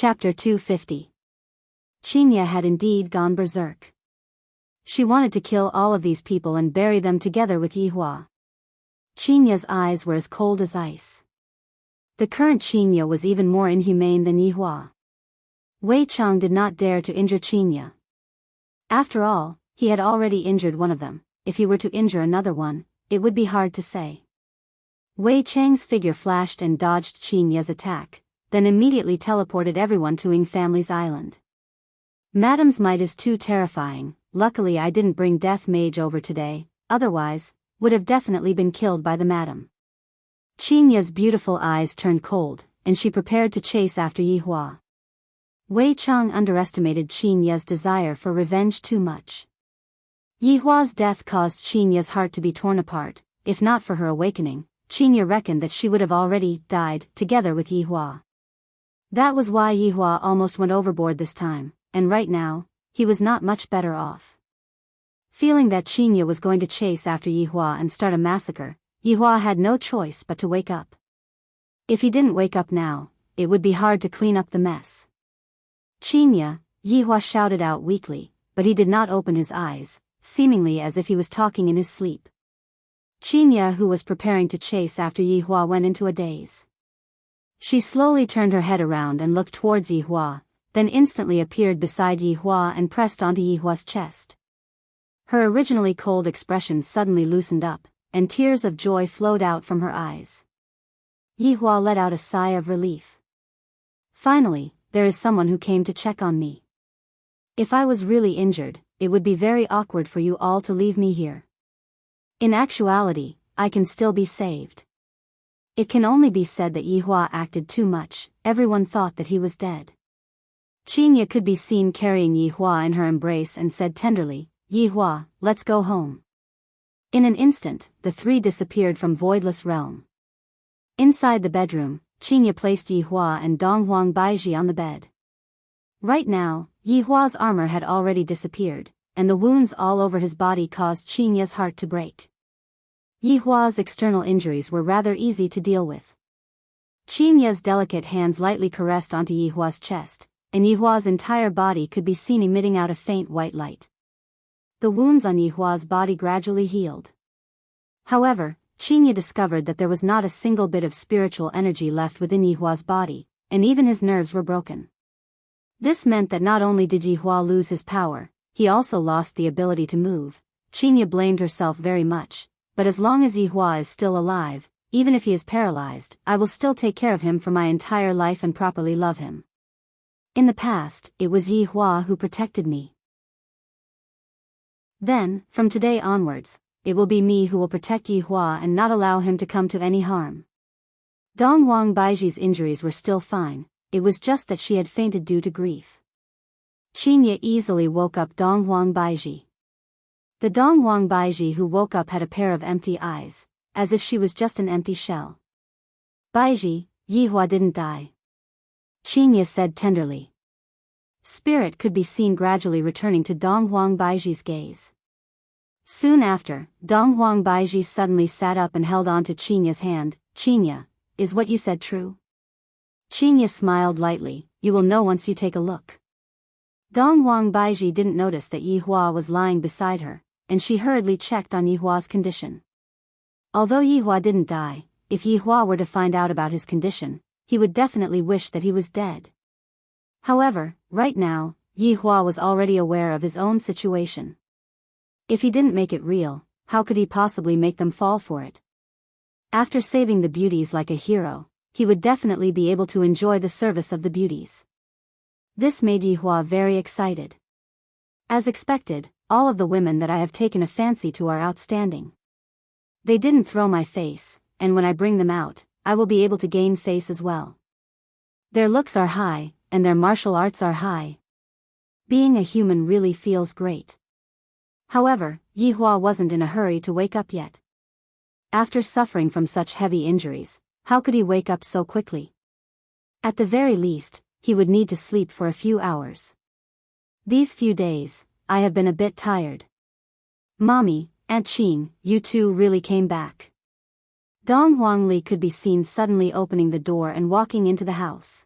Chapter 250. Qinya had indeed gone berserk. She wanted to kill all of these people and bury them together with Yihua. Qinya's eyes were as cold as ice. The current Qinya was even more inhumane than Yihua. Wei Cheng did not dare to injure Qinya. After all, he had already injured one of them. If he were to injure another one, it would be hard to say. Wei Cheng's figure flashed and dodged Qinya's attack, then immediately teleported everyone to Ying family's island. Madam's might is too terrifying. Luckily I didn't bring Death Mage over today, otherwise, would have definitely been killed by the madam. Qinya's beautiful eyes turned cold, and she prepared to chase after Yihua. Wei Cheng underestimated Qinya's desire for revenge too much. Yihua's death caused Qinya's heart to be torn apart. If not for her awakening, Qinya reckoned that she would have already died together with Yihua. That was why Yihua almost went overboard this time, and right now, he was not much better off. Feeling that Qinya was going to chase after Yihua and start a massacre, Yihua had no choice but to wake up. If he didn't wake up now, it would be hard to clean up the mess. Qinya, Yihua shouted out weakly, but he did not open his eyes, seemingly as if he was talking in his sleep. Qinya, who was preparing to chase after Yihua, went into a daze. She slowly turned her head around and looked towards Yihua, then instantly appeared beside Yihua and pressed onto Yihua's chest. Her originally cold expression suddenly loosened up, and tears of joy flowed out from her eyes. Yihua let out a sigh of relief. Finally, there is someone who came to check on me. If I was really injured, it would be very awkward for you all to leave me here. In actuality, I can still be saved. It can only be said that Yihua acted too much. Everyone thought that he was dead. Qinya could be seen carrying Yihua in her embrace and said tenderly, "Yihua, let's go home." In an instant, the three disappeared from Voidless Realm. Inside the bedroom, Qinya placed Yihua and Donghuang Baiji on the bed. Right now, Yihua's armor had already disappeared, and the wounds all over his body caused Qinya's heart to break. Yihua's external injuries were rather easy to deal with. Qinya's delicate hands lightly caressed onto Yihua's chest, and Yihua's entire body could be seen emitting out a faint white light. The wounds on Yihua's body gradually healed. However, Qinya discovered that there was not a single bit of spiritual energy left within Yihua's body, and even his nerves were broken. This meant that not only did Yihua lose his power, he also lost the ability to move. Qinya blamed herself very much, but as long as Yihua is still alive, even if he is paralyzed, I will still take care of him for my entire life and properly love him. In the past, it was Yihua who protected me. Then, from today onwards, it will be me who will protect Yihua and not allow him to come to any harm. Donghuang Baiji's injuries were still fine, it was just that she had fainted due to grief. Qinya easily woke up Donghuang Baiji. The Donghuang Baiji who woke up had a pair of empty eyes, as if she was just an empty shell. "Baiji, Yihua didn't die," Qinya said tenderly. Spirit could be seen gradually returning to Donghuang Baiji's gaze. Soon after, Donghuang Baiji suddenly sat up and held on to Qinya's hand. "Qinya, is what you said true?" Qinya smiled lightly, "You will know once you take a look." Donghuang Baiji didn't notice that Yihua was lying beside her, and she hurriedly checked on Yihua's condition. Although Yihua didn't die, if Yihua were to find out about his condition, he would definitely wish that he was dead. However, right now, Yihua was already aware of his own situation. If he didn't make it real, how could he possibly make them fall for it? After saving the beauties like a hero, he would definitely be able to enjoy the service of the beauties. This made Yihua very excited. As expected, all of the women that I have taken a fancy to are outstanding. They didn't throw my face, and when I bring them out, I will be able to gain face as well. Their looks are high, and their martial arts are high. Being a human really feels great. However, Yihua wasn't in a hurry to wake up yet. After suffering from such heavy injuries, how could he wake up so quickly? At the very least, he would need to sleep for a few hours. These few days, I have been a bit tired. "Mommy, Aunt Qing, you two really came back." Dong Huangli could be seen suddenly opening the door and walking into the house.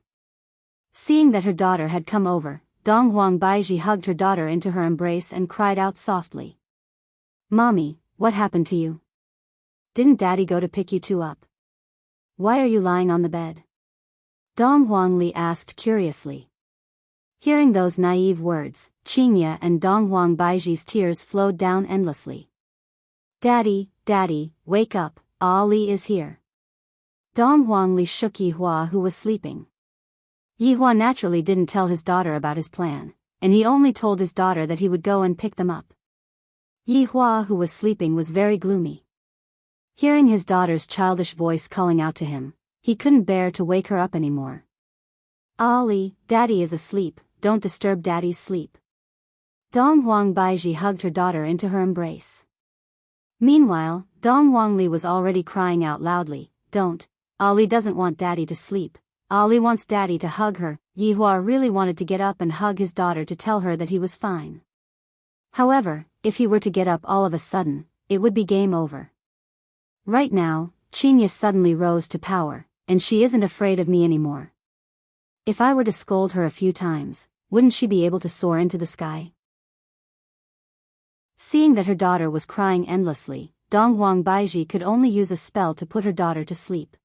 Seeing that her daughter had come over, Dong Huang Baiji hugged her daughter into her embrace and cried out softly. "Mommy, what happened to you? Didn't Daddy go to pick you two up? Why are you lying on the bed?" Dong Huangli asked curiously. Hearing those naive words, Qingye and Dong Huang Baiji's tears flowed down endlessly. "Daddy, Daddy, wake up, Ali is here." Dong Huangli shook Yihua, who was sleeping. Yihua naturally didn't tell his daughter about his plan, and he only told his daughter that he would go and pick them up. Yihua, who was sleeping, was very gloomy. Hearing his daughter's childish voice calling out to him, he couldn't bear to wake her up anymore. "Ali, Daddy is asleep, don't disturb Daddy's sleep." Dong Huang Baiji hugged her daughter into her embrace. Meanwhile, Dong Huangli was already crying out loudly, "Don't, Ali doesn't want Daddy to sleep. Ali wants Daddy to hug her." Yihua really wanted to get up and hug his daughter to tell her that he was fine. However, if he were to get up all of a sudden, it would be game over. Right now, Qingye suddenly rose to power, and she isn't afraid of me anymore. If I were to scold her a few times, wouldn't she be able to soar into the sky? Seeing that her daughter was crying endlessly, Dong Huang Baiji could only use a spell to put her daughter to sleep.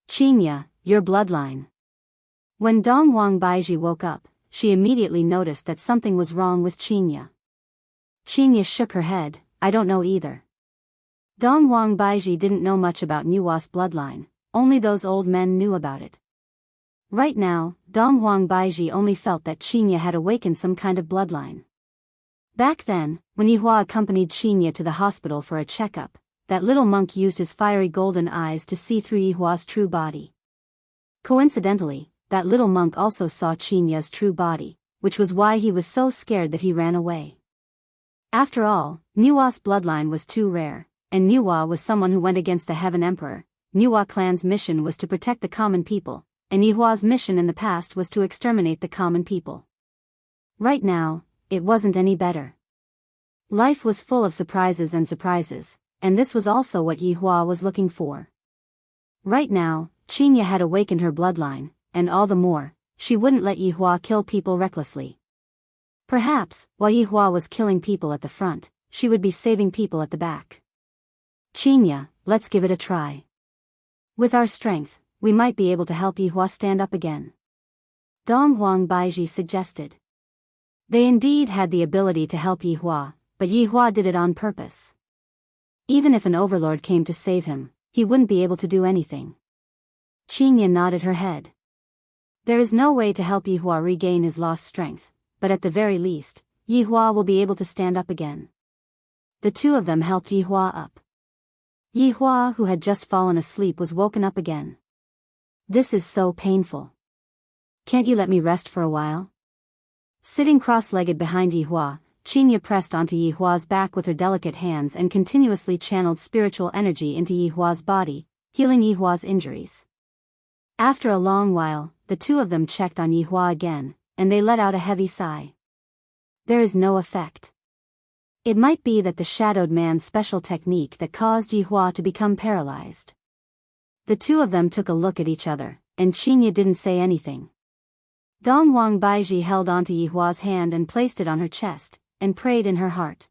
"Qingye, your bloodline." When Dong Huang Baiji woke up, she immediately noticed that something was wrong with Qingye. Qingye shook her head, "I don't know either." Dong Huang Baiji didn't know much about Nuwa's bloodline, only those old men knew about it. Right now, Dong Huang Baiji only felt that Qingye had awakened some kind of bloodline. Back then, when Yihua accompanied Qingye to the hospital for a checkup, that little monk used his fiery golden eyes to see through Yihua's true body. Coincidentally, that little monk also saw Qingye's true body, which was why he was so scared that he ran away. After all, Nuwa's bloodline was too rare, and Nuwa was someone who went against the Heaven Emperor. Nuwa clan's mission was to protect the common people, and Yihua's mission in the past was to exterminate the common people. Right now, it wasn't any better. Life was full of surprises, and this was also what Yihua was looking for. Right now, Qingye had awakened her bloodline, and all the more, she wouldn't let Yihua kill people recklessly. Perhaps, while Yihua was killing people at the front, she would be saving people at the back. "Qingye, let's give it a try. With our strength, we might be able to help Yihua stand up again," Dong Huang Baiji suggested. They indeed had the ability to help Yihua, but Yihua did it on purpose. Even if an overlord came to save him, he wouldn't be able to do anything. Qingye nodded her head. There is no way to help Yihua regain his lost strength, but at the very least, Yihua will be able to stand up again. The two of them helped Yihua up. Yihua, who had just fallen asleep, was woken up again. "This is so painful. Can't you let me rest for a while?" Sitting cross-legged behind Yihua, Qingye pressed onto Yihua's back with her delicate hands and continuously channeled spiritual energy into Yihua's body, healing Yihua's injuries. After a long while, the two of them checked on Yihua again, and they let out a heavy sigh. There is no effect. It might be that the shadowed man's special technique that caused Yihua to become paralyzed. The two of them took a look at each other, and Qingye didn't say anything. Dong Huang Baiji held onto Yihua's hand and placed it on her chest, and prayed in her heart.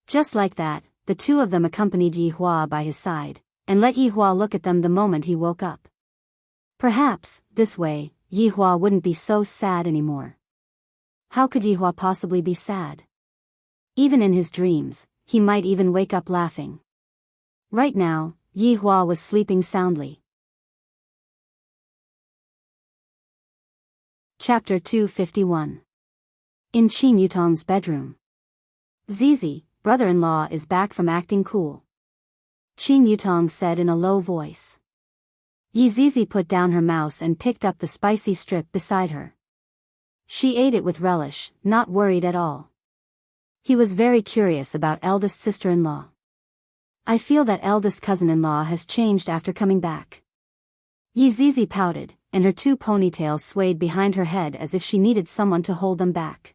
Just like that, the two of them accompanied Yihua by his side, and let Yihua look at them the moment he woke up. Perhaps, this way, Yihua wouldn't be so sad anymore. How could Yihua possibly be sad? Even in his dreams, he might even wake up laughing. Right now, Yihua was sleeping soundly. Chapter 251. In Qin Yutong's bedroom. "Zizi, brother-in-law is back from acting cool," Qin Yutong said in a low voice. Zizi put down her mouse and picked up the spicy strip beside her. She ate it with relish, not worried at all. He was very curious about eldest sister-in-law. "I feel that eldest cousin-in-law has changed after coming back." Zizi pouted, and her two ponytails swayed behind her head as if she needed someone to hold them back.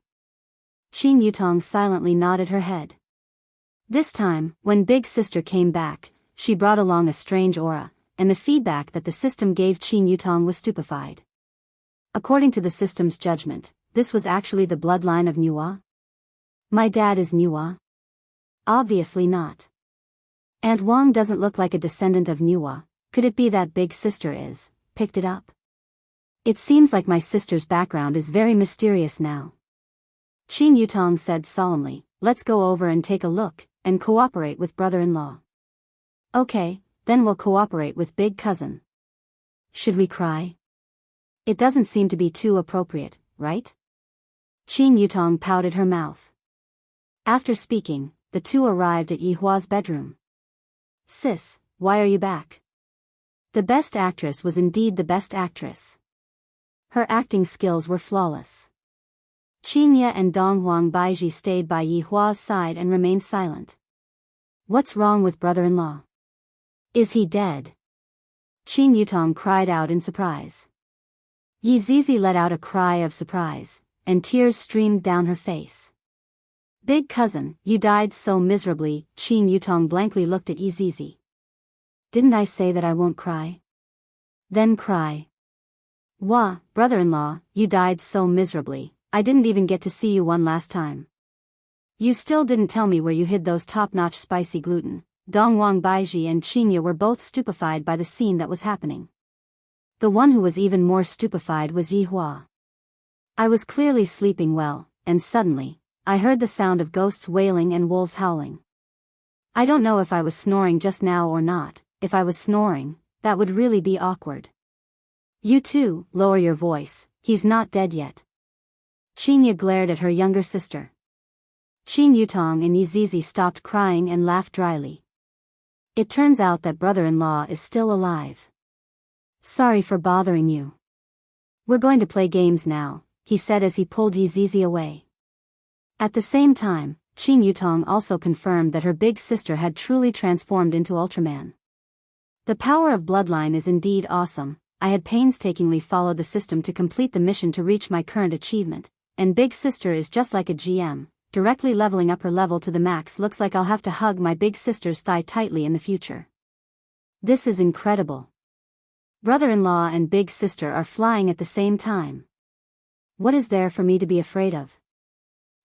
Qin Yutong silently nodded her head. This time, when Big Sister came back, she brought along a strange aura, and the feedback that the system gave Qin Yutong was stupefied. According to the system's judgment, this was actually the bloodline of Nhua? My dad is Nhua? Obviously not. Aunt Wang doesn't look like a descendant of Nhua. Could it be that big sister is, picked it up? It seems like my sister's background is very mysterious now. Qin Yutong said solemnly, let's go over and take a look, and cooperate with brother-in-law. Okay, then we'll cooperate with big cousin. Should we cry? It doesn't seem to be too appropriate, right? Qin Yutong pouted her mouth. After speaking, the two arrived at Yihua's bedroom. Sis, why are you back? The best actress was indeed the best actress. Her acting skills were flawless. Qinya and Donghuang Baiji stayed by Yihua's side and remained silent. What's wrong with brother-in-law? Is he dead? Qin Yutong cried out in surprise. Yi Zizi let out a cry of surprise, and tears streamed down her face. Big cousin, you died so miserably. Qin Yutong blankly looked at Yi Zizi. Didn't I say that I won't cry? Then cry. Wah, brother-in-law, you died so miserably, I didn't even get to see you one last time. You still didn't tell me where you hid those top-notch spicy gluten. Donghuang Baiji and Qinya were both stupefied by the scene that was happening. The one who was even more stupefied was Yihua. I was clearly sleeping well, and suddenly, I heard the sound of ghosts wailing and wolves howling. I don't know if I was snoring just now or not. If I was snoring, that would really be awkward. You too, lower your voice, he's not dead yet. Qinya glared at her younger sister. Qin Yutong and Yi Zizi stopped crying and laughed dryly. It turns out that brother-in-law is still alive. Sorry for bothering you. We're going to play games now, he said as he pulled Yi Zizi away. At the same time, Qin Yutong also confirmed that her big sister had truly transformed into Ultraman. The power of bloodline is indeed awesome. I had painstakingly followed the system to complete the mission to reach my current achievement, and big sister is just like a GM, directly leveling up her level to the max. Looks like I'll have to hug my big sister's thigh tightly in the future. This is incredible. Brother-in-law and big sister are flying at the same time. What is there for me to be afraid of?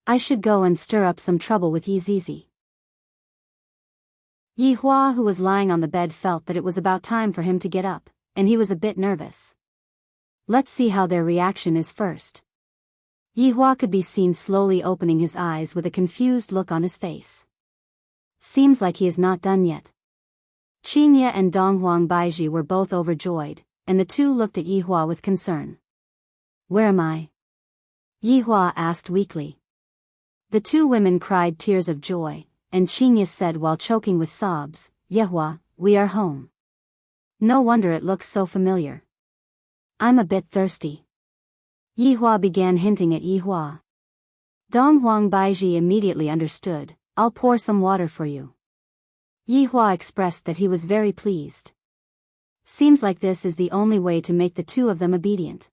I should go and stir up some trouble with Yi Zizi. Yihua, who was lying on the bed, felt that it was about time for him to get up, and he was a bit nervous. Let's see how their reaction is first. Yihua could be seen slowly opening his eyes with a confused look on his face. Seems like he is not done yet. Qinya and Donghuang Baiji were both overjoyed, and the two looked at Yihua with concern. Where am I? Yihua asked weakly. The two women cried tears of joy, and Qinya said while choking with sobs, Yihua, we are home. No wonder it looks so familiar. I'm a bit thirsty. Yihua began hinting at Yihua. Donghuang Baiji immediately understood. I'll pour some water for you. Yihua expressed that he was very pleased. Seems like this is the only way to make the two of them obedient.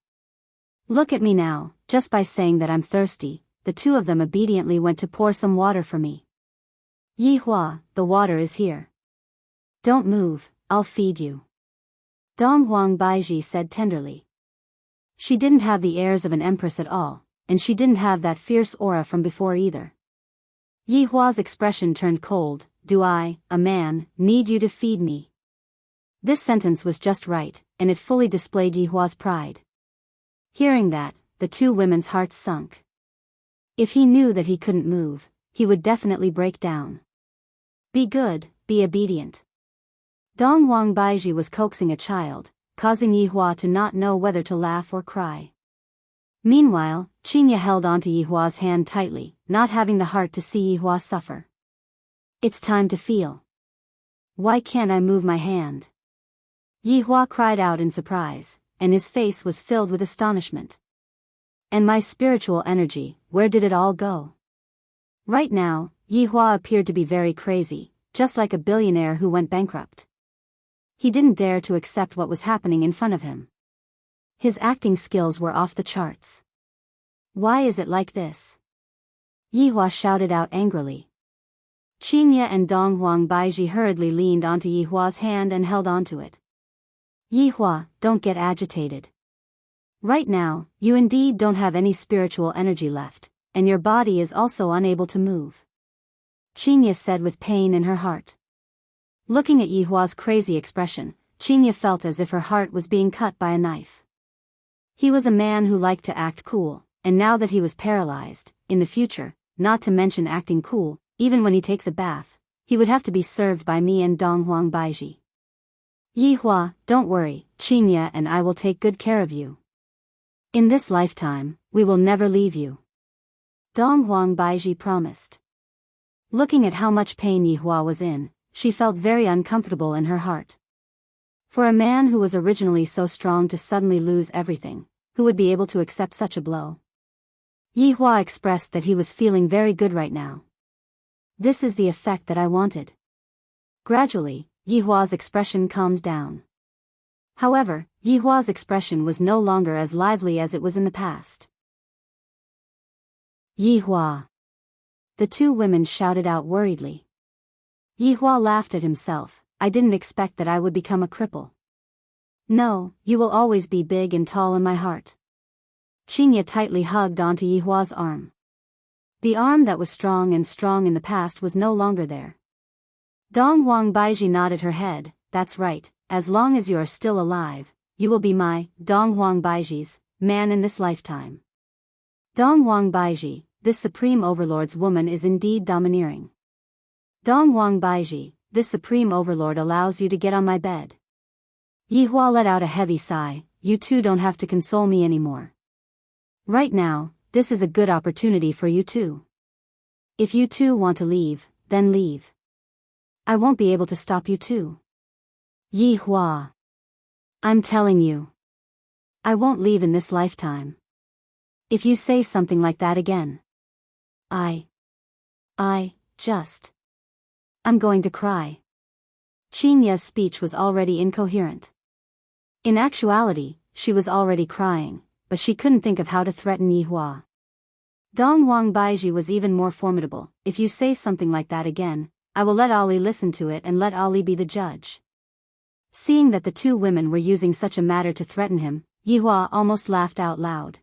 Look at me now, just by saying that I'm thirsty, the two of them obediently went to pour some water for me. Yihua, the water is here. Don't move, I'll feed you. Donghuang Baiji said tenderly. She didn't have the airs of an empress at all, and she didn't have that fierce aura from before either. Yihua's expression turned cold. Do I, a man, need you to feed me? This sentence was just right, and it fully displayed Yihua's pride. Hearing that, the two women's hearts sunk. If he knew that he couldn't move, he would definitely break down. Be good, be obedient. Donghuang Baiji was coaxing a child, causing Yihua to not know whether to laugh or cry. Meanwhile, Qinya held onto Yihua's hand tightly, not having the heart to see Yihua suffer. It's time to feel. Why can't I move my hand? Yihua cried out in surprise, and his face was filled with astonishment. And my spiritual energy, where did it all go? Right now, Yihua appeared to be very crazy, just like a billionaire who went bankrupt. He didn't dare to accept what was happening in front of him. His acting skills were off the charts. Why is it like this? Yihua shouted out angrily. Qinya and Donghuang Baiji hurriedly leaned onto Yihua's hand and held onto it. Yihua, don't get agitated. Right now, you indeed don't have any spiritual energy left, and your body is also unable to move. Qinya said with pain in her heart. Looking at Yihua's crazy expression, Qinya felt as if her heart was being cut by a knife. He was a man who liked to act cool, and now that he was paralyzed, in the future, not to mention acting cool, even when he takes a bath, he would have to be served by me and Donghuang Baiji. Yihua, don't worry, Qinya and I will take good care of you. In this lifetime, we will never leave you. Donghuang Baiji promised. Looking at how much pain Yihua was in, she felt very uncomfortable in her heart. For a man who was originally so strong to suddenly lose everything, who would be able to accept such a blow? Yihua expressed that he was feeling very good right now. This is the effect that I wanted. Gradually, Yihua's expression calmed down. However, Yihua's expression was no longer as lively as it was in the past. Yihua! The two women shouted out worriedly. Yihua laughed at himself. I didn't expect that I would become a cripple. No, you will always be big and tall in my heart. Qinya tightly hugged onto Yihua's arm. The arm that was strong in the past was no longer there. Donghuang Baiji nodded her head. That's right, as long as you are still alive, you will be my, Donghuang Baiji's, man in this lifetime. Donghuang Baiji, this supreme overlord's woman is indeed domineering. Donghuang Baiji, this supreme overlord allows you to get on my bed. Yihua let out a heavy sigh. You two don't have to console me anymore. Right now, this is a good opportunity for you two. If you two want to leave, then leave. I won't be able to stop you two. Yihua. I'm telling you. I won't leave in this lifetime. If you say something like that again. I'm going to cry. Qinya's speech was already incoherent. In actuality, she was already crying, but she couldn't think of how to threaten Yihua. Donghuang Baiji was even more formidable. If you say something like that again, I will let Ali listen to it and let Ali be the judge. Seeing that the two women were using such a matter to threaten him, Yihua almost laughed out loud.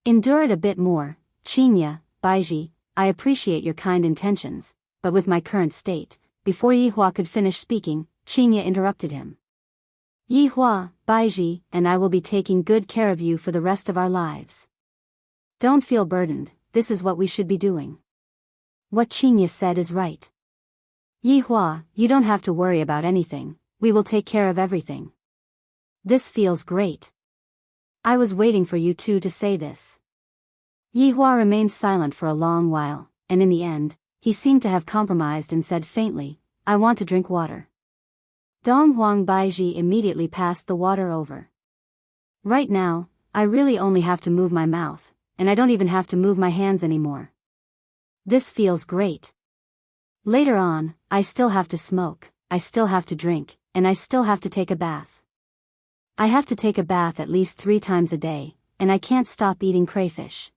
Endure it a bit more, Qinya, Baiji, I appreciate your kind intentions, but with my current state, before Yihua could finish speaking, Qinya interrupted him. Yihua, Baiji, and I will be taking good care of you for the rest of our lives. Don't feel burdened, this is what we should be doing. What Qinya said is right. Yihua, you don't have to worry about anything, we will take care of everything. This feels great. I was waiting for you two to say this. Yihua remained silent for a long while, and in the end, he seemed to have compromised and said faintly, I want to drink water. Donghuang Baiji immediately passed the water over. Right now, I really only have to move my mouth, and I don't even have to move my hands anymore. This feels great. Later on, I still have to smoke, I still have to drink, and I still have to take a bath. I have to take a bath at least 3 times a day, and I can't stop eating crayfish.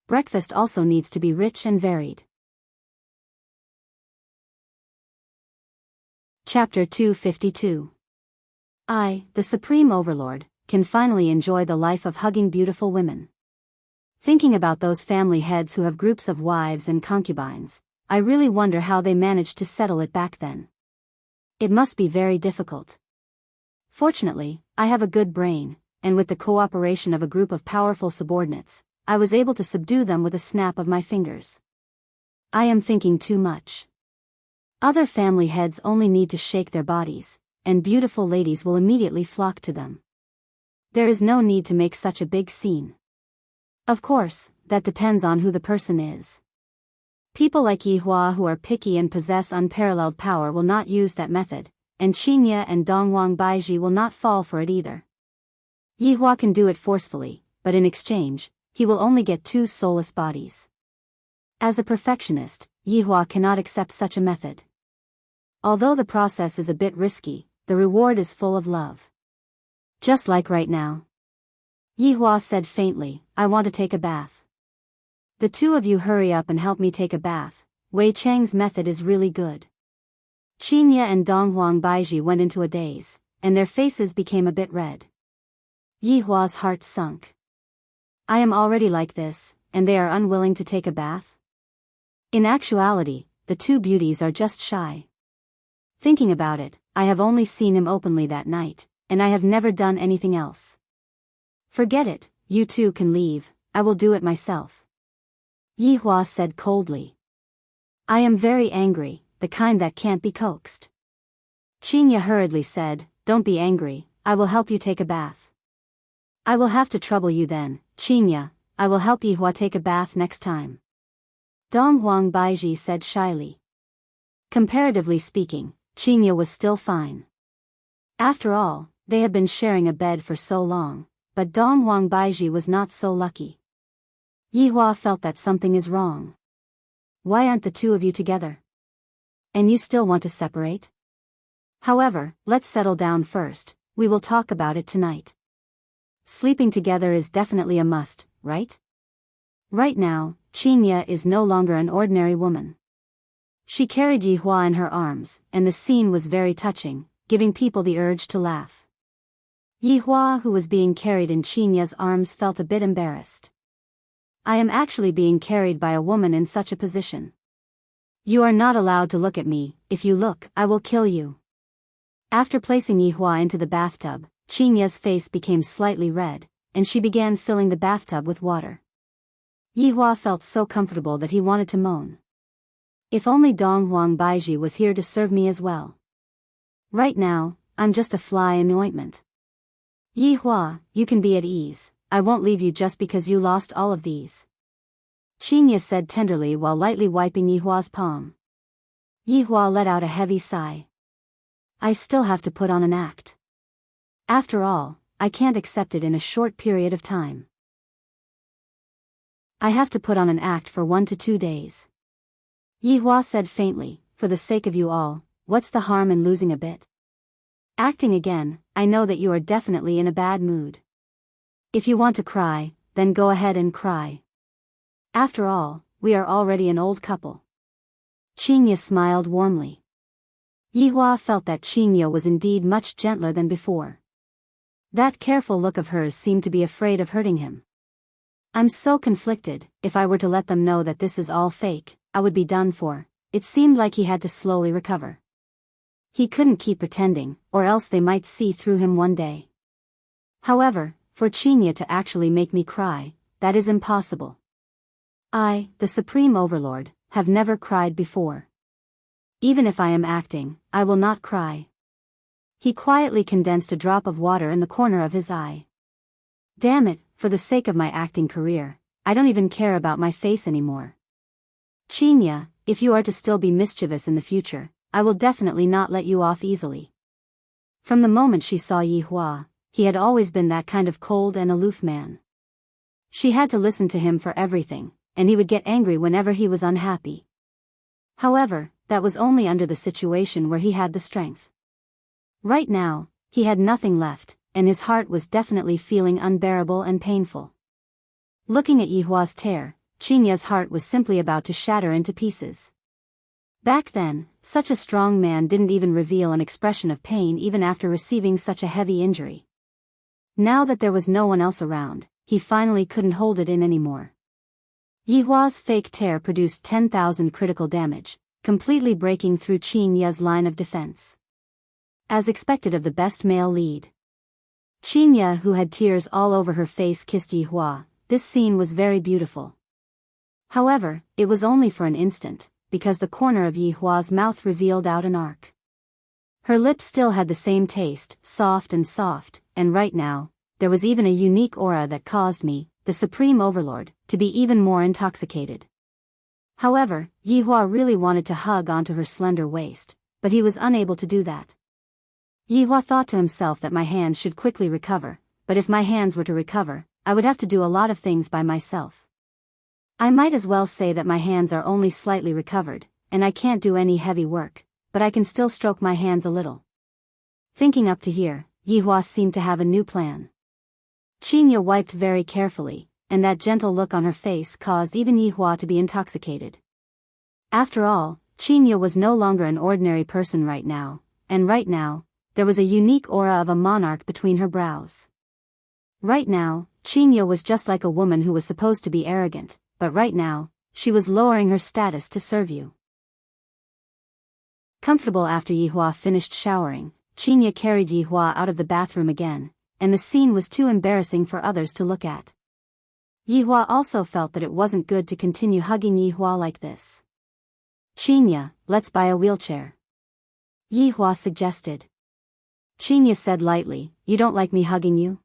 Breakfast also needs to be rich and varied. Chapter 252. I, the Supreme Overlord, can finally enjoy the life of hugging beautiful women. Thinking about those family heads who have groups of wives and concubines, I really wonder how they managed to settle it back then. It must be very difficult. Fortunately, I have a good brain, and with the cooperation of a group of powerful subordinates, I was able to subdue them with a snap of my fingers. I am thinking too much. Other family heads only need to shake their bodies, and beautiful ladies will immediately flock to them. There is no need to make such a big scene. Of course, that depends on who the person is. People like Yihua who are picky and possess unparalleled power will not use that method, and Qinya and Donghuang Baiji will not fall for it either. Yihua can do it forcefully, but in exchange, he will only get 2 soulless bodies. As a perfectionist, Yihua cannot accept such a method. Although the process is a bit risky, the reward is full of love. Just like right now. Yihua said faintly, I want to take a bath. The two of you hurry up and help me take a bath. Wei Chang's method is really good. Qinya and Donghuang Baiji went into a daze, and their faces became a bit red. Yihua's heart sunk. I am already like this, and they are unwilling to take a bath? In actuality, the two beauties are just shy. Thinking about it, I have only seen him openly that night, and I have never done anything else. Forget it, you two can leave, I will do it myself. Yihua said coldly. I am very angry, the kind that can't be coaxed. Qinya hurriedly said, don't be angry, I will help you take a bath. I will have to trouble you then, Qinya, I will help Yihua take a bath next time. Donghuang Baiji said shyly. Comparatively speaking, Qinya was still fine. After all, they had been sharing a bed for so long, but Donghuang Baiji was not so lucky. Yihua felt that something is wrong. Why aren't the two of you together? And you still want to separate? However, let's settle down first, we will talk about it tonight. Sleeping together is definitely a must, right? Right now, Qinya is no longer an ordinary woman. She carried Yihua in her arms, and the scene was very touching, giving people the urge to laugh. Yihua, who was being carried in Qinya's arms, felt a bit embarrassed. I am actually being carried by a woman in such a position. You are not allowed to look at me, if you look, I will kill you. After placing Yihua into the bathtub, Qinya's face became slightly red, and she began filling the bathtub with water. Yihua felt so comfortable that he wanted to moan. If only Donghuang Baiji was here to serve me as well. Right now, I'm just a fly in the ointment. Yihua, you can be at ease, I won't leave you just because you lost all of these. Qinya said tenderly while lightly wiping Yihua's palm. Yihua let out a heavy sigh. I still have to put on an act. After all, I can't accept it in a short period of time. I have to put on an act for 1 to 2 days. Yihua said faintly, for the sake of you all, what's the harm in losing a bit? Acting again, I know that you are definitely in a bad mood. If you want to cry, then go ahead and cry. After all, we are already an old couple. Qinya smiled warmly. Yihua felt that Qinya was indeed much gentler than before. That careful look of hers seemed to be afraid of hurting him. I'm so conflicted, if I were to let them know that this is all fake, I would be done for. It seemed like he had to slowly recover. He couldn't keep pretending, or else they might see through him one day. However, for Qinya to actually make me cry, that is impossible. I, the Supreme Overlord, have never cried before. Even if I am acting, I will not cry. He quietly condensed a drop of water in the corner of his eye. Damn it, for the sake of my acting career, I don't even care about my face anymore. Qinya, if you are to still be mischievous in the future, I will definitely not let you off easily. From the moment she saw Yihua, he had always been that kind of cold and aloof man. She had to listen to him for everything, and he would get angry whenever he was unhappy. However, that was only under the situation where he had the strength. Right now, he had nothing left, and his heart was definitely feeling unbearable and painful. Looking at Yihua's tear, Qinya's heart was simply about to shatter into pieces. Back then, such a strong man didn't even reveal an expression of pain even after receiving such a heavy injury. Now that there was no one else around, he finally couldn't hold it in anymore. Yihua's fake tear produced 10,000 critical damage, completely breaking through Qinya's line of defense. As expected of the best male lead. Qinya, who had tears all over her face, kissed Yihua. This scene was very beautiful. However, it was only for an instant, because the corner of Yihua's mouth revealed out an arc. Her lips still had the same taste, soft, and right now, there was even a unique aura that caused me, the Supreme Overlord, to be even more intoxicated. However, Yihua really wanted to hug onto her slender waist, but he was unable to do that. Yihua thought to himself that my hands should quickly recover, but if my hands were to recover, I would have to do a lot of things by myself. I might as well say that my hands are only slightly recovered, and I can't do any heavy work, but I can still stroke my hands a little. Thinking up to here, Yihua seemed to have a new plan. Qinya wiped very carefully, and that gentle look on her face caused even Yihua to be intoxicated. After all, Qinya was no longer an ordinary person right now, and right now, there was a unique aura of a monarch between her brows. Right now, Chinya was just like a woman who was supposed to be arrogant, but right now, she was lowering her status to serve you. Comfortable after Yihua finished showering, Chinya carried Yihua out of the bathroom again, and the scene was too embarrassing for others to look at. Yihua also felt that it wasn't good to continue hugging Yihua like this. Chinya, let's buy a wheelchair. Yihua suggested. Chinya said lightly, you don't like me hugging you?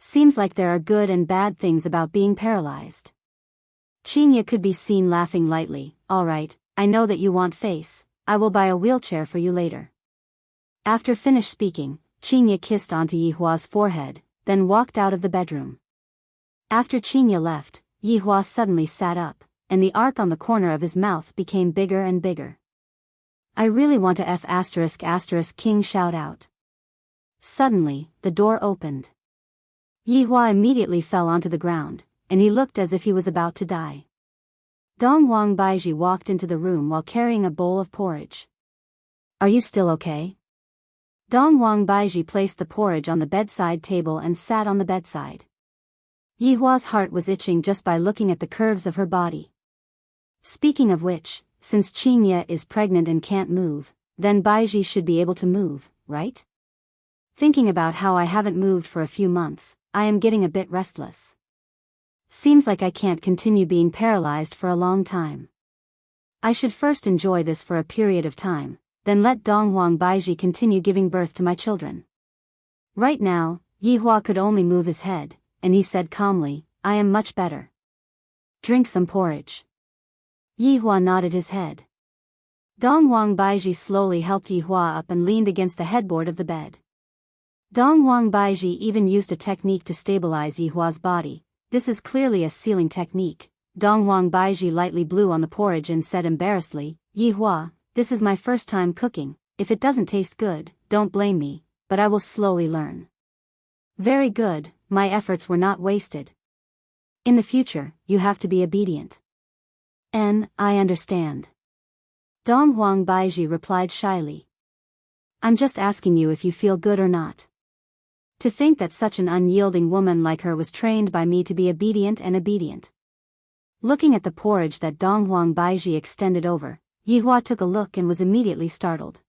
Seems like there are good and bad things about being paralyzed. Chinya could be seen laughing lightly. Alright, I know that you want face, I will buy a wheelchair for you later. After finished speaking, Chinya kissed onto Yihua's forehead, then walked out of the bedroom. After Chinya left, Yihua suddenly sat up, and the arc on the corner of his mouth became bigger and bigger. I really want to F***** King shout out. Suddenly, the door opened. Yihua immediately fell onto the ground, and he looked as if he was about to die. Dongwang Baiji walked into the room while carrying a bowl of porridge. Are you still okay? Dongwang Baiji placed the porridge on the bedside table and sat on the bedside. Yihua's heart was itching just by looking at the curves of her body. Speaking of which, since Chinya is pregnant and can't move, then Baiji should be able to move, right? Thinking about how I haven't moved for a few months, I am getting a bit restless. Seems like I can't continue being paralyzed for a long time. I should first enjoy this for a period of time, then let Dongwang Baiji continue giving birth to my children. Right now, Yihua could only move his head, and he said calmly, I am much better. Drink some porridge. Yihua nodded his head. Dongwang Baiji slowly helped Yihua up and leaned against the headboard of the bed. Dongwang Baiji even used a technique to stabilize Yihua's body. This is clearly a sealing technique. Dongwang Baiji lightly blew on the porridge and said embarrassedly, Yihua, this is my first time cooking. If it doesn't taste good, don't blame me, but I will slowly learn. Very good, my efforts were not wasted. In the future, you have to be obedient. I understand. Dongwang Baiji replied shyly. I'm just asking you if you feel good or not. To think that such an unyielding woman like her was trained by me to be obedient and obedient. Looking at the porridge that Dongwang Baiji extended over, Yihua took a look and was immediately startled.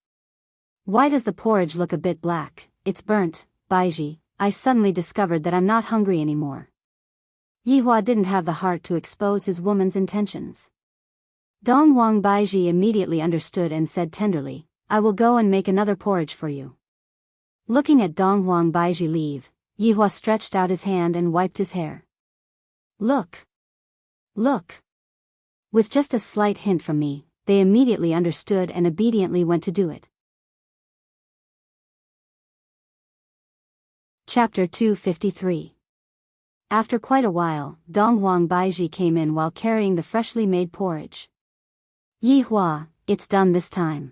Why does the porridge look a bit black? It's burnt, Baiji. I suddenly discovered that I'm not hungry anymore. Yihua didn't have the heart to expose his woman's intentions. Dongwang Baiji immediately understood and said tenderly, I will go and make another porridge for you. Looking at Dongwang Baiji leave, Yihua stretched out his hand and wiped his hair. Look! Look! With just a slight hint from me, they immediately understood and obediently went to do it. Chapter 253. After quite a while, Dongwang Baiji came in while carrying the freshly made porridge. Yihua, it's done this time.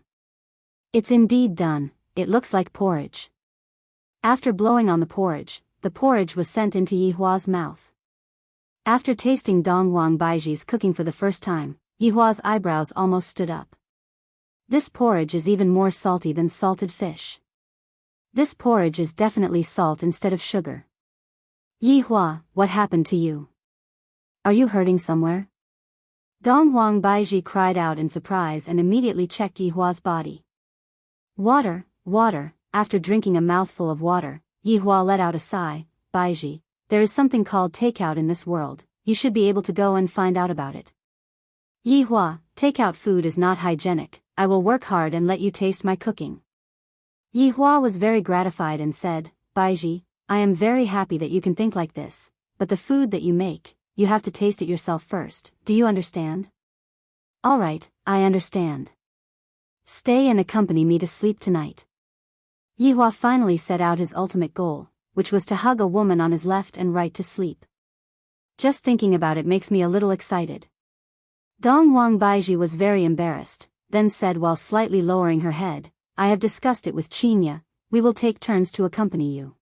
It's indeed done, it looks like porridge. After blowing on the porridge was sent into Yihua's mouth. After tasting Dongwang Baiji's cooking for the first time, Yihua's eyebrows almost stood up. This porridge is even more salty than salted fish. This porridge is definitely salt instead of sugar. Yihua, what happened to you? Are you hurting somewhere? Dongwang Baiji cried out in surprise and immediately checked Yihua's body. Water, water. After drinking a mouthful of water, Yihua let out a sigh. Baiji, there is something called takeout in this world, you should be able to go and find out about it. Yihua, takeout food is not hygienic, I will work hard and let you taste my cooking. Yihua was very gratified and said, Baiji, I am very happy that you can think like this, but the food that you make, you have to taste it yourself first, do you understand? Alright, I understand. Stay and accompany me to sleep tonight. Yihua finally set out his ultimate goal, which was to hug a woman on his left and right to sleep. Just thinking about it makes me a little excited. Dongwang Baiji was very embarrassed, then said while slightly lowering her head, I have discussed it with Chinya, we will take turns to accompany you.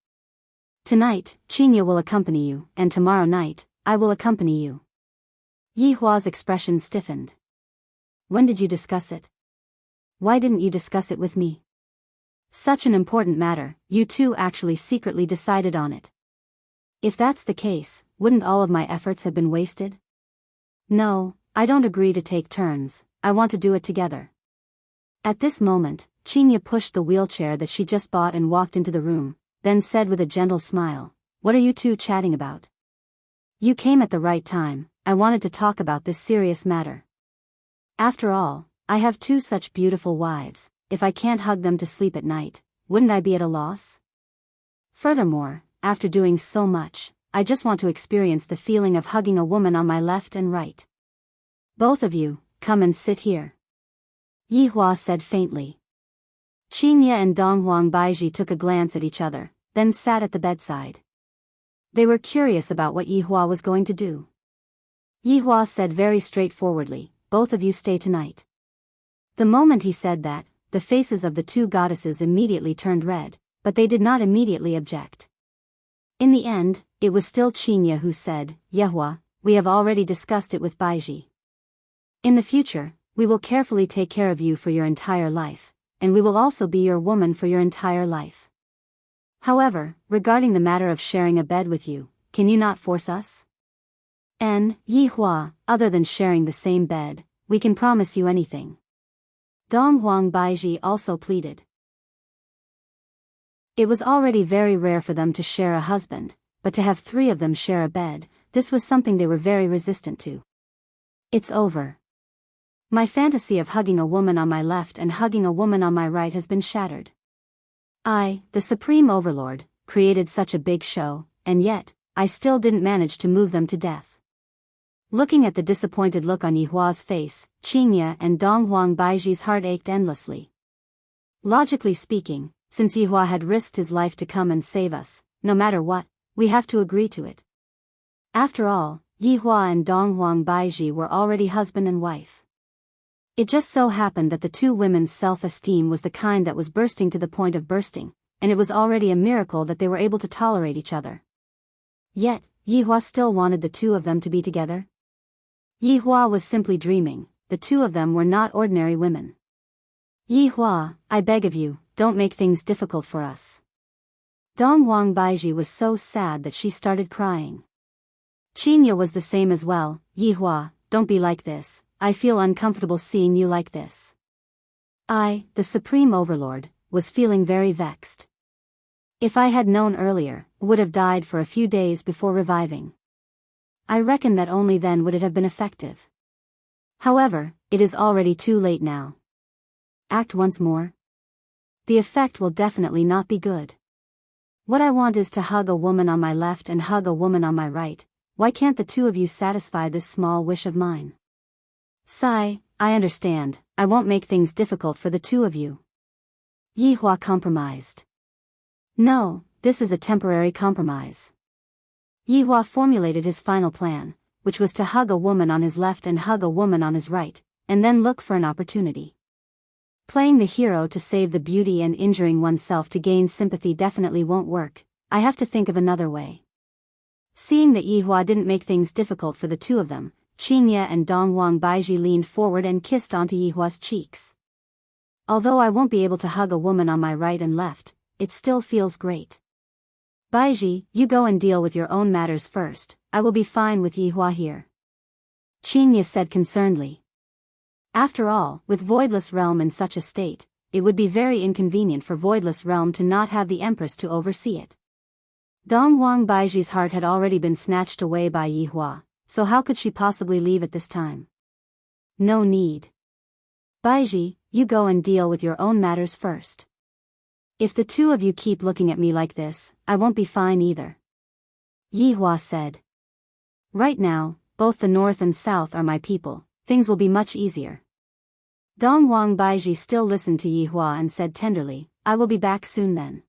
Tonight, Chinya will accompany you, and tomorrow night, I will accompany you. Yihua's expression stiffened. When did you discuss it? Why didn't you discuss it with me? Such an important matter, you two actually secretly decided on it. If that's the case, wouldn't all of my efforts have been wasted? No, I don't agree to take turns, I want to do it together. At this moment, Chinya pushed the wheelchair that she just bought and walked into the room, then said with a gentle smile, "What are you two chatting about? You came at the right time, I wanted to talk about this serious matter. After all, I have two such beautiful wives, if I can't hug them to sleep at night, wouldn't I be at a loss? Furthermore, after doing so much, I just want to experience the feeling of hugging a woman on my left and right. Both of you, come and sit here," Yihua said faintly. Chinya and Donghuang Baiji took a glance at each other, then sat at the bedside. They were curious about what Yihua was going to do. Yihua said very straightforwardly, "Both of you stay tonight." The moment he said that, the faces of the two goddesses immediately turned red, but they did not immediately object. In the end, it was still Chinya who said, "Yehua, we have already discussed it with Baiji. In the future, we will carefully take care of you for your entire life, and we will also be your woman for your entire life. However, regarding the matter of sharing a bed with you, can you not force us? And, Yihua, other than sharing the same bed, we can promise you anything." Donghuang Baiji also pleaded. It was already very rare for them to share a husband, but to have three of them share a bed, this was something they were very resistant to. "It's over. My fantasy of hugging a woman on my left and hugging a woman on my right has been shattered. I, the Supreme Overlord, created such a big show, and yet, I still didn't manage to move them to death." Looking at the disappointed look on Yihua's face, Chinya and Donghuang Baiji's heart ached endlessly. Logically speaking, since Yihua had risked his life to come and save us, no matter what, we have to agree to it. After all, Yihua and Donghuang Baiji were already husband and wife. It just so happened that the two women's self-esteem was the kind that was bursting to the point of bursting, and it was already a miracle that they were able to tolerate each other. Yet, Yihua still wanted the two of them to be together. Yihua was simply dreaming, the two of them were not ordinary women. "Yihua, I beg of you, don't make things difficult for us." Donghuang Baiji was so sad that she started crying. Chinya was the same as well. "Yihua, don't be like this, I feel uncomfortable seeing you like this." I, the Supreme Overlord, was feeling very vexed. If I had known earlier, would have died for a few days before reviving. I reckon that only then would it have been effective. However, it is already too late now. Act once more. The effect will definitely not be good. What I want is to hug a woman on my left and hug a woman on my right. Why can't the two of you satisfy this small wish of mine? Sigh, I understand, I won't make things difficult for the two of you. Yihua compromised. No, this is a temporary compromise. Yihua formulated his final plan, which was to hug a woman on his left and hug a woman on his right, and then look for an opportunity. Playing the hero to save the beauty and injuring oneself to gain sympathy definitely won't work. I have to think of another way. Seeing that Yihua didn't make things difficult for the two of them, Chinya and Donghuang Baiji leaned forward and kissed onto Yihua's cheeks. Although I won't be able to hug a woman on my right and left, it still feels great. Baiji, you go and deal with your own matters first, I will be fine with Yihua here. Chinya said concernedly. After all, with Voidless Realm in such a state, it would be very inconvenient for Voidless Realm to not have the Empress to oversee it. Donghuang Baiji's heart had already been snatched away by Yihua, so how could she possibly leave at this time? No need. Baiji, you go and deal with your own matters first. If the two of you keep looking at me like this, I won't be fine either. Yihua said. Right now, both the north and south are my people, things will be much easier. Donghuang Baiji still listened to Yihua and said tenderly, I will be back soon then.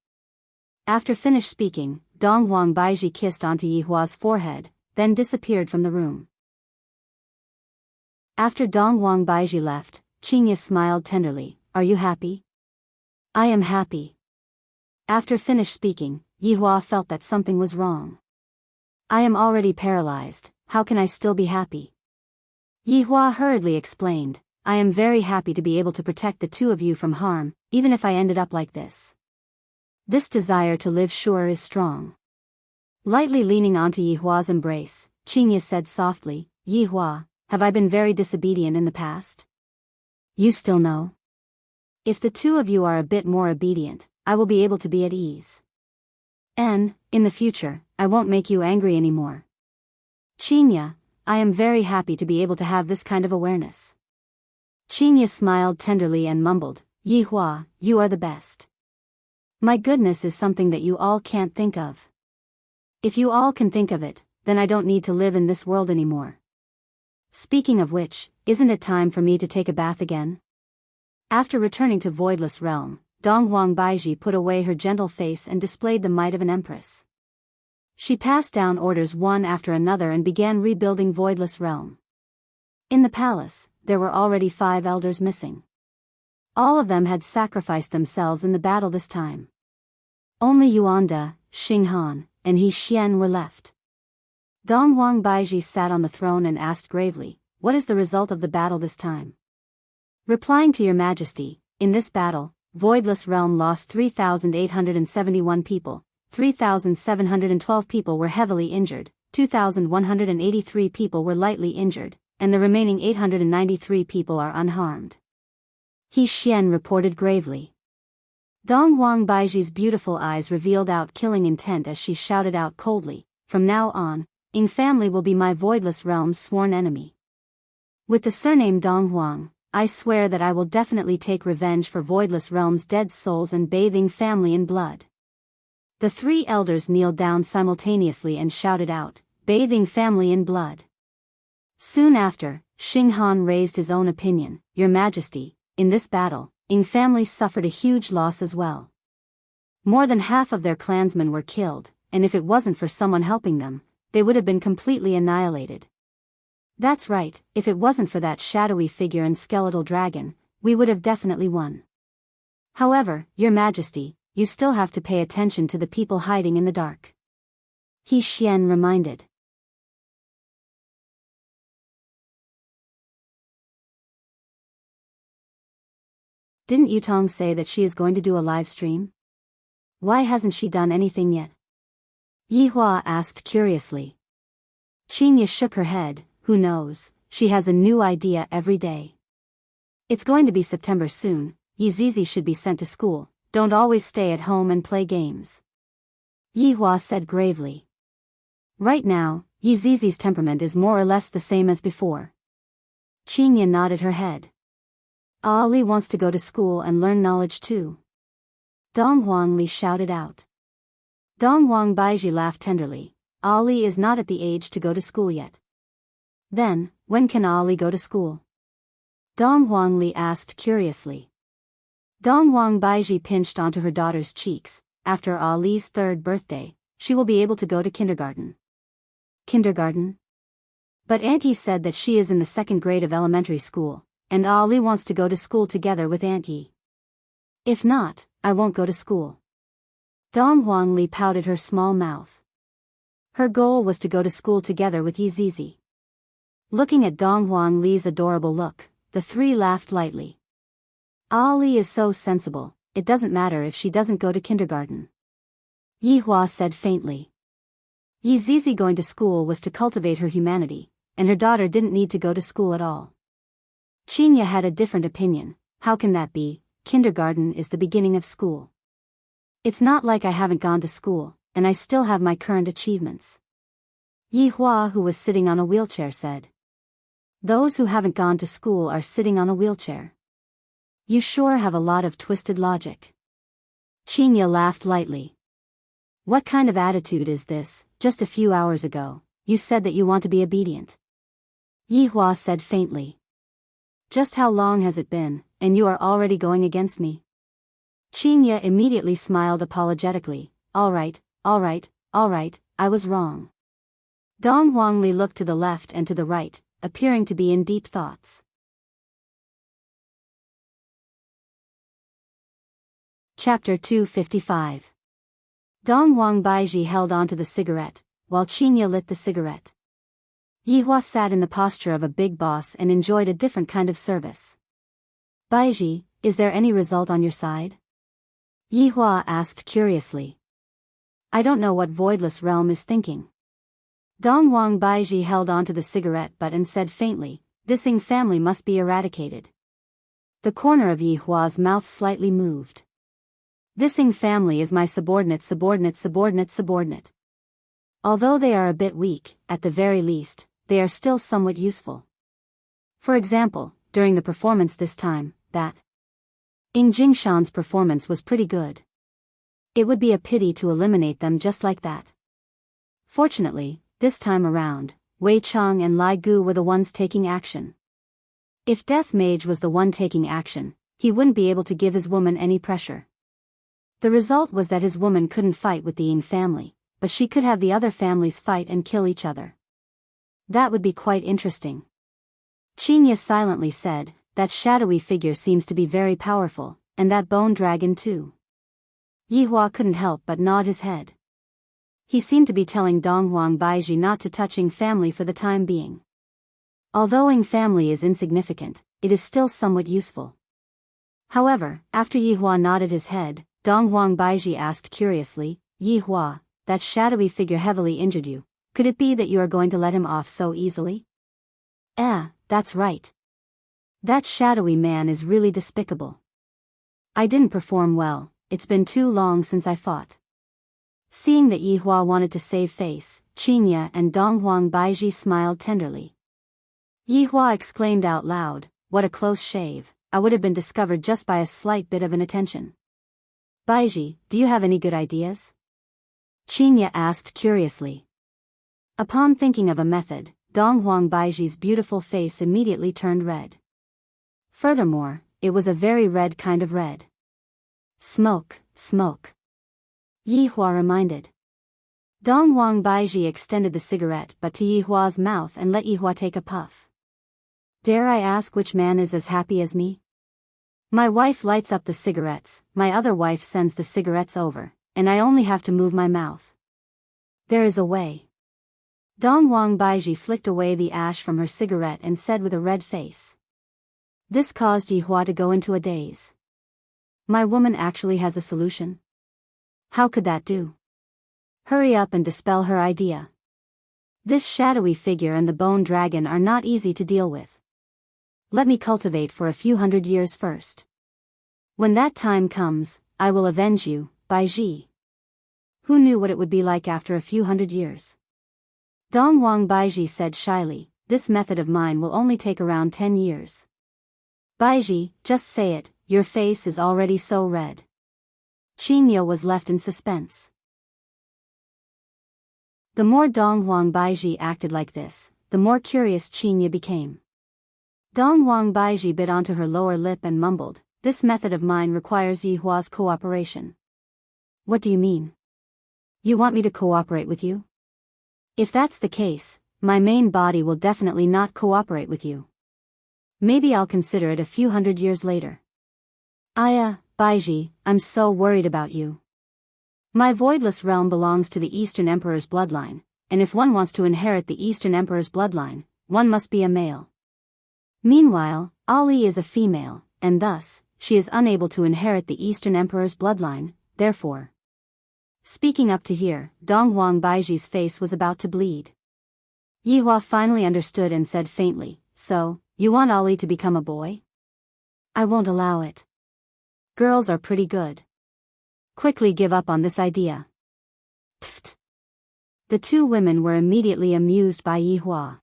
After finished speaking, Donghuang Baiji kissed onto Yihua's forehead, then disappeared from the room. After Donghuang Baiji left, Chinya smiled tenderly, Are you happy? I am happy. After finished speaking, Yihua felt that something was wrong. I am already paralyzed, how can I still be happy? Yihua hurriedly explained, I am very happy to be able to protect the two of you from harm, even if I ended up like this. This desire to live sure is strong. Lightly leaning onto Yihua's embrace, Qingye said softly, Yihua, have I been very disobedient in the past? You still know? If the two of you are a bit more obedient, I will be able to be at ease. And, in the future, I won't make you angry anymore. Qingye, I am very happy to be able to have this kind of awareness. Qingye smiled tenderly and mumbled, Yihua, you are the best. My goodness is something that you all can't think of. If you all can think of it, then I don't need to live in this world anymore. Speaking of which, isn't it time for me to take a bath again? After returning to Voidless Realm, Donghuang Baiji put away her gentle face and displayed the might of an empress. She passed down orders one after another and began rebuilding Voidless Realm. In the palace, there were already 5 elders missing. All of them had sacrificed themselves in the battle this time. Only Yuanda, Xinghan, and He Xian were left. Donghuang Baiji sat on the throne and asked gravely, what is the result of the battle this time? Replying to your majesty, in this battle, Voidless Realm lost 3,871 people, 3,712 people were heavily injured, 2,183 people were lightly injured, and the remaining 893 people are unharmed. He Xian reported gravely. Donghuang Baiji's beautiful eyes revealed out killing intent as she shouted out coldly, from now on, Ying family will be my Voidless Realm's sworn enemy. With the surname Donghuang, I swear that I will definitely take revenge for Voidless Realm's dead souls and bathe Ying family in blood. The 3 elders kneeled down simultaneously and shouted out, bathe Ying family in blood. Soon after, Xinghan raised his own opinion, Your Majesty, in this battle, Ying family suffered a huge loss as well. More than half of their clansmen were killed, and if it wasn't for someone helping them, they would have been completely annihilated. That's right, if it wasn't for that shadowy figure and skeletal dragon, we would have definitely won. However, Your Majesty, you still have to pay attention to the people hiding in the dark. He Xian reminded. Didn't Yutong say that she is going to do a live stream? Why hasn't she done anything yet? Yihua asked curiously. Qingye shook her head, who knows, she has a new idea every day. It's going to be September soon, Yizizi should be sent to school, don't always stay at home and play games. Yihua said gravely. Right now, Yizizi's temperament is more or less the same as before. Qingye nodded her head. Ali wants to go to school and learn knowledge too. Donghuang Li shouted out. Donghuang Baiji laughed tenderly, Ali is not at the age to go to school yet. Then, when can Ali go to school? Donghuang Li asked curiously. Donghuang Baiji pinched onto her daughter's cheeks, after Ali's 3rd birthday, she will be able to go to kindergarten. Kindergarten? But Auntie said that she is in the 2nd grade of elementary school, and Ali wants to go to school together with Auntie. If not, I won't go to school. Donghuang Li pouted her small mouth. Her goal was to go to school together with Yizizi. Looking at Donghuang Li's adorable look, the 3 laughed lightly. Ali is so sensible, it doesn't matter if she doesn't go to kindergarten. Yihua said faintly. Yizizi going to school was to cultivate her humanity, and her daughter didn't need to go to school at all. Qingye had a different opinion, how can that be, kindergarten is the beginning of school. It's not like I haven't gone to school, and I still have my current achievements. Yihua, who was sitting on a wheelchair, said. Those who haven't gone to school are sitting on a wheelchair. You sure have a lot of twisted logic. Qingye laughed lightly. What kind of attitude is this? Just a few hours ago, you said that you want to be obedient. Yihua said faintly. Just how long has it been, and you are already going against me? Qingye immediately smiled apologetically. All right, I was wrong. Donghuang Li looked to the left and to the right, appearing to be in deep thoughts. Chapter 255. Donghuang Baiji held on to the cigarette, while Qingye lit the cigarette. Yihua sat in the posture of a big boss and enjoyed a different kind of service. Baiji, is there any result on your side? Yihua asked curiously. I don't know what voidless realm is thinking. Dongwang Baiji held onto the cigarette butt and said faintly, this Ying family must be eradicated. The corner of Yi Hua's mouth slightly moved. This Ying family is my subordinate. Although they are a bit weak, at the very least, they are still somewhat useful. For example, during the performance this time, that Ying Jingshan's performance was pretty good. It would be a pity to eliminate them just like that. Fortunately, this time around, Wei Chang and Lai Gu were the ones taking action. If Death Mage was the one taking action, he wouldn't be able to give his woman any pressure. The result was that his woman couldn't fight with the Ying family, but she could have the other families fight and kill each other. That would be quite interesting. Qinya silently said, that shadowy figure seems to be very powerful, and that bone dragon too. Yi Hua couldn't help but nod his head. He seemed to be telling Dongwang Baiji not to touch Ying family for the time being. Although Ying family is insignificant, it is still somewhat useful. However, after Yi Hua nodded his head, Dongwang Baiji asked curiously, Yi Hua, that shadowy figure heavily injured you. Could it be that you are going to let him off so easily? That's right. That shadowy man is really despicable. I didn't perform well, it's been too long since I fought. Seeing that Yi Hua wanted to save face, Qinya and Dongwang Baiji smiled tenderly. Yi Hua exclaimed out loud, what a close shave, I would have been discovered just by a slight bit of inattention. Baiji, do you have any good ideas? Qinya asked curiously. Upon thinking of a method, Dongwang Baiji's beautiful face immediately turned red. Furthermore, it was a very red kind of red. Smoke, smoke. Yi Hua reminded. Dongwang Baiji extended the cigarette butt to Yi Hua's mouth and let Yi Hua take a puff. Dare I ask which man is as happy as me? My wife lights up the cigarettes, my other wife sends the cigarettes over, and I only have to move my mouth. There is a way. Dongwang Baiji flicked away the ash from her cigarette and said with a red face. This caused Yi Hua to go into a daze. My woman actually has a solution? How could that do? Hurry up and dispel her idea. This shadowy figure and the bone dragon are not easy to deal with. Let me cultivate for a few hundred years first. When that time comes, I will avenge you, Baiji. Who knew what it would be like after a few hundred years? Dongwang Baiji said shyly, this method of mine will only take around 10 years. Baiji, just say it, your face is already so red. Qinya was left in suspense. The more Dongwang Baiji acted like this, the more curious Qinya became. Dongwang Baiji bit onto her lower lip and mumbled, this method of mine requires Yi Hua's cooperation. What do you mean? You want me to cooperate with you? If that's the case, my main body will definitely not cooperate with you. Maybe I'll consider it a few hundred years later. Baiji, I'm so worried about you. My voidless realm belongs to the Eastern Emperor's bloodline, and if one wants to inherit the Eastern Emperor's bloodline, one must be a male. Meanwhile, Ali is a female, and thus, she is unable to inherit the Eastern Emperor's bloodline, therefore. Speaking up to here, Dongwang Baiji's face was about to bleed. Yi Hua finally understood and said faintly, so, you want Ali to become a boy? I won't allow it. Girls are pretty good. Quickly give up on this idea. Pfft. The two women were immediately amused by Yi Hua.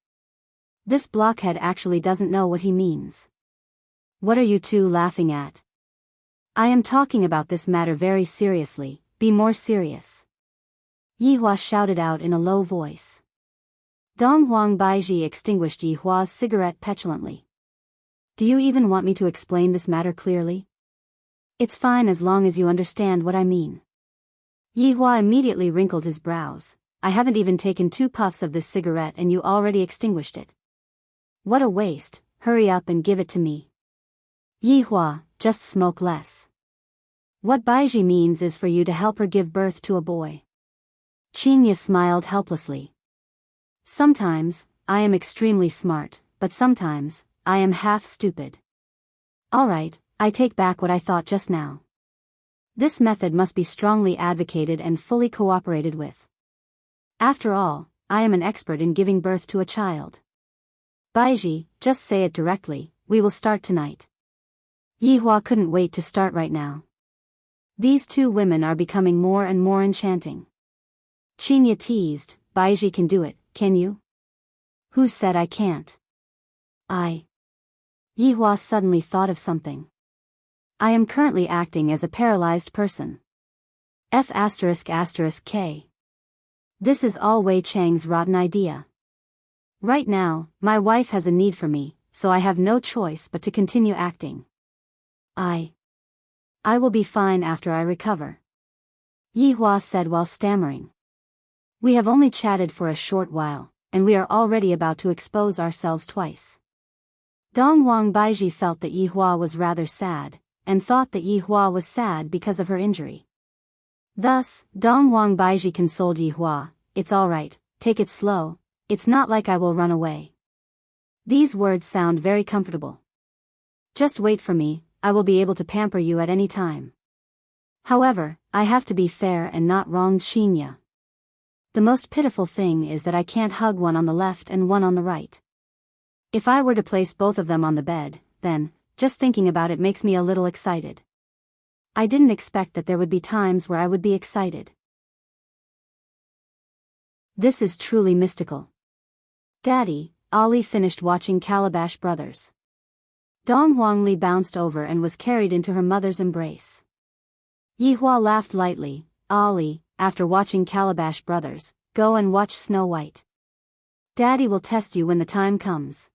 This blockhead actually doesn't know what he means. What are you two laughing at? I am talking about this matter very seriously, be more serious. Yi Hua shouted out in a low voice. Dongwang Baiji extinguished Yi Hua's cigarette petulantly. Do you even want me to explain this matter clearly? It's fine as long as you understand what I mean. Yi Hua immediately wrinkled his brows. I haven't even taken 2 puffs of this cigarette and you already extinguished it. What a waste, hurry up and give it to me. Yi Hua, just smoke less. What Baiji means is for you to help her give birth to a boy. Qinya smiled helplessly. Sometimes, I am extremely smart, but sometimes, I am half stupid. Alright, I take back what I thought just now. This method must be strongly advocated and fully cooperated with. After all, I am an expert in giving birth to a child. Baiji, just say it directly, we will start tonight. Yihua couldn't wait to start right now. These two women are becoming more and more enchanting. Qinya teased, Baiji can do it, can you? Who said I can't? Yihua suddenly thought of something. I am currently acting as a paralyzed person. F***K. This is all Wei Chang's rotten idea. Right now, my wife has a need for me, so I have no choice but to continue acting. I will be fine after I recover. Yihua said while stammering. We have only chatted for a short while, and we are already about to expose ourselves twice. Dongwang Baiji felt that Yihua was rather sad, and thought that Yihua was sad because of her injury. Thus, Dongwang Baiji consoled Yihua, it's alright, take it slow, it's not like I will run away. These words sound very comfortable. Just wait for me, I will be able to pamper you at any time. However, I have to be fair and not wrong Qinya. The most pitiful thing is that I can't hug one on the left and one on the right. If I were to place both of them on the bed, then, just thinking about it makes me a little excited. I didn't expect that there would be times where I would be excited. This is truly mystical. Daddy, Ali finished watching Calabash Brothers. Dong Huangli bounced over and was carried into her mother's embrace. Yihua laughed lightly, Ali, after watching Calabash Brothers, go and watch Snow White. Daddy will test you when the time comes.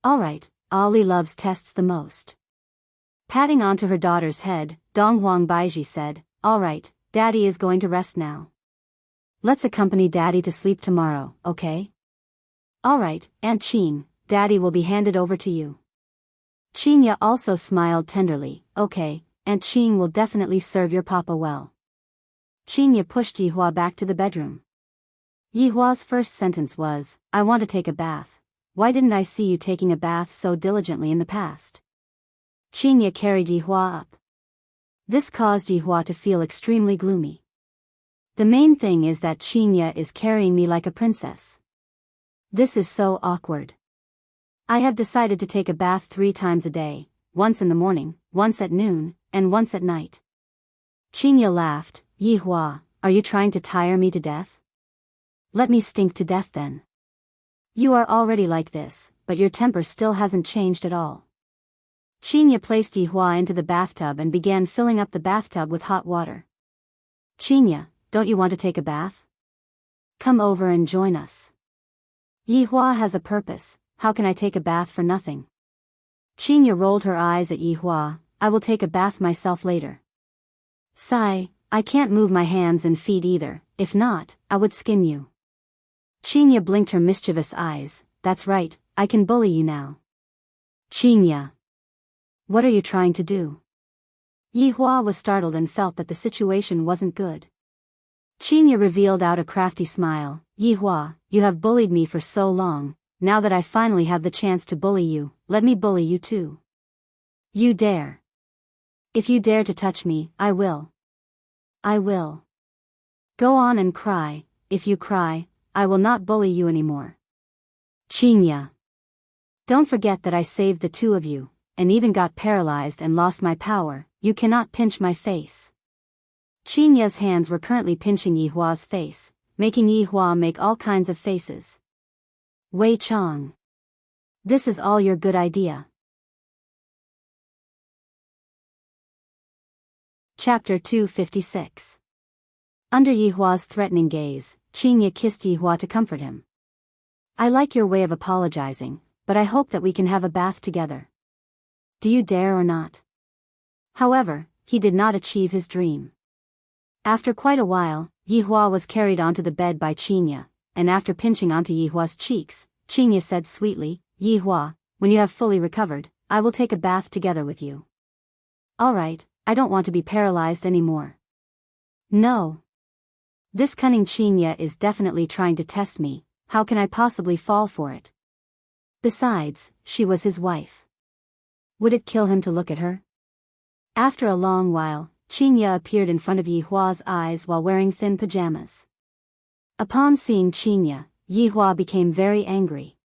Alright, Ali loves tests the most. Patting onto her daughter's head, Donghuang Baiji said, alright, Daddy is going to rest now. Let's accompany Daddy to sleep tomorrow, okay? Alright, Aunt Qin, Daddy will be handed over to you. Qinya also smiled tenderly, okay, Aunt Qin will definitely serve your papa well. Qinya pushed Yihua back to the bedroom. Yihua's first sentence was, I want to take a bath. Why didn't I see you taking a bath so diligently in the past? Qinya carried Yihua up. This caused Yihua to feel extremely gloomy. The main thing is that Qinya is carrying me like a princess. This is so awkward. I have decided to take a bath 3 times a day, once in the morning, once at noon, and once at night. Qinya laughed, Yihua, are you trying to tire me to death? Let me stink to death then. You are already like this, but your temper still hasn't changed at all. Qinya placed Yihua into the bathtub and began filling up the bathtub with hot water. Qinya, don't you want to take a bath? Come over and join us. Yihua has a purpose, how can I take a bath for nothing? Qinya rolled her eyes at Yihua, I will take a bath myself later. Sigh, I can't move my hands and feet either, if not, I would skin you. Qinya blinked her mischievous eyes, that's right, I can bully you now. Qinya. What are you trying to do? Yihua was startled and felt that the situation wasn't good. Qinya revealed out a crafty smile, Yihua, you have bullied me for so long, now that I finally have the chance to bully you, let me bully you too. You dare. If you dare to touch me, I will. I will. Go on and cry, if you cry, I will not bully you anymore. Qinya. Don't forget that I saved the two of you, and even got paralyzed and lost my power, you cannot pinch my face. Qinya's hands were currently pinching Yihua's face, making Yihua make all kinds of faces. Wei Chang. This is all your good idea. Chapter 256. Under Yihua's threatening gaze, Qinya kissed Yihua to comfort him. I like your way of apologizing, but I hope that we can have a bath together. Do you dare or not? However, he did not achieve his dream. After quite a while, Yihua was carried onto the bed by Qinya, and after pinching onto Yihua's cheeks, Qinya said sweetly, Yihua, when you have fully recovered, I will take a bath together with you. Alright, I don't want to be paralyzed anymore. No. This cunning Qinya is definitely trying to test me, how can I possibly fall for it? Besides, she was his wife. Would it kill him to look at her? After a long while, Qinya appeared in front of Yi Hua's eyes while wearing thin pajamas. Upon seeing Qinya, Yi Hua became very angry.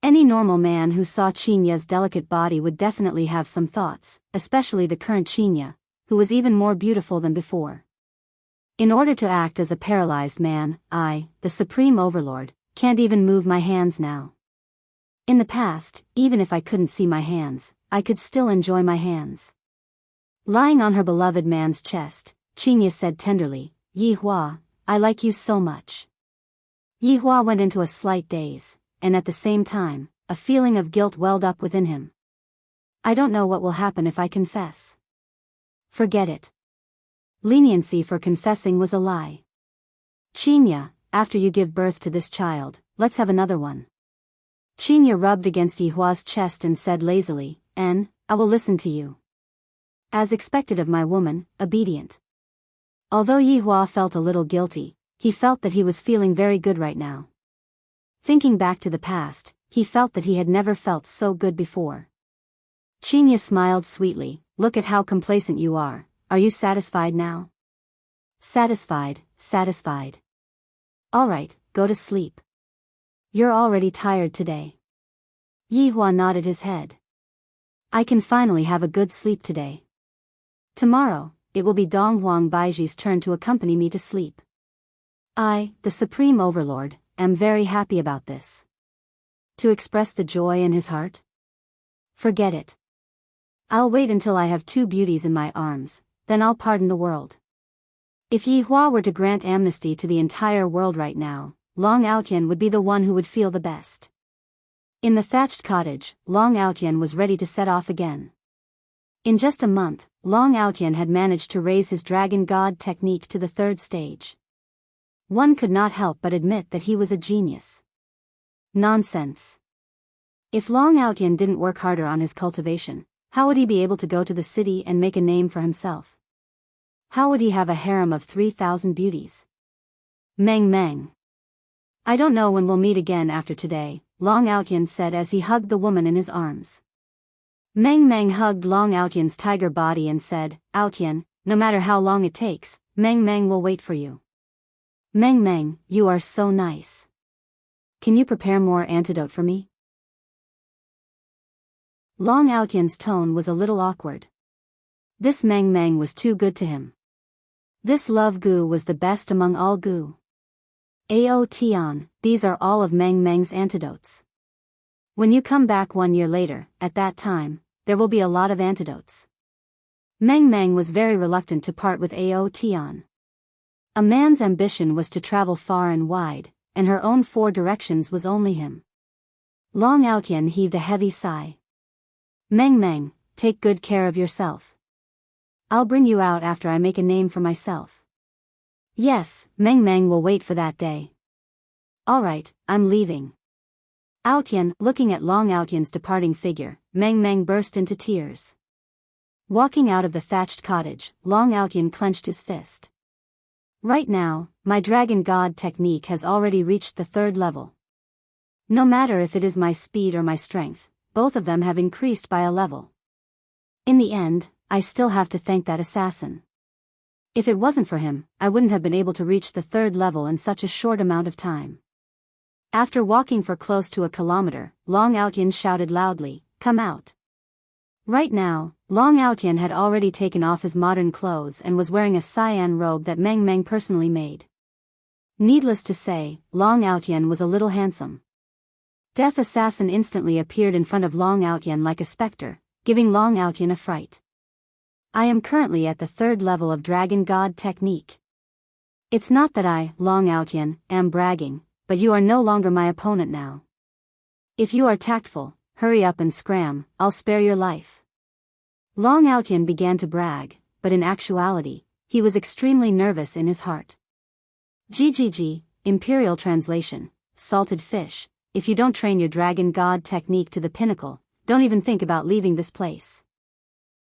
Any normal man who saw Qinya's delicate body would definitely have some thoughts, especially the current Qinya, who was even more beautiful than before. In order to act as a paralyzed man, I, the Supreme Overlord, can't even move my hands now. In the past, even if I couldn't see my hands, I could still enjoy my hands. Lying on her beloved man's chest, Qinya said tenderly, Yi Hua, I like you so much. Yi Hua went into a slight daze, and at the same time, a feeling of guilt welled up within him. I don't know what will happen if I confess. Forget it. Leniency for confessing was a lie. Qinya, after you give birth to this child, let's have another one. Qinya rubbed against Yi Hua's chest and said lazily, I will listen to you. As expected of my woman, obedient. Although Yi Hua felt a little guilty, he felt that he was feeling very good right now. Thinking back to the past, he felt that he had never felt so good before. Qinya smiled sweetly, look at how complacent you are you satisfied now? Satisfied, satisfied. Alright, go to sleep. You're already tired today. Yi Hua nodded his head. I can finally have a good sleep today. Tomorrow, it will be Dong Huang Baiji's turn to accompany me to sleep. I, the Supreme Overlord, am very happy about this. To express the joy in his heart? Forget it. I'll wait until I have two beauties in my arms, then I'll pardon the world. If Yi Hua were to grant amnesty to the entire world right now, Long Outyan would be the one who would feel the best. In the thatched cottage, Long Outyan was ready to set off again. In just a month, Long Outyan had managed to raise his dragon god technique to the 3rd stage. One could not help but admit that he was a genius. Nonsense. If Long Outyan didn't work harder on his cultivation, how would he be able to go to the city and make a name for himself? How would he have a harem of 3,000 beauties? Meng Meng. I don't know when we'll meet again after today, Long Outyan said as he hugged the woman in his arms. Meng Meng hugged Long Outyan's tiger body and said, Outyan, no matter how long it takes, Meng Meng will wait for you. Meng Meng, you are so nice. Can you prepare more antidote for me? Long Outyan's tone was a little awkward. This Meng Meng was too good to him. This love goo was the best among all goo. Ao Tian, these are all of Meng Meng's antidotes. When you come back 1 year later, at that time, there will be a lot of antidotes. Meng Meng was very reluctant to part with Ao Tian. A man's ambition was to travel far and wide, and her own 4 directions was only him. Long Outyan heaved a heavy sigh. Meng Meng, take good care of yourself. I'll bring you out after I make a name for myself. Yes, Meng Meng will wait for that day. Alright, I'm leaving. Outyan, looking at Long Outyan's departing figure, Meng Meng burst into tears. Walking out of the thatched cottage, Long Outyan clenched his fist. Right now, my dragon god technique has already reached the 3rd level. No matter if it is my speed or my strength, both of them have increased by a level. In the end, I still have to thank that assassin. If it wasn't for him, I wouldn't have been able to reach the 3rd level in such a short amount of time. After walking for close to a kilometer, Long Outyan shouted loudly, come out. Right now, Long Outyan had already taken off his modern clothes and was wearing a cyan robe that Meng Meng personally made. Needless to say, Long Outyan was a little handsome. Death Assassin instantly appeared in front of Long Outyan like a specter, giving Long Outyan a fright. I am currently at the 3rd level of Dragon God technique. It's not that I, Long Outyan, am bragging, but you are no longer my opponent now. If you are tactful, hurry up and scram, I'll spare your life. Long Outyan began to brag, but in actuality, he was extremely nervous in his heart. GGG, Imperial Translation, Salted Fish, if you don't train your Dragon God technique to the pinnacle, don't even think about leaving this place.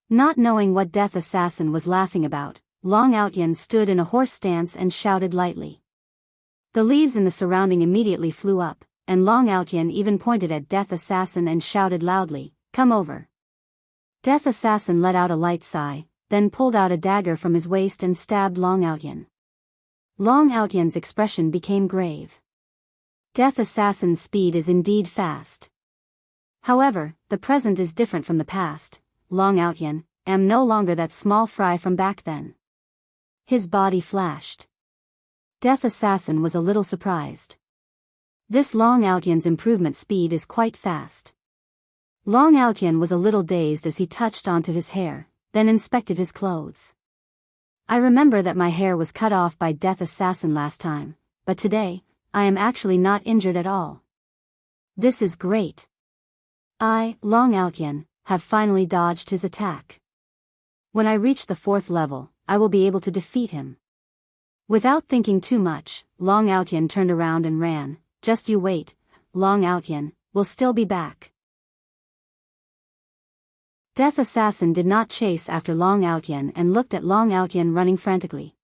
Not knowing what Death Assassin was laughing about, Long Outyan stood in a horse stance and shouted lightly. The leaves in the surrounding immediately flew up, and Long Outyan even pointed at Death Assassin and shouted loudly, come over. Death Assassin let out a light sigh, then pulled out a dagger from his waist and stabbed Long Outyan. Long Outyan's expression became grave. Death Assassin's speed is indeed fast. However, the present is different from the past. Long Outyan, am no longer that small fry from back then. His body flashed. Death Assassin was a little surprised. This Long Outyan's improvement speed is quite fast. Long Outyan was a little dazed as he touched onto his hair, then inspected his clothes. I remember that my hair was cut off by Death Assassin last time, but today, I am actually not injured at all. This is great. I, Long Outyan, have finally dodged his attack. When I reach the 4th level, I will be able to defeat him. Without thinking too much, Long Outyan turned around and ran. Just you wait, Long Outyan, will still be back. Death Assassin did not chase after Long Outyan and looked at Long Outyan running frantically.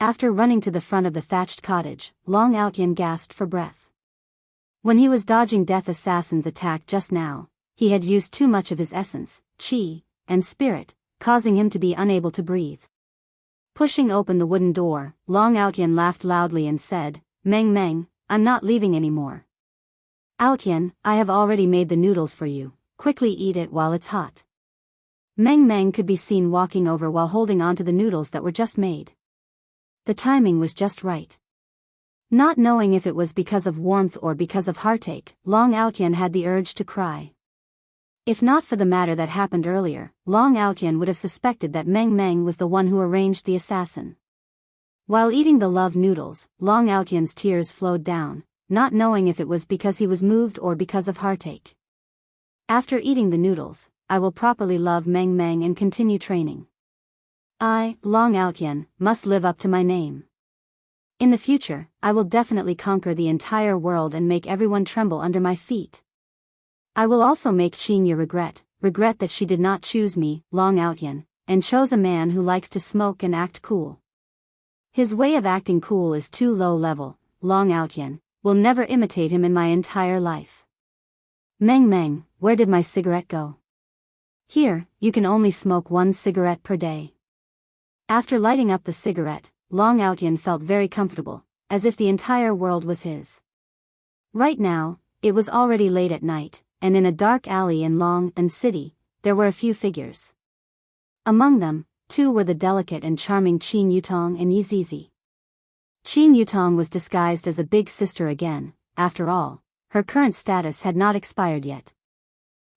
After running to the front of the thatched cottage, Long Outyan gasped for breath. When he was dodging Death Assassin's attack just now, he had used too much of his essence, chi, and spirit, causing him to be unable to breathe. Pushing open the wooden door, Long Outyan laughed loudly and said, "Meng Meng, I'm not leaving anymore. Outyan, I have already made the noodles for you, quickly eat it while it's hot." Meng Meng could be seen walking over while holding onto the noodles that were just made. The timing was just right. Not knowing if it was because of warmth or because of heartache, Long Outyan had the urge to cry. If not for the matter that happened earlier, Long Outyan would have suspected that Meng Meng was the one who arranged the assassin. While eating the love noodles, Long Outyan's tears flowed down, not knowing if it was because he was moved or because of heartache. After eating the noodles, I will properly love Meng Meng and continue training. I, Long Outyan, must live up to my name. In the future, I will definitely conquer the entire world and make everyone tremble under my feet. I will also make Xinya regret that she did not choose me, Long Outyan, and chose a man who likes to smoke and act cool. His way of acting cool is too low level. Long Outyan will never imitate him in my entire life. Meng Meng, where did my cigarette go? Here, you can only smoke 1 cigarette per day. After lighting up the cigarette, Long Outyan felt very comfortable, as if the entire world was his. Right now, it was already late at night, and in a dark alley in Long and City, there were a few figures. Among them, 2 were the delicate and charming Qin Yutong and Yizizi. Qin Yutong was disguised as a big sister again. After all, her current status had not expired yet.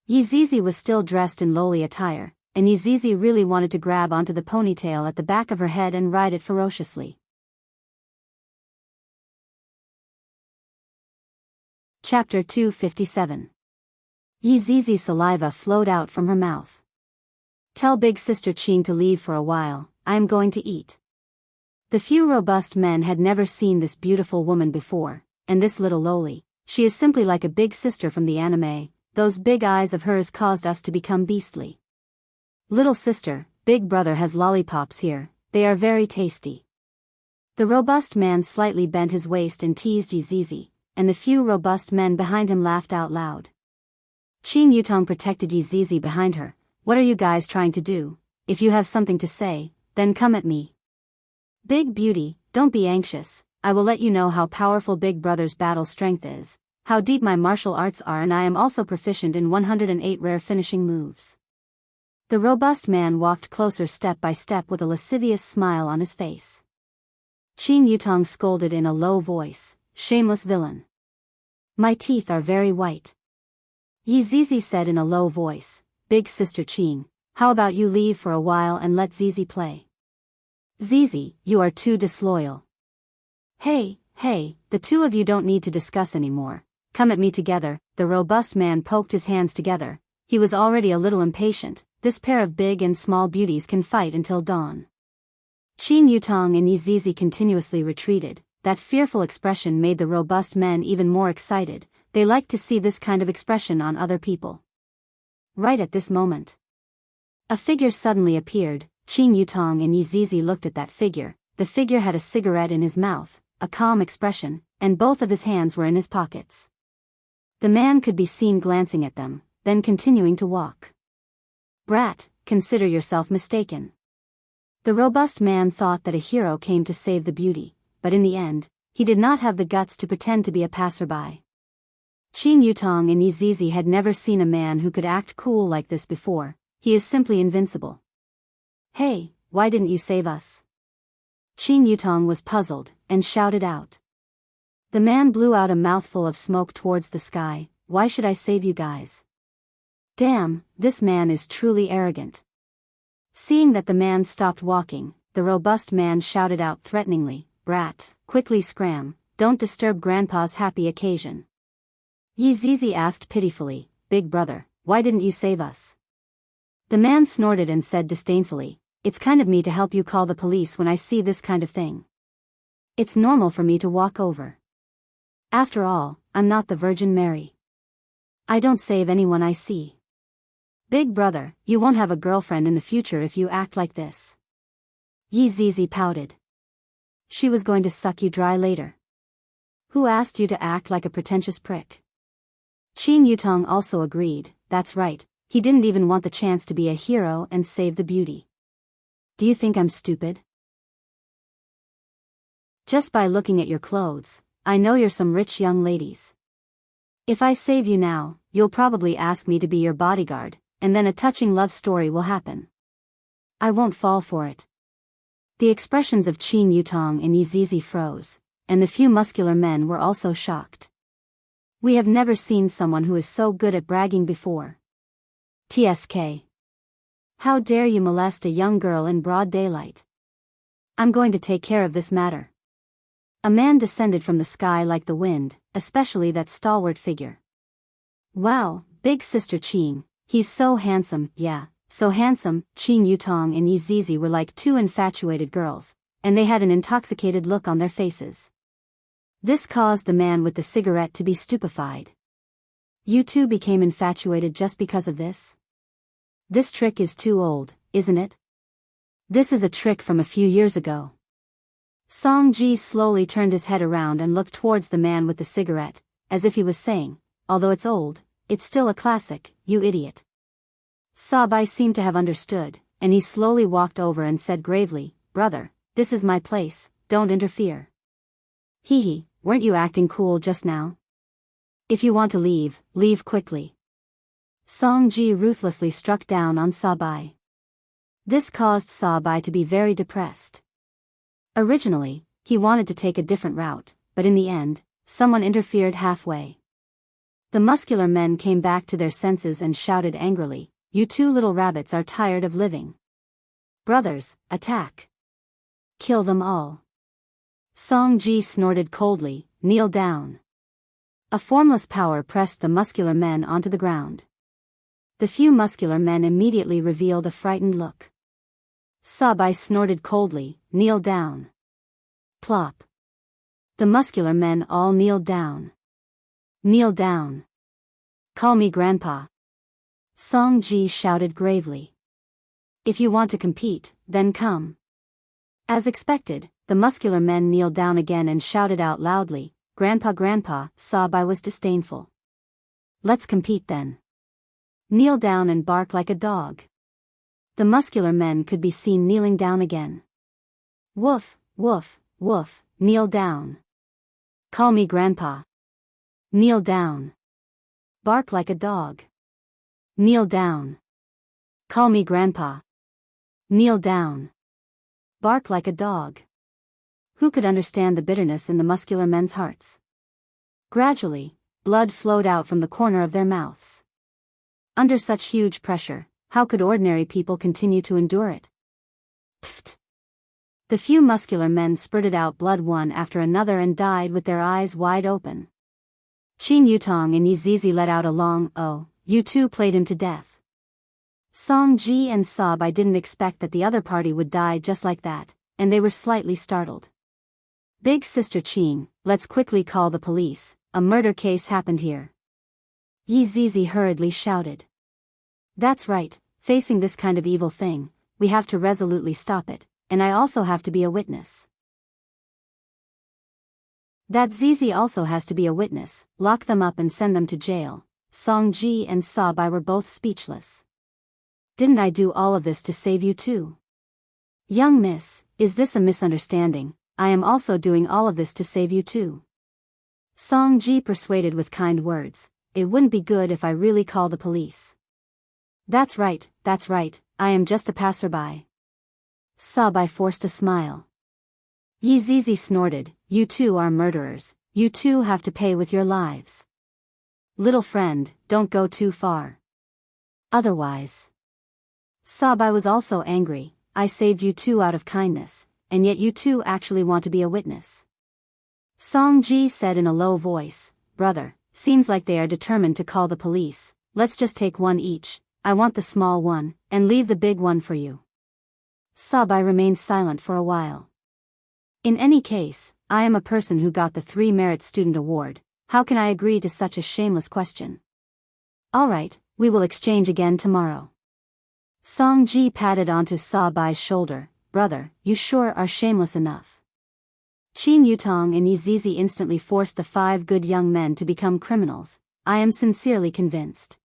Yizizi was still dressed in lowly attire, and Yizizi really wanted to grab onto the ponytail at the back of her head and ride it ferociously. Chapter 257. Yizizi's saliva flowed out from her mouth. Tell big sister Qin to leave for a while, I am going to eat. The few robust men had never seen this beautiful woman before, and this little lowly, she is simply like a big sister from the anime. Those big eyes of hers caused us to become beastly. Little sister, big brother has lollipops here, they are very tasty. The robust man slightly bent his waist and teased Yizizi, and the few robust men behind him laughed out loud. Qin Yutong protected Yizizi behind her. What are you guys trying to do? If you have something to say, then come at me. Big beauty, don't be anxious, I will let you know how powerful big brother's battle strength is, how deep my martial arts are, and I am also proficient in 108 rare finishing moves. The robust man walked closer step by step with a lascivious smile on his face. Qin Yutong scolded in a low voice, shameless villain. My teeth are very white. Yizizi said in a low voice, big sister Qin, how about you leave for a while and let Zizi play? Zizi, you are too disloyal. Hey, the 2 of you don't need to discuss anymore, come at me together. The robust man poked his hands together, he was already a little impatient. This pair of big and small beauties can fight until dawn. Qin Yutong and Yizizi continuously retreated. That fearful expression made the robust men even more excited. They liked to see this kind of expression on other people. Right at this moment, a figure suddenly appeared. Qin Yutong and Yizizi looked at that figure. The figure had a cigarette in his mouth, a calm expression, and both of his hands were in his pockets. The man could be seen glancing at them, then continuing to walk. Brat, consider yourself mistaken. The robust man thought that a hero came to save the beauty, but in the end, he did not have the guts to pretend to be a passerby. Qin Yutong and Yizizi had never seen a man who could act cool like this before. He is simply invincible. Hey, why didn't you save us? Qin Yutong was puzzled, and shouted out. The man blew out a mouthful of smoke towards the sky. Why should I save you guys? Damn, this man is truly arrogant. Seeing that the man stopped walking, the robust man shouted out threateningly, Brat, quickly scram, don't disturb Grandpa's happy occasion. Yizizi asked pitifully, Big brother, why didn't you save us? The man snorted and said disdainfully, It's kind of me to help you call the police when I see this kind of thing. It's normal for me to walk over. After all, I'm not the Virgin Mary. I don't save anyone I see. Big brother, you won't have a girlfriend in the future if you act like this. Yizizi pouted. She was going to suck you dry later. Who asked you to act like a pretentious prick? Qin Yutong also agreed, that's right, he didn't even want the chance to be a hero and save the beauty. Do you think I'm stupid? Just by looking at your clothes, I know you're some rich young ladies. If I save you now, you'll probably ask me to be your bodyguard, and then a touching love story will happen. I won't fall for it. The expressions of Qin Yutong and Yizizi froze, and the few muscular men were also shocked. We have never seen someone who is so good at bragging before. TSK. How dare you molest a young girl in broad daylight? I'm going to take care of this matter. A man descended from the sky like the wind, especially that stalwart figure. Wow, big sister Qin, he's so handsome, yeah, so handsome. Qin Yutong and Yizizi were like two infatuated girls, and they had an intoxicated look on their faces. This caused the man with the cigarette to be stupefied. You two became infatuated just because of this? This trick is too old, isn't it? This is a trick from a few years ago. Song Ji slowly turned his head around and looked towards the man with the cigarette, as if he was saying, although it's old, it's still a classic, you idiot. Sabai seemed to have understood, and he slowly walked over and said gravely, Brother, this is my place, don't interfere. Hee, weren't you acting cool just now? If you want to leave, leave quickly. Song Ji ruthlessly struck down on Sabai. This caused Sabai to be very depressed. Originally, he wanted to take a different route, but in the end, someone interfered halfway. The muscular men came back to their senses and shouted angrily, You two little rabbits are tired of living. Brothers, attack. Kill them all. Song Ji snorted coldly, Kneel down. A formless power pressed the muscular men onto the ground. The few muscular men immediately revealed a frightened look. Sabai snorted coldly, Kneel down. Plop. The muscular men all kneeled down. Kneel down. Call me Grandpa. Song Ji shouted gravely. If you want to compete, then come. As expected, the muscular men kneeled down again and shouted out loudly, Grandpa, Grandpa. Sabai was disdainful. Let's compete then. Kneel down and bark like a dog. The muscular men could be seen kneeling down again. Woof, woof, woof, kneel down. Call me Grandpa. Kneel down. Bark like a dog. Kneel down. Call me Grandpa. Kneel down. Bark like a dog. Who could understand the bitterness in the muscular men's hearts? Gradually, blood flowed out from the corner of their mouths. Under such huge pressure, how could ordinary people continue to endure it? Pfft. The few muscular men spurted out blood one after another and died with their eyes wide open. Qin Yutong and Yizizi let out a long, oh, you two played him to death. Song Ji and Sabai didn't expect that the other party would die just like that, and they were slightly startled. Big sister Qin, let's quickly call the police, a murder case happened here. Yizizi hurriedly shouted. That's right, facing this kind of evil thing, we have to resolutely stop it, and I also have to be a witness. That Zizi also has to be a witness, lock them up and send them to jail. Song Ji and Sabai were both speechless. Didn't I do all of this to save you too? Young miss, is this a misunderstanding? I am also doing all of this to save you too. Song Ji persuaded with kind words. It wouldn't be good if I really call the police. That's right, I am just a passerby. Sabai forced a smile. Yi Zizi snorted, you two are murderers, you two have to pay with your lives. Little friend, don't go too far. Otherwise. Sabai was also angry, I saved you two out of kindness, and yet you two actually want to be a witness. Song Ji said in a low voice, brother, seems like they are determined to call the police, let's just take one each, I want the small one, and leave the big one for you. Sabai remained silent for a while. In any case, I am a person who got the 3 Merit Student Award, how can I agree to such a shameless question? Alright, we will exchange again tomorrow. Song Ji patted onto Sabai's shoulder, brother, you sure are shameless enough. Qin Yutong and Yi Zizi instantly forced the 5 good young men to become criminals, I am sincerely convinced.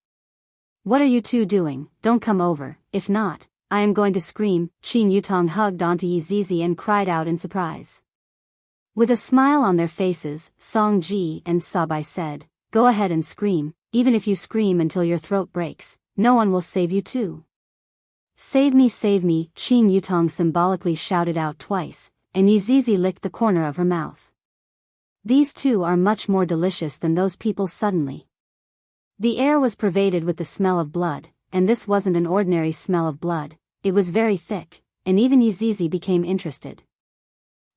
What are you two doing? Don't come over, if not, I am going to scream. Qin Yutong hugged onto Yi Zizi and cried out in surprise. With a smile on their faces, Song Ji and Sabai said, go ahead and scream, even if you scream until your throat breaks, no one will save you too. Save me, Qin Yutong symbolically shouted out twice, and Yi Zizi licked the corner of her mouth. These two are much more delicious than those people suddenly. The air was pervaded with the smell of blood, and this wasn't an ordinary smell of blood, it was very thick, and even Yi Zizi became interested.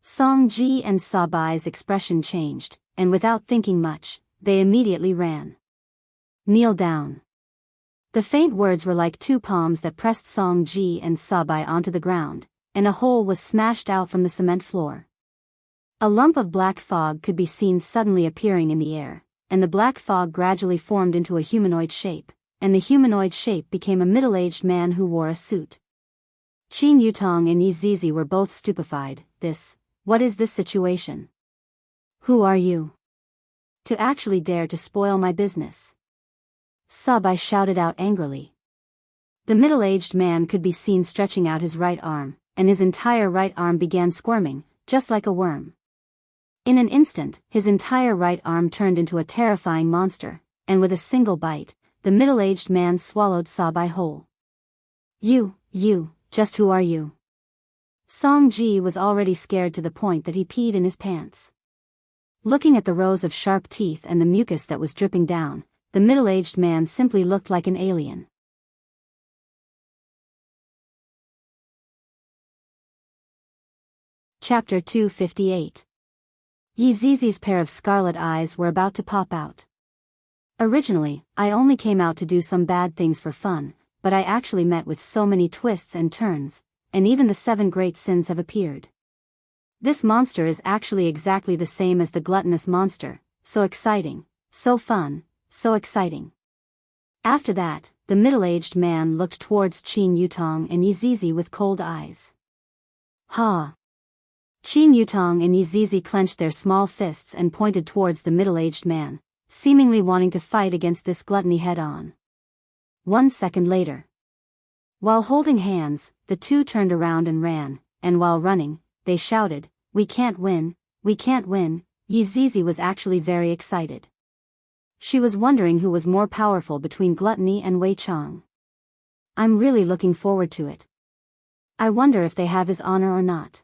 Song Ji and Sabai's expression changed, and without thinking much, they immediately ran. Kneel down. The faint words were like 2 palms that pressed Song Ji and Sabai onto the ground, and a hole was smashed out from the cement floor. A lump of black fog could be seen suddenly appearing in the air, and the black fog gradually formed into a humanoid shape, and the humanoid shape became a middle-aged man who wore a suit. Qin Yutong and Yi Zizi were both stupefied. What is this situation? Who are you? To actually dare to spoil my business? Sabai shouted out angrily. The middle-aged man could be seen stretching out his right arm, and his entire right arm began squirming, just like a worm. In an instant, his entire right arm turned into a terrifying monster, and with a single bite, the middle-aged man swallowed Sabai whole. You, just who are you? Song Ji was already scared to the point that he peed in his pants. Looking at the rows of sharp teeth and the mucus that was dripping down, the middle-aged man simply looked like an alien. Chapter 258. Yi Zizi's pair of scarlet eyes were about to pop out. Originally, I only came out to do some bad things for fun, but I actually met with so many twists and turns, and even the 7 great sins have appeared. This monster is actually exactly the same as the gluttonous monster, so exciting, so fun, so exciting. After that, the middle-aged man looked towards Qin Yutong and Yi Zizi with cold eyes. Ha! Qin Yutong and Yi Zizi clenched their small fists and pointed towards the middle-aged man, seemingly wanting to fight against this gluttony head-on. 1 second later. While holding hands, the two turned around and ran, and while running, they shouted, we can't win, we can't win. Yi Zizi was actually very excited. She was wondering who was more powerful between gluttony and Wei Chang. I'm really looking forward to it. I wonder if they have his honor or not.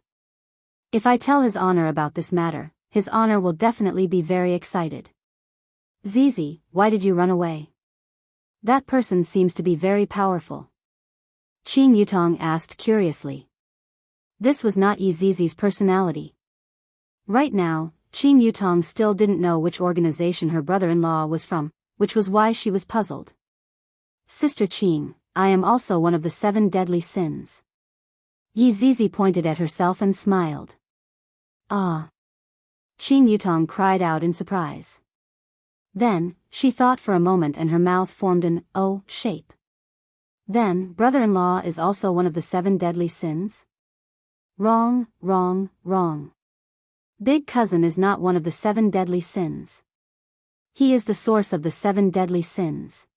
If I tell his honor about this matter, his honor will definitely be very excited. Zizi, why did you run away? That person seems to be very powerful. Qin Yutong asked curiously. This was not Yi Zizi's personality. Right now, Qin Yutong still didn't know which organization her brother-in-law was from, which was why she was puzzled. Sister Qin, I am also one of the 7 deadly sins. Yi Zizi pointed at herself and smiled. Ah! Qin Yutong cried out in surprise. Then, she thought for a moment and her mouth formed an O shape. Then, brother-in-law is also one of the 7 deadly sins? Wrong. Big cousin is not one of the 7 deadly sins. He is the source of the 7 deadly sins.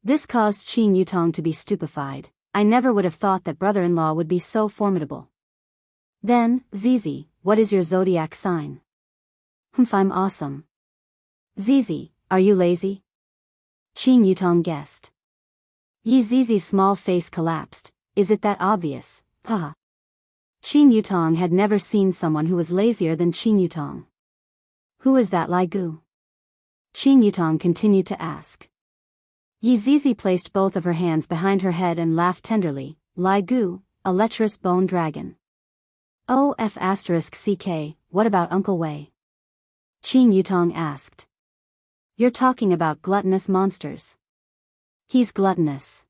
This caused Qin Yutong to be stupefied, I never would have thought that brother-in-law would be so formidable. Then, Zizi, what is your zodiac sign? Humph, I'm awesome. Zizi, are you lazy? Qing Yutong guessed. Yi Zizi's small face collapsed. Is it that obvious? Haha. Qing Yutong had never seen someone who was lazier than Qing Yutong. Who is that Lai Gu? Qing Yutong continued to ask. Yi Zizi placed both of her hands behind her head and laughed tenderly. Lai Gu, a lecherous bone dragon. OF*CK, what about Uncle Wei? Qing Yutong asked. You're talking about gluttonous monsters. He's gluttonous.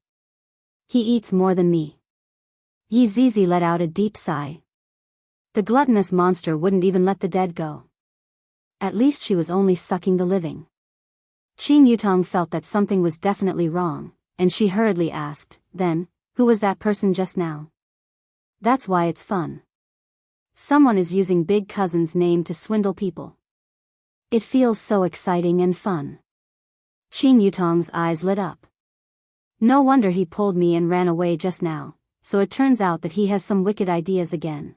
He eats more than me. Yi Zizi let out a deep sigh. The gluttonous monster wouldn't even let the dead go. At least she was only sucking the living. Qing Yutong felt that something was definitely wrong, and she hurriedly asked, then, who was that person just now? That's why it's fun. Someone is using Big Cousin's name to swindle people. It feels so exciting and fun. Qing Yutong's eyes lit up. No wonder he pulled me and ran away just now, so it turns out that he has some wicked ideas again.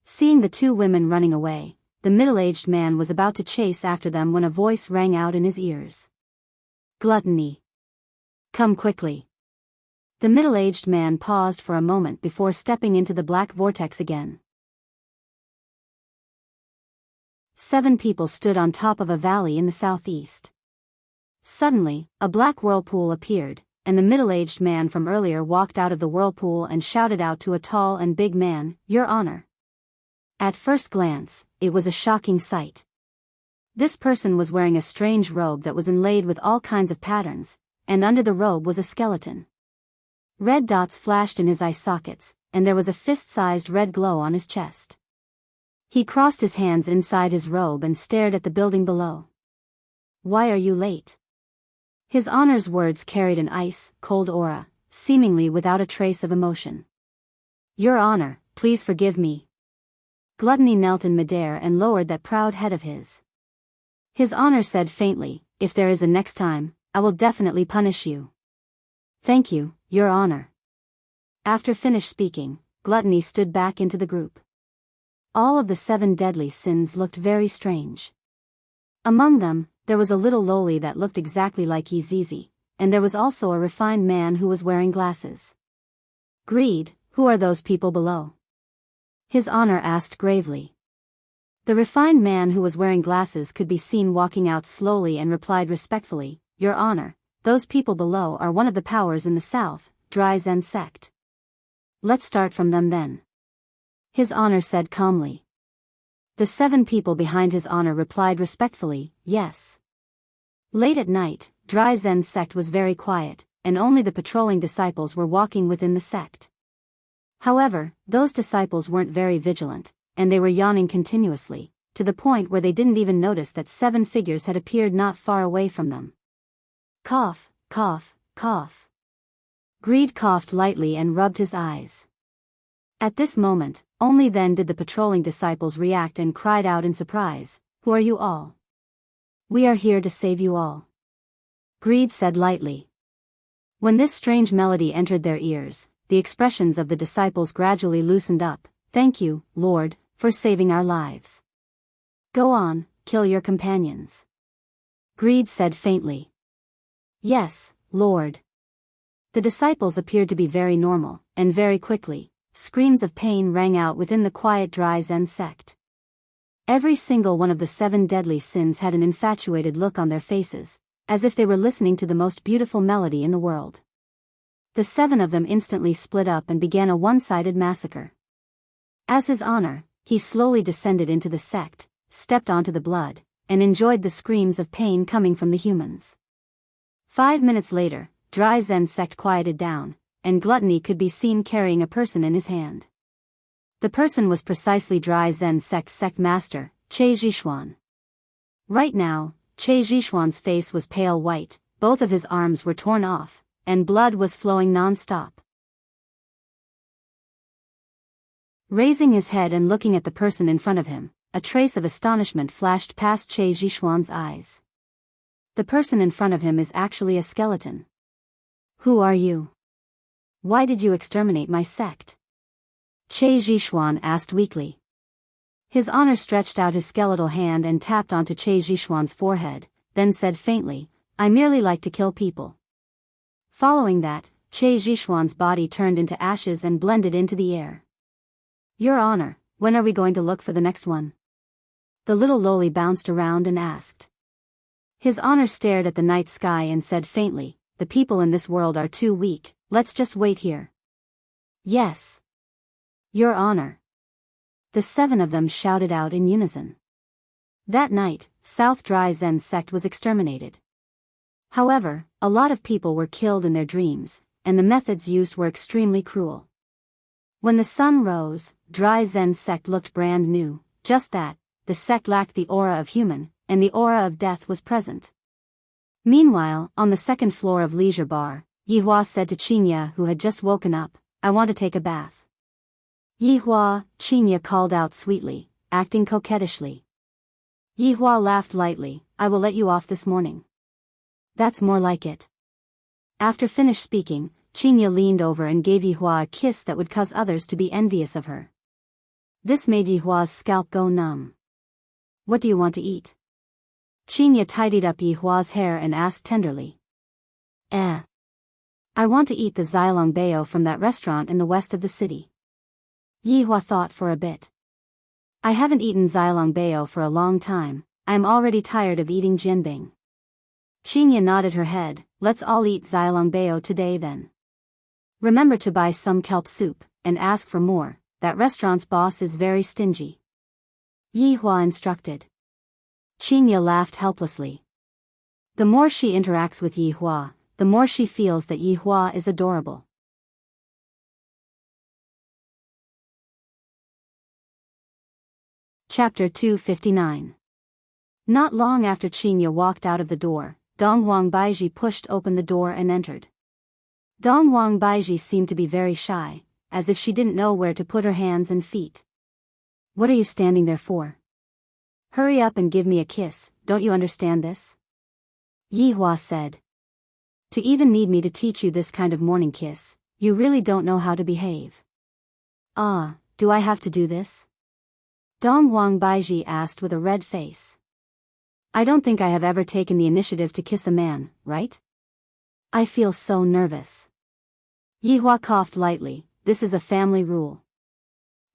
Seeing the two women running away, the middle-aged man was about to chase after them when a voice rang out in his ears. Gluttony. Come quickly. The middle-aged man paused for a moment before stepping into the black vortex again. 7 people stood on top of a valley in the southeast. Suddenly, a black whirlpool appeared, and the middle-aged man from earlier walked out of the whirlpool and shouted out to a tall and big man, Your Honor. At first glance, it was a shocking sight. This person was wearing a strange robe that was inlaid with all kinds of patterns, and under the robe was a skeleton. Red dots flashed in his eye sockets, and there was a fist-sized red glow on his chest. He crossed his hands inside his robe and stared at the building below. Why are you late? His Honor's words carried an ice-cold aura, seemingly without a trace of emotion. Your Honor, please forgive me. Gluttony knelt in midair and lowered that proud head of his. His Honor said faintly, if there is a next time, I will definitely punish you. Thank you, Your Honor. After finished speaking, Gluttony stood back into the group. All of the 7 deadly sins looked very strange. Among them, there was a little loli that looked exactly like Yi Zizi, and there was also a refined man who was wearing glasses. Greed, who are those people below? His Honor asked gravely. The refined man who was wearing glasses could be seen walking out slowly and replied respectfully, Your Honor, those people below are one of the powers in the south, Dry Zen sect. Let's start from them then. His Honor said calmly. The 7 people behind His Honor replied respectfully, yes. Late at night, Dry Zen sect was very quiet, and only the patrolling disciples were walking within the sect. However, those disciples weren't very vigilant, and they were yawning continuously, to the point where they didn't even notice that 7 figures had appeared not far away from them. Cough, cough, cough. Greed coughed lightly and rubbed his eyes. At this moment, only then did the patrolling disciples react and cried out in surprise, Who are you all? We are here to save you all. Greed said lightly. When this strange melody entered their ears, the expressions of the disciples gradually loosened up. Thank you, Lord, for saving our lives. Go on, kill your companions. Greed said faintly. Yes, Lord. The disciples appeared to be very normal, and very quickly, screams of pain rang out within the quiet Dry Zen sect. Every single one of the 7 deadly sins had an infatuated look on their faces, as if they were listening to the most beautiful melody in the world. The 7 of them instantly split up and began a one-sided massacre. As His Honor, he slowly descended into the sect, stepped onto the blood, and enjoyed the screams of pain coming from the humans. 5 minutes later, Dry Zen sect quieted down, and Gluttony could be seen carrying a person in his hand. The person was precisely Dry Zen sect master, Che Zhishuan. Right now, Che Zhishuan's face was pale white, both of his arms were torn off, and blood was flowing non-stop. Raising his head and looking at the person in front of him, a trace of astonishment flashed past Che Zhishuan's eyes. The person in front of him is actually a skeleton. Who are you? Why did you exterminate my sect? Che Zhishuan asked weakly. His honor stretched out his skeletal hand and tapped onto Che Zhishuan's forehead, then said faintly, I merely like to kill people. Following that, Che Zhishuan's body turned into ashes and blended into the air. Your honor, when are we going to look for the next one? The little loli bounced around and asked. His honor stared at the night sky and said faintly, the people in this world are too weak, let's just wait here. Yes. Your honor. The 7 of them shouted out in unison. That night, South Dry Zen sect was exterminated. However, a lot of people were killed in their dreams, and the methods used were extremely cruel. When the sun rose, Dry Zen sect looked brand new, just that, the sect lacked the aura of human, and the aura of death was present. Meanwhile, on the second floor of Leisure Bar, Yihua said to Qinya, who had just woken up, I want to take a bath. Yihua, Qinya called out sweetly, acting coquettishly. Yihua laughed lightly, I will let you off this morning. That's more like it. After finished speaking, Qinya leaned over and gave Yihua a kiss that would cause others to be envious of her. This made Yihua's scalp go numb. What do you want to eat? Qinya tidied up Yihua's hair and asked tenderly. I want to eat the Xilong Bao from that restaurant in the west of the city. Yihua thought for a bit. I haven't eaten Xilong Bao for a long time, I am already tired of eating jianbing. Qinya nodded her head, let's all eat Xilong Bao today then. Remember to buy some kelp soup, and ask for more, that restaurant's boss is very stingy. Yihua instructed. Qinya laughed helplessly. The more she interacts with Yihua, the more she feels that Yihua is adorable. Chapter 259. Not long after Qinya walked out of the door, Donghuang Baiji pushed open the door and entered. Donghuang Baiji seemed to be very shy, as if she didn't know where to put her hands and feet. What are you standing there for? Hurry up and give me a kiss, don't you understand this? Yihua said. To even need me to teach you this kind of morning kiss, you really don't know how to behave. Do I have to do this? Donghuang Baiji asked with a red face. I don't think I have ever taken the initiative to kiss a man, right? I feel so nervous. Yihua coughed lightly, this is a family rule.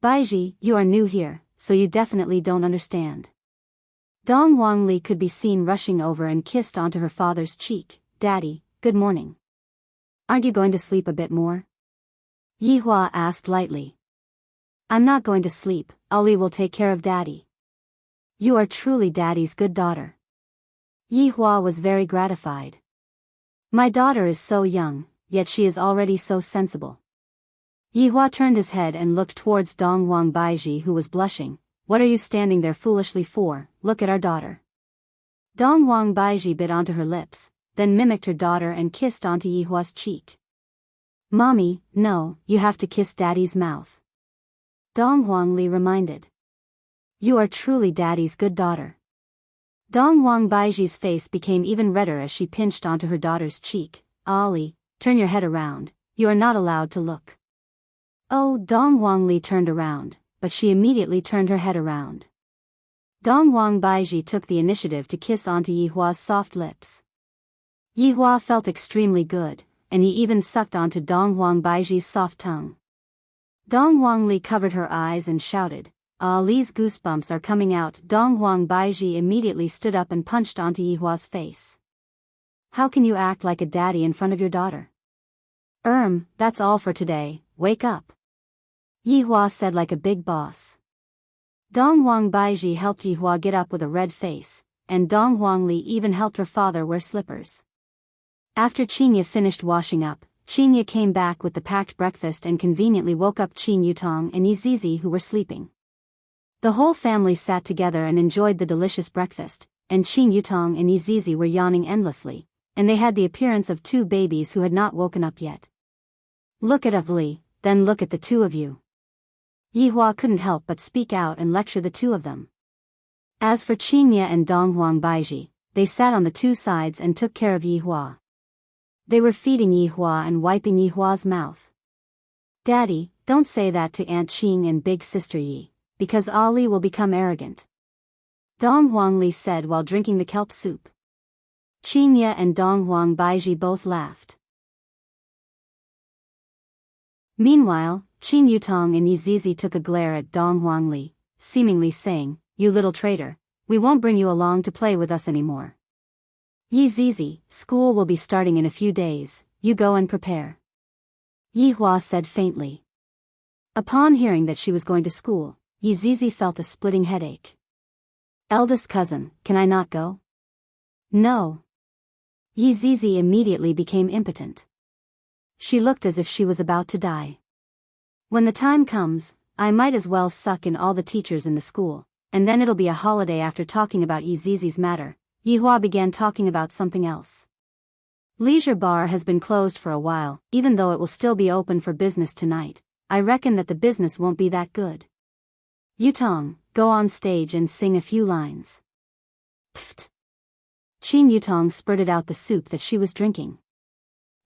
Baiji, you are new here, so you definitely don't understand. Donghuang Li could be seen rushing over and kissed onto her father's cheek. Daddy, good morning. Aren't you going to sleep a bit more? Yihua asked lightly. I'm not going to sleep, Ali will take care of Daddy. You are truly Daddy's good daughter. Yihua was very gratified. My daughter is so young, yet she is already so sensible. Yihua turned his head and looked towards Donghuang Baiji, who was blushing. What are you standing there foolishly for? Look at our daughter. Donghuang Baiji bit onto her lips, then mimicked her daughter and kissed onto Yihua's cheek. Mommy, no, you have to kiss Daddy's mouth. Donghuang Li reminded. You are truly Daddy's good daughter. Donghuang Baiji's face became even redder as she pinched onto her daughter's cheek. Ali, turn your head around, you are not allowed to look. Oh, Donghuang Li turned around, but she immediately turned her head around. Donghuang Baiji took the initiative to kiss onto Yihua's soft lips. Yihua felt extremely good, and he even sucked onto Donghuang Baiji's soft tongue. Donghuang Li covered her eyes and shouted, Ali's goosebumps are coming out. Donghuang Baiji immediately stood up and punched onto Yihua's face. How can you act like a daddy in front of your daughter? That's all for today, wake up. Yihua said like a big boss. Donghuang Baiji helped Yihua get up with a red face, and Donghuang Li even helped her father wear slippers. After Qinya finished washing up, Qinya came back with the packed breakfast and conveniently woke up Qin Yutong and Yizizi, who were sleeping. The whole family sat together and enjoyed the delicious breakfast, and Qin Yutong and Yizizi were yawning endlessly, and they had the appearance of two babies who had not woken up yet. Look at Li, then look at the two of you. Yihua couldn't help but speak out and lecture the two of them. As for Qinya and Donghuang Baiji, they sat on the two sides and took care of Yihua. They were feeding Yihua and wiping Yihua's mouth. Daddy, don't say that to Aunt Qing and big sister Yi, because Ali will become arrogant. Dong Huangli said while drinking the kelp soup. Qingye and Dong Huang Baiji both laughed. Meanwhile, Qin Yutong and Yizizi took a glare at Dong Huangli, seemingly saying, "You little traitor, we won't bring you along to play with us anymore. Yizizi, school will be starting in a few days, you go and prepare." Yihua said faintly. Upon hearing that she was going to school, Yizizi felt a splitting headache. "Eldest cousin, can I not go?" "No." Yizizi immediately became impotent. She looked as if she was about to die. "When the time comes, I might as well suck in all the teachers in the school, and then it'll be a holiday." After talking about Yizizi's matter, Yihua began talking about something else. "Leisure bar has been closed for a while, even though it will still be open for business tonight. I reckon that the business won't be that good. Yutong, go on stage and sing a few lines." Pfft. Qin Yutong spurted out the soup that she was drinking.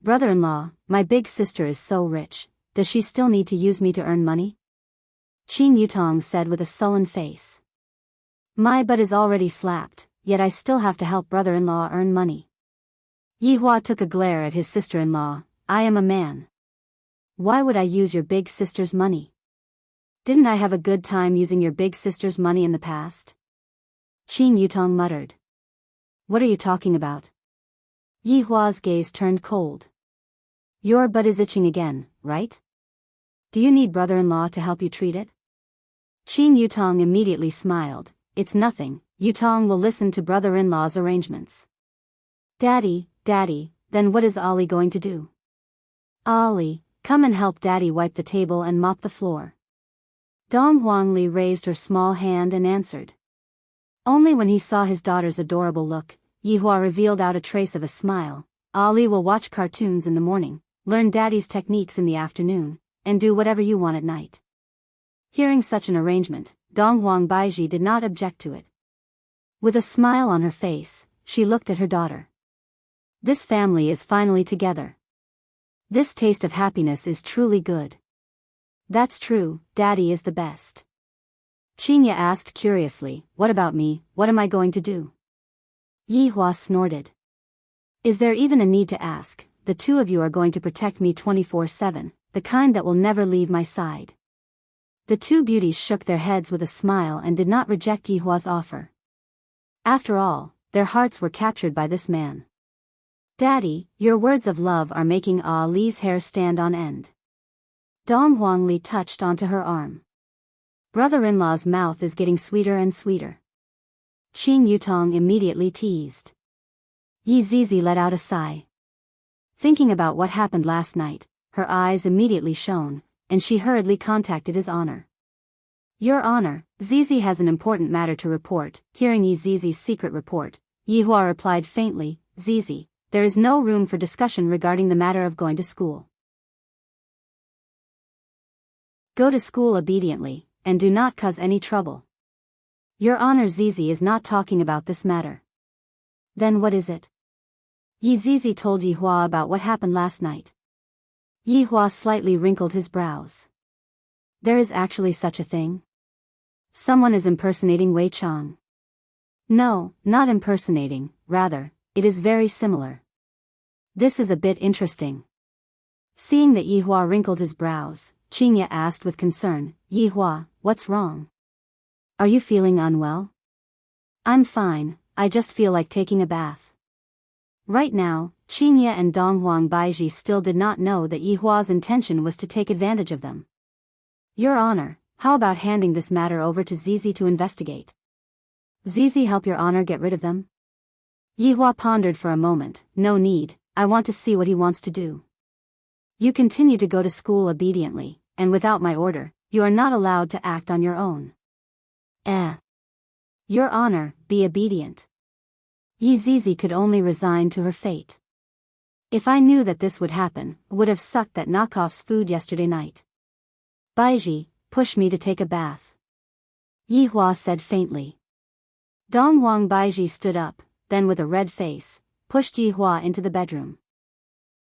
"Brother-in-law, my big sister is so rich, does she still need to use me to earn money?" Qin Yutong said with a sullen face. "My butt is already slapped, yet I still have to help brother-in-law earn money." Yihua took a glare at his sister-in-law. "I am a man. Why would I use your big sister's money? Didn't I have a good time using your big sister's money in the past?" Qin Yutong muttered. "What are you talking about?" Yihua's gaze turned cold. "Your butt is itching again, right? Do you need brother-in-law to help you treat it?" Qin Yutong immediately smiled. "It's nothing, Yutong will listen to brother-in-law's arrangements." Daddy, then what is Ali going to do?" "Ali, come and help Daddy wipe the table and mop the floor." Dong Huangli raised her small hand and answered. Only when he saw his daughter's adorable look, Yihua revealed out a trace of a smile. "Ali will watch cartoons in the morning, learn Daddy's techniques in the afternoon, and do whatever you want at night." Hearing such an arrangement, Dong Huang Baiji did not object to it. With a smile on her face, she looked at her daughter. This family is finally together. This taste of happiness is truly good. "That's true, Daddy is the best." Qinya asked curiously, "What about me, what am I going to do?" Yihua snorted. "Is there even a need to ask? The two of you are going to protect me 24/7, the kind that will never leave my side." The two beauties shook their heads with a smile and did not reject Yihua's offer. After all, their hearts were captured by this man. "Daddy, your words of love are making Ali's hair stand on end." Dong Huangli touched onto her arm. "Brother-in-law's mouth is getting sweeter and sweeter." Qin Yutong immediately teased. Yizizi let out a sigh. Thinking about what happened last night, her eyes immediately shone, and she hurriedly contacted His Honor. "Your Honor, Zizi has an important matter to report." Hearing Yizizi's secret report, Yihua replied faintly, "Zizi, there is no room for discussion regarding the matter of going to school. Go to school obediently, and do not cause any trouble." "Your Honor, Zizi is not talking about this matter." "Then what is it?" Yizizi told Yihua about what happened last night. Yihua slightly wrinkled his brows. "There is actually such a thing? Someone is impersonating Wei Chang." "No, not impersonating, rather, it is very similar." "This is a bit interesting." Seeing that Yihua wrinkled his brows, Qingye asked with concern, "Yihua, what's wrong? Are you feeling unwell?" "I'm fine, I just feel like taking a bath." Right now, Qingye and Dong Huang Baiji still did not know that Yihua's intention was to take advantage of them. "Your Honor, how about handing this matter over to Zizi to investigate? Zizi help Your Honor get rid of them?" Yihua pondered for a moment. "No need, I want to see what he wants to do. You continue to go to school obediently, and without my order, you are not allowed to act on your own." Your Honor, be obedient." Yizizi could only resign to her fate. "If I knew that this would happen, would have sucked that knockoff's food yesterday night." "Baiji, push me to take a bath," Yihua said faintly. Dong Huang Baiji stood up, then with a red face, pushed Yihua into the bedroom.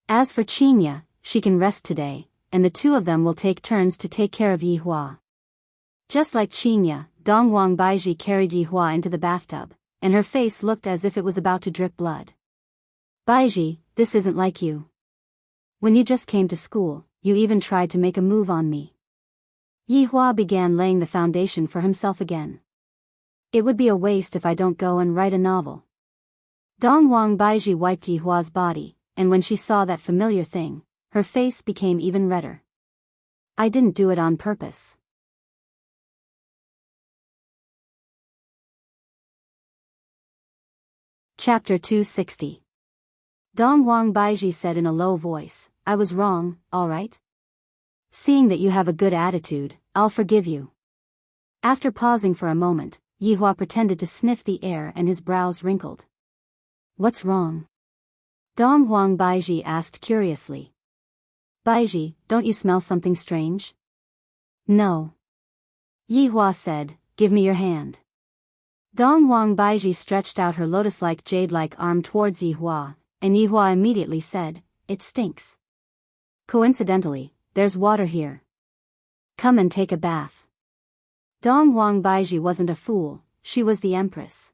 "As for Qinya, she can rest today, and the two of them will take turns to take care of Yihua. Just like Qinya, Dongwang Baiji carried Yihua into the bathtub, and her face looked as if it was about to drip blood. Baiji, this isn't like you. When you just came to school, you even tried to make a move on me. Yihua began laying the foundation for himself again. It would be a waste if I don't go and write a novel. Dongwang Baiji wiped Yihua's body, and when she saw that familiar thing, her face became even redder. I didn't do it on purpose. Chapter 260. Dongwang Baiji said in a low voice, I was wrong, alright? Seeing that you have a good attitude, I'll forgive you. After pausing for a moment, Yihua pretended to sniff the air and his brows wrinkled. What's wrong? Dongwang Baiji asked curiously. Baiji, don't you smell something strange? No. Yihua said, give me your hand. Dongwang Baiji stretched out her lotus-like jade-like arm towards Yihua, and Yihua immediately said, it stinks. Coincidentally, there's water here. Come and take a bath. Dongwang Baiji wasn't a fool, she was the empress.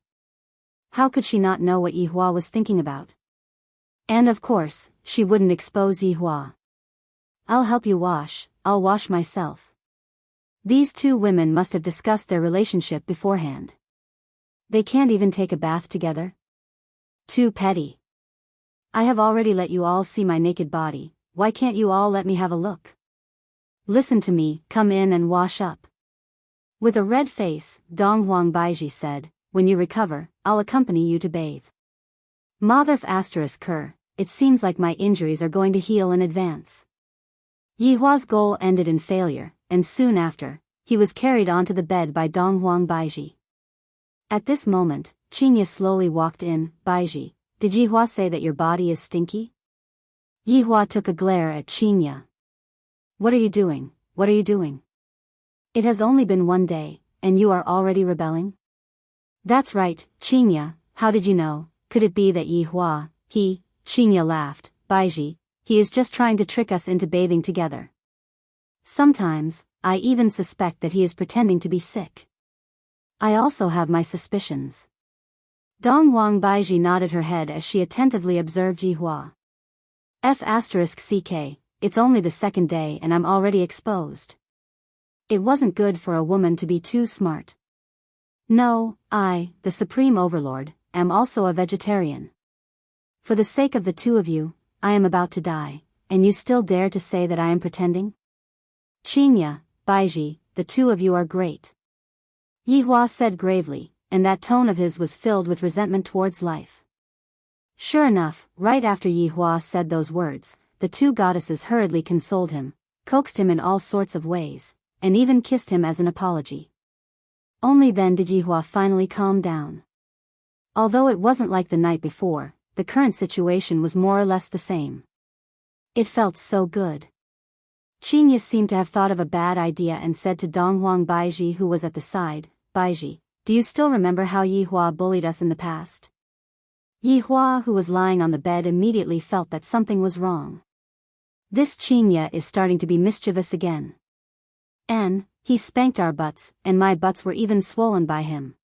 How could she not know what Yihua was thinking about? And of course, she wouldn't expose Yihua. I'll help you wash, I'll wash myself. These two women must have discussed their relationship beforehand. They can't even take a bath together? Too petty. I have already let you all see my naked body, why can't you all let me have a look? Listen to me, come in and wash up. With a red face, Dongwang Baiji said, when you recover, I'll accompany you to bathe. Motherf *Ker, it seems like my injuries are going to heal in advance. Yihua's goal ended in failure, and soon after, he was carried onto the bed by Dongwang Baiji. At this moment, Qinya slowly walked in. Baiji, did Yihua say that your body is stinky? Yihua took a glare at Qinya. What are you doing? What are you doing? It has only been one day, and you are already rebelling? That's right, Qinya, how did you know? Could it be that Yihua, Qinya laughed, Baiji, he is just trying to trick us into bathing together. Sometimes, I even suspect that he is pretending to be sick. I also have my suspicions. Dongwang Baiji nodded her head as she attentively observed Yihua. *CK, it's only the second day and I'm already exposed. It wasn't good for a woman to be too smart. No, I, the Supreme Overlord, am also a vegetarian. For the sake of the two of you, I am about to die, and you still dare to say that I am pretending? Qinya, Baiji, the two of you are great. Yihua said gravely, and that tone of his was filled with resentment towards life. Sure enough, right after Yihua said those words, the two goddesses hurriedly consoled him, coaxed him in all sorts of ways, and even kissed him as an apology. Only then did Yihua finally calm down. Although it wasn't like the night before, the current situation was more or less the same. It felt so good. Qinya seemed to have thought of a bad idea and said to Dongwang Baiji, who was at the side, Baiji, do you still remember how Yihua bullied us in the past? Yihua, who was lying on the bed, immediately felt that something was wrong. This Qinya is starting to be mischievous again. He spanked our butts, and my butts were even swollen by him.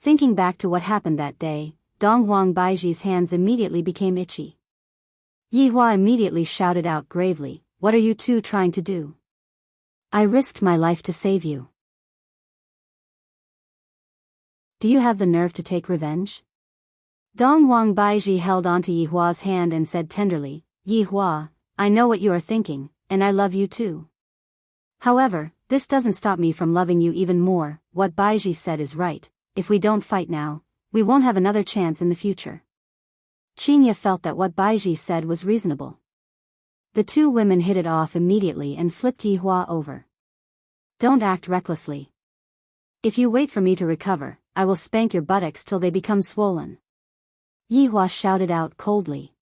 Thinking back to what happened that day, Dongwang Baiji's hands immediately became itchy. Yihua immediately shouted out gravely, what are you two trying to do? I risked my life to save you. Do you have the nerve to take revenge? Dongwang Baiji held onto Yihua's hand and said tenderly, Yihua, I know what you are thinking, and I love you too. However, this doesn't stop me from loving you even more. What Baiji said is right, if we don't fight now, we won't have another chance in the future. Qinya felt that what Baiji said was reasonable. The two women hit it off immediately and flipped Yihua over. Don't act recklessly. If you wait for me to recover, I will spank your buttocks till they become swollen. Yihua shouted out coldly.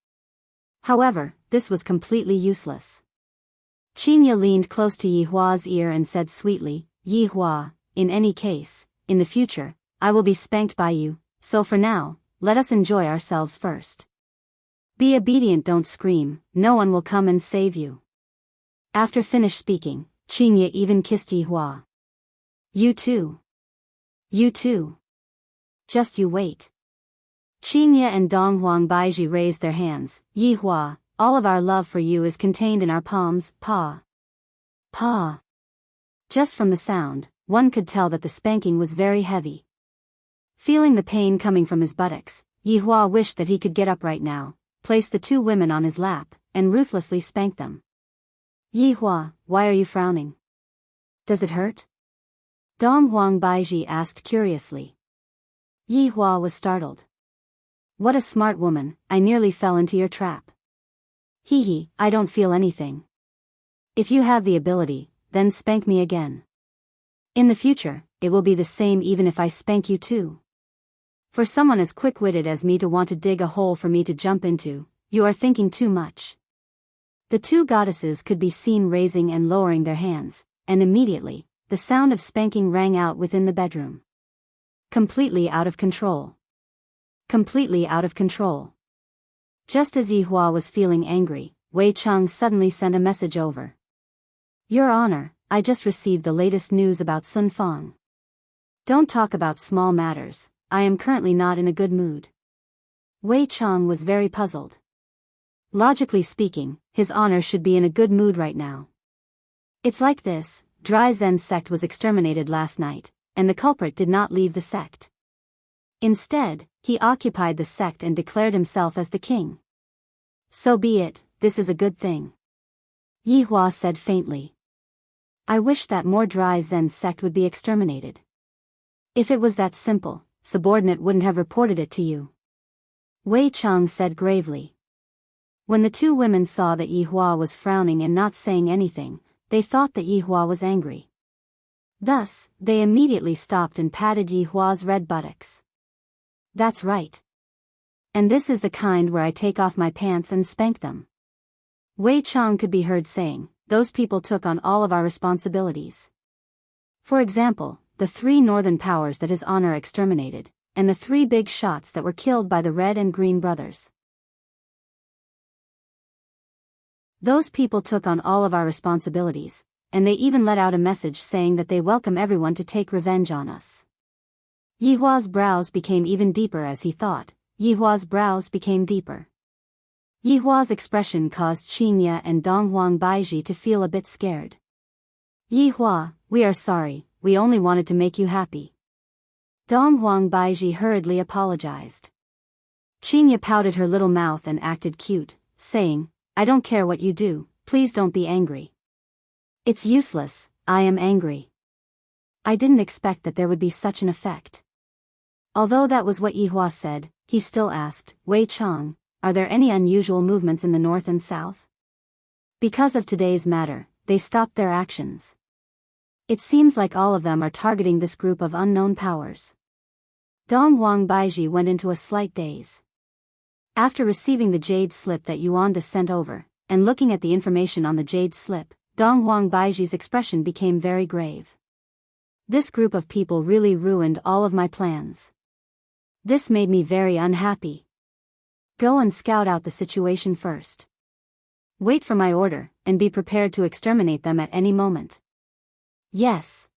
However, this was completely useless. Qinya leaned close to Yihua's ear and said sweetly, Yihua, in any case, in the future, I will be spanked by you, so for now, let us enjoy ourselves first. Be obedient, don't scream, no one will come and save you. After finished speaking, Qingye even kissed Yihua. You too. You too. Just you wait. Qingye and Dong Huangbaiji raised their hands. Yihua, all of our love for you is contained in our palms, pa. Pa. Just from the sound, one could tell that the spanking was very heavy. Feeling the pain coming from his buttocks, Yihua wished that he could get up right now, place the two women on his lap, and ruthlessly spank them. Yihua, why are you frowning? Does it hurt? Dong Huangbaiji asked curiously. Yihua was startled. What a smart woman, I nearly fell into your trap. Hee, I don't feel anything. If you have the ability, then spank me again. In the future, it will be the same even if I spank you too. For someone as quick-witted as me to want to dig a hole for me to jump into, you are thinking too much. The two goddesses could be seen raising and lowering their hands, and immediately, the sound of spanking rang out within the bedroom. Completely out of control. Completely out of control. Just as Yihua was feeling angry, Wei Cheng suddenly sent a message over. Your Honor, I just received the latest news about Sun Fang. Don't talk about small matters, I am currently not in a good mood. Wei Cheng was very puzzled. Logically speaking, His Honor should be in a good mood right now. It's like this, Dry Zen sect was exterminated last night, and the culprit did not leave the sect. Instead, he occupied the sect and declared himself as the king. So be it, this is a good thing. Yihua said faintly. I wish that more Dry Zen sect would be exterminated. If it was that simple, subordinate wouldn't have reported it to you. Wei Cheng said gravely. When the two women saw that Yihua was frowning and not saying anything, they thought that Yihua was angry. Thus, they immediately stopped and patted Yihua's red buttocks. That's right. And this is the kind where I take off my pants and spank them. Wei Cheng could be heard saying, those people took on all of our responsibilities. For example, the 3 northern powers that His Honor exterminated, and the 3 big shots that were killed by the Red and Green brothers. Those people took on all of our responsibilities, and they even let out a message saying that they welcome everyone to take revenge on us. Yihua's brows became even deeper as he thought. Yihua's brows became deeper. Yihua's expression caused Qingye and Dong Huangbaiji to feel a bit scared. Yihua, we are sorry, we only wanted to make you happy. Dong Huangbaiji hurriedly apologized. Qingye pouted her little mouth and acted cute, saying, I don't care what you do, please don't be angry. It's useless, I am angry. I didn't expect that there would be such an effect. Although that was what Yihua said, he still asked, Wei Cheng, are there any unusual movements in the north and south? Because of today's matter, they stopped their actions. It seems like all of them are targeting this group of unknown powers. Dong Huangbaiji went into a slight daze. After receiving the jade slip that Yuanda sent over, and looking at the information on the jade slip, Dong Huangbaiji's expression became very grave. This group of people really ruined all of my plans. This made me very unhappy. Go and scout out the situation first. Wait for my order, and be prepared to exterminate them at any moment. Yes.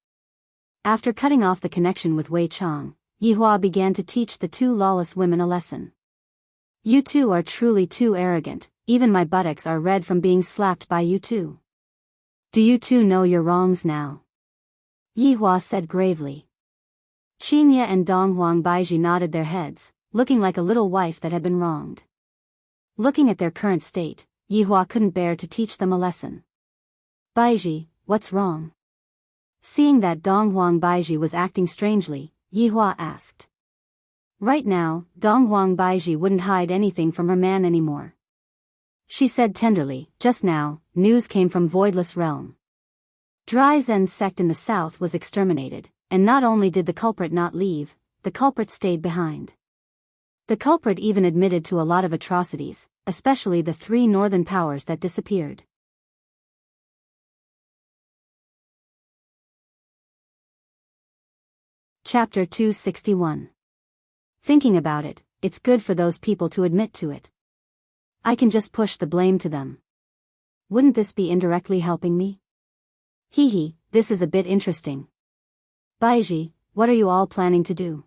After cutting off the connection with Wei Cheng, Yihua began to teach the 2 lawless women a lesson. You two are truly too arrogant, even my buttocks are red from being slapped by you two. Do you two know your wrongs now? Yihua said gravely. Qingye and Dong Huangbaiji nodded their heads, looking like a little wife that had been wronged. Looking at their current state, Yihua couldn't bear to teach them a lesson. Baiji, what's wrong? Seeing that Dong Huangbaiji was acting strangely, Yihua asked. Right now, Dong Huangbaiji wouldn't hide anything from her man anymore. She said tenderly, just now, news came from Voidless Realm. Dry Zen sect in the south was exterminated, and not only did the culprit not leave, the culprit stayed behind. The culprit even admitted to a lot of atrocities, especially the 3 northern powers that disappeared. Chapter 261. Thinking about it, it's good for those people to admit to it. I can just push the blame to them. Wouldn't this be indirectly helping me? Hee, this is a bit interesting. Baiji, what are you all planning to do?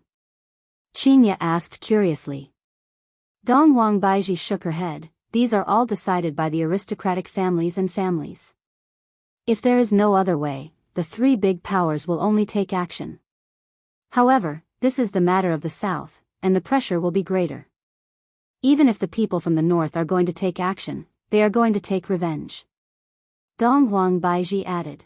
Qinya asked curiously. Dongwang Baiji shook her head. These are all decided by the aristocratic families and families. If there is no other way, the three big powers will only take action. However, this is the matter of the south, and the pressure will be greater. Even if the people from the north are going to take action, they are going to take revenge. Dongwang Baiji added.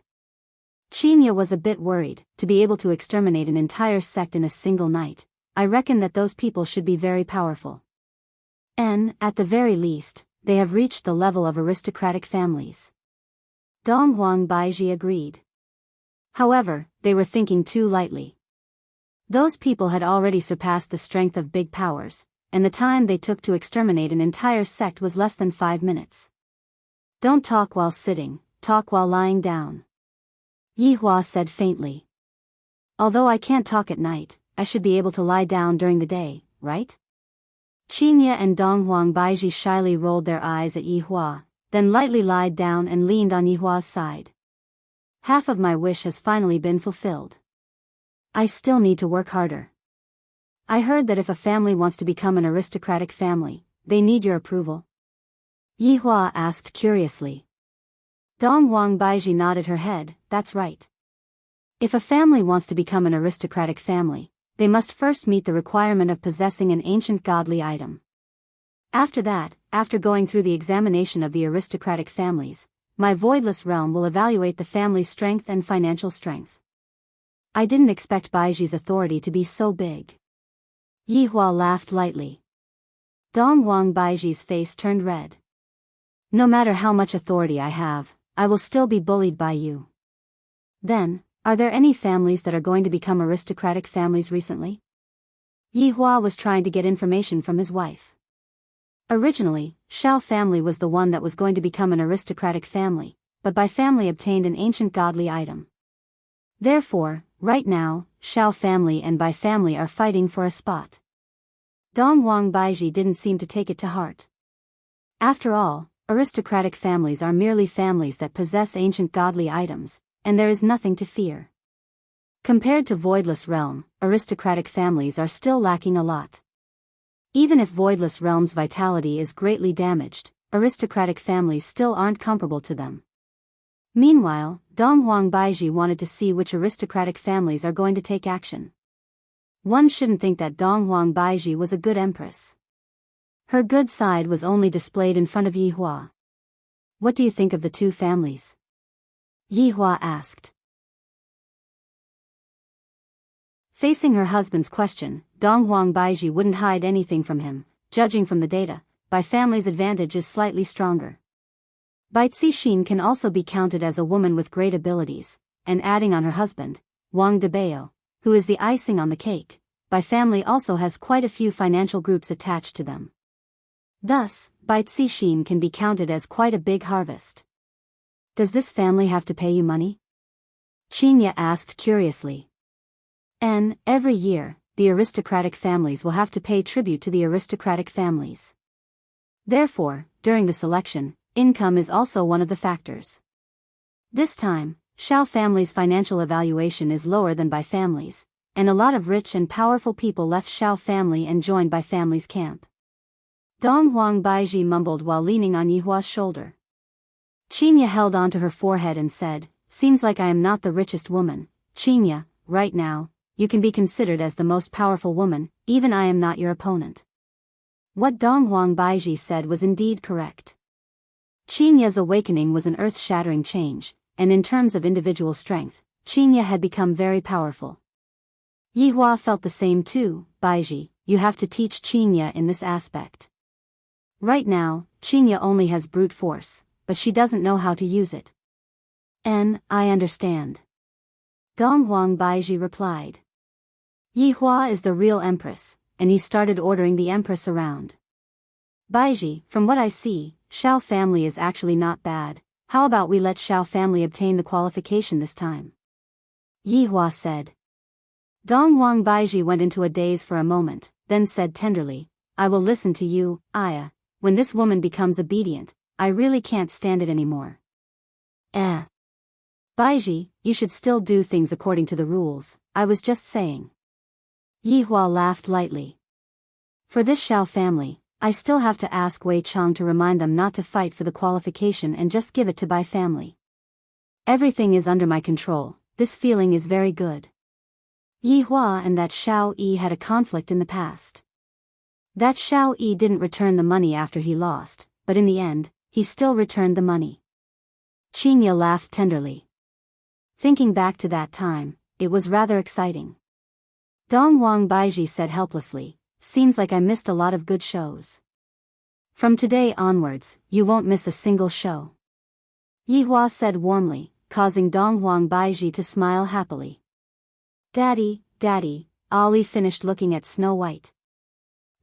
Qinya was a bit worried. To be able to exterminate an entire sect in a single night, I reckon that those people should be very powerful. And, at the very least, they have reached the level of aristocratic families. Dongwang Baiji agreed. However, they were thinking too lightly. Those people had already surpassed the strength of big powers, and the time they took to exterminate an entire sect was less than 5 minutes. Don't talk while sitting, talk while lying down. Yihua said faintly. Although I can't talk at night, I should be able to lie down during the day, right? Qinya and Dongwang Baiji shyly rolled their eyes at Yihua, then lightly lied down and leaned on Yihua's side. Half of my wish has finally been fulfilled. I still need to work harder. I heard that if a family wants to become an aristocratic family, they need your approval. Yihua asked curiously. Dongwang Baiji nodded her head. That's right. If a family wants to become an aristocratic family, they must first meet the requirement of possessing an ancient godly item. After that, after going through the examination of the aristocratic families, my voidless realm will evaluate the family's strength and financial strength. I didn't expect Baiji's authority to be so big. Yihua laughed lightly. Dongwang Baiji's face turned red. No matter how much authority I have, I will still be bullied by you. Then, are there any families that are going to become aristocratic families recently? Yihua was trying to get information from his wife. Originally, Shao family was the one that was going to become an aristocratic family, but by family obtained an ancient godly item. Therefore, right now, Shao family and Bai family are fighting for a spot. Dongwang Baiji didn't seem to take it to heart. After all, aristocratic families are merely families that possess ancient godly items, and there is nothing to fear. Compared to Voidless Realm, aristocratic families are still lacking a lot. Even if Voidless Realm's vitality is greatly damaged, aristocratic families still aren't comparable to them. Meanwhile, Dongwang Baiji wanted to see which aristocratic families are going to take action. One shouldn't think that Dongwang Baiji was a good empress. Her good side was only displayed in front of Yihua. What do you think of the two families? Yihua asked. Facing her husband's question, Dongwang Baiji wouldn't hide anything from him. Judging from the data, Bai family's advantage is slightly stronger. Bai Cixin can also be counted as a woman with great abilities, and adding on her husband, Wang Debao, who is the icing on the cake, Bai family also has quite a few financial groups attached to them. Thus, Bai Cixin can be counted as quite a big harvest. Does this family have to pay you money? Qinya asked curiously. And, every year, the aristocratic families will have to pay tribute to the aristocratic families. Therefore, during the selection, income is also one of the factors. This time, Shao family's financial evaluation is lower than Bai family's, and a lot of rich and powerful people left Shao family and joined Bai family's camp. Dongwang Baiji mumbled while leaning on Yihua's shoulder. Qinya held onto her forehead and said, Seems like I am not the richest woman, Qinya, right now, you can be considered as the most powerful woman, even I am not your opponent. What Dongwang Baiji said was indeed correct. Qinya's awakening was an earth-shattering change, and in terms of individual strength, Qinya had become very powerful. Yihua felt the same too. Baiji, you have to teach Qinya in this aspect. Right now, Qinya only has brute force, but she doesn't know how to use it. And, I understand. Dongwang Baiji replied. Yihua is the real empress, and he started ordering the empress around. Baiji, from what I see, Shao family is actually not bad. How about we let Shao family obtain the qualification this time? Yihua said. Dongwang Baiji went into a daze for a moment, then said tenderly, I will listen to you, Aya. When this woman becomes obedient, I really can't stand it anymore. Baiji, you should still do things according to the rules, I was just saying. Yihua laughed lightly. For this Xiao family, I still have to ask Wei Chang to remind them not to fight for the qualification and just give it to Bai family. Everything is under my control, this feeling is very good. Yihua and that Xiao Yi had a conflict in the past. That Xiao Yi didn't return the money after he lost, but in the end, he still returned the money. Qingya laughed tenderly. Thinking back to that time, it was rather exciting. Dongwang Baiji said helplessly, seems like I missed a lot of good shows. From today onwards, you won't miss a single show. Yihua said warmly, causing Dongwang Baiji to smile happily. Daddy, Daddy, Ali finished looking at Snow White.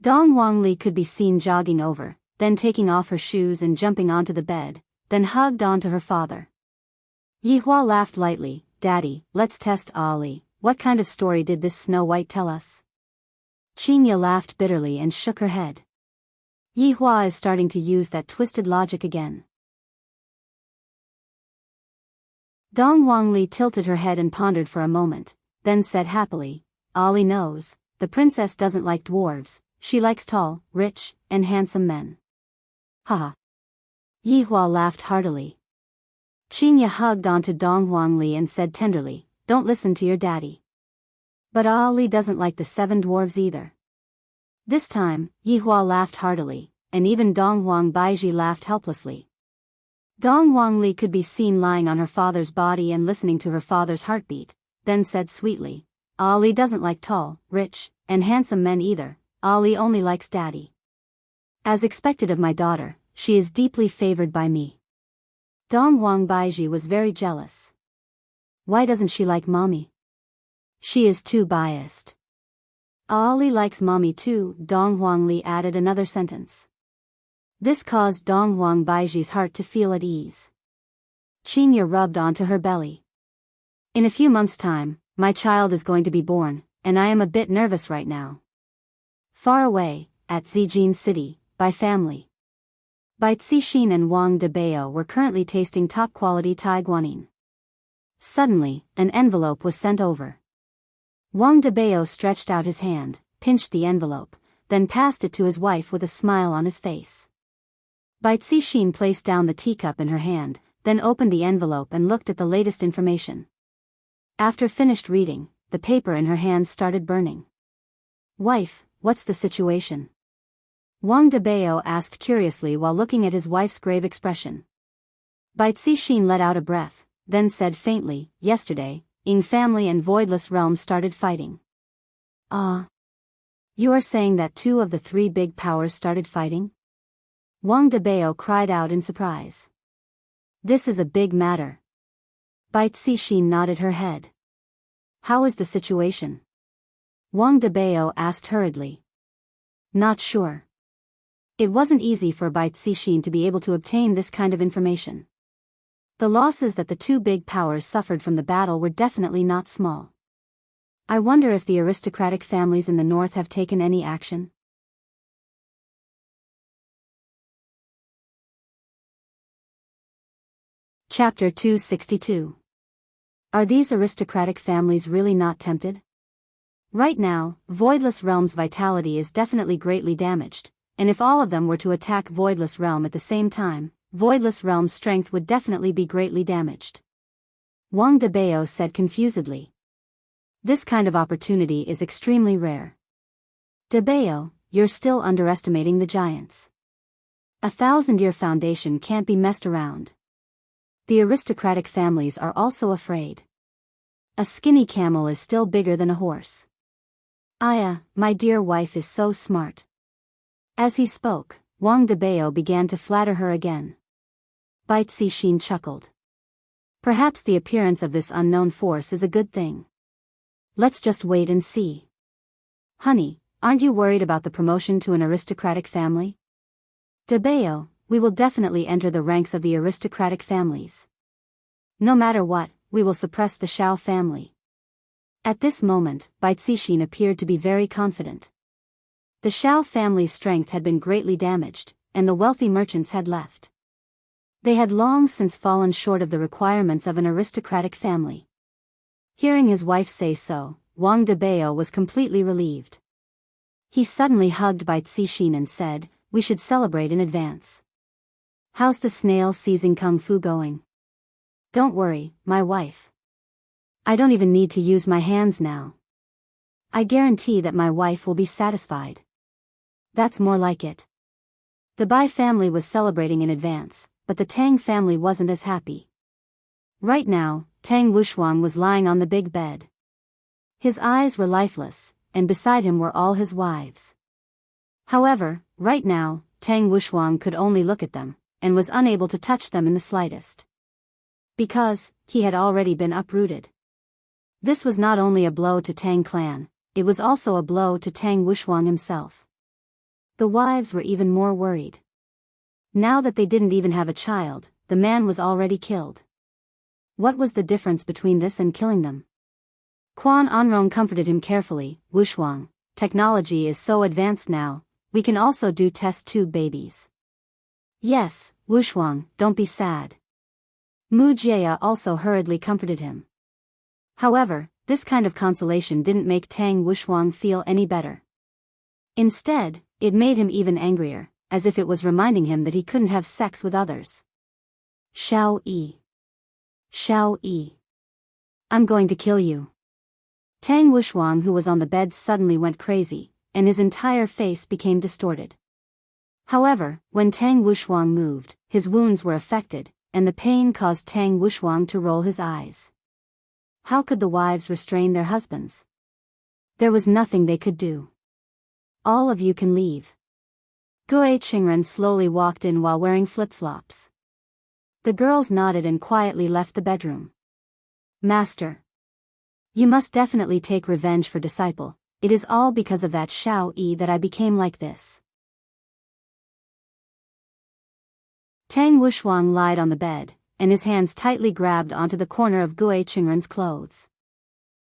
Dongwang Li could be seen jogging over, then taking off her shoes and jumping onto the bed, then hugged onto her father. Yihua laughed lightly, Daddy, let's test Ali, what kind of story did this Snow White tell us? Qingya laughed bitterly and shook her head. Yihua is starting to use that twisted logic again. Dongwang Li tilted her head and pondered for a moment, then said happily, Ali knows, the princess doesn't like dwarves, she likes tall, rich, and handsome men. Haha. Yihua laughed heartily. Qingya hugged onto Dongwang Li and said tenderly, don't listen to your daddy. But Ali doesn't like the 7 dwarves either. This time, Yihua laughed heartily, and even Dongwang Baiji laughed helplessly. Dongwang Li could be seen lying on her father's body and listening to her father's heartbeat, then said sweetly, Ali doesn't like tall, rich, and handsome men either, Ali only likes daddy. As expected of my daughter, she is deeply favored by me. Dongwang Baiji was very jealous. Why doesn't she like mommy? She is too biased. Ali likes mommy too, Dongwang Li added another sentence. This caused Dongwang Baiji's heart to feel at ease. Qingya rubbed onto her belly. In a few months' time, my child is going to be born, and I am a bit nervous right now. Far away, at Zijin City, Bai family. Bai Cixin and Wang Debao were currently tasting top-quality Thai guanyin. Suddenly, an envelope was sent over. Wang Debao stretched out his hand, pinched the envelope, then passed it to his wife with a smile on his face. Bai Cixin placed down the teacup in her hand, then opened the envelope and looked at the latest information. After finished reading, the paper in her hand started burning. Wife, what's the situation? Wang Debao asked curiously while looking at his wife's grave expression. Bai Cixin let out a breath, then said faintly, yesterday, Ying family and Voidless Realms started fighting. You are saying that 2 of the 3 big powers started fighting? Wang Debao cried out in surprise. This is a big matter. Bai Cixin nodded her head. How is the situation? Wang Debao asked hurriedly. Not sure. It wasn't easy for Bai Cixin to be able to obtain this kind of information. The losses that the 2 big powers suffered from the battle were definitely not small. I wonder if the aristocratic families in the north have taken any action. Chapter 262. Are these aristocratic families really not tempted? Right now, Voidless Realm's vitality is definitely greatly damaged, and if all of them were to attack Voidless Realm at the same time, Voidless Realm's strength would definitely be greatly damaged. Wang Debao said confusedly. This kind of opportunity is extremely rare. Debao, you're still underestimating the giants. 1,000-year foundation can't be messed around. The aristocratic families are also afraid. A skinny camel is still bigger than a horse. Aya, my dear wife is so smart. As he spoke, Wang Debao began to flatter her again. Bai Cixin chuckled. Perhaps the appearance of this unknown force is a good thing. Let's just wait and see. Honey, aren't you worried about the promotion to an aristocratic family? Debao, we will definitely enter the ranks of the aristocratic families. No matter what, we will suppress the Xiao family. At this moment, Bai Cixin appeared to be very confident. The Xiao family's strength had been greatly damaged, and the wealthy merchants had left. They had long since fallen short of the requirements of an aristocratic family. Hearing his wife say so, Wang Debao was completely relieved. He suddenly hugged Bai Cixin and said, "We should celebrate in advance. How's the snail seizing kung fu going?" "Don't worry, my wife. I don't even need to use my hands now. I guarantee that my wife will be satisfied." "That's more like it." The Bai family was celebrating in advance, but the Tang family wasn't as happy. Right now, Tang Wushuang was lying on the big bed. His eyes were lifeless, and beside him were all his wives. However, right now, Tang Wushuang could only look at them, and was unable to touch them in the slightest. Because, he had already been uprooted. This was not only a blow to Tang clan, it was also a blow to Tang Wushuang himself. The wives were even more worried. Now that they didn't even have a child, the man was already killed. What was the difference between this and killing them? Quan Anrong comforted him carefully. "Wushuang, technology is so advanced now, we can also do test tube babies." "Yes, Wushuang, don't be sad." Mu Jia also hurriedly comforted him. However, this kind of consolation didn't make Tang Wushuang feel any better. Instead, it made him even angrier, as if it was reminding him that he couldn't have sex with others. "Xiao Yi. Xiao Yi. I'm going to kill you." Tang Wushuang, who was on the bed, suddenly went crazy, and his entire face became distorted. However, when Tang Wushuang moved, his wounds were affected, and the pain caused Tang Wushuang to roll his eyes. How could the wives restrain their husbands? There was nothing they could do. "All of you can leave." Gue Qingren slowly walked in while wearing flip-flops. The girls nodded and quietly left the bedroom. "Master, you must definitely take revenge for disciple. It is all because of that Xiao Yi that I became like this." Tang Wushuang lied on the bed, and his hands tightly grabbed onto the corner of Gue Qingren's clothes.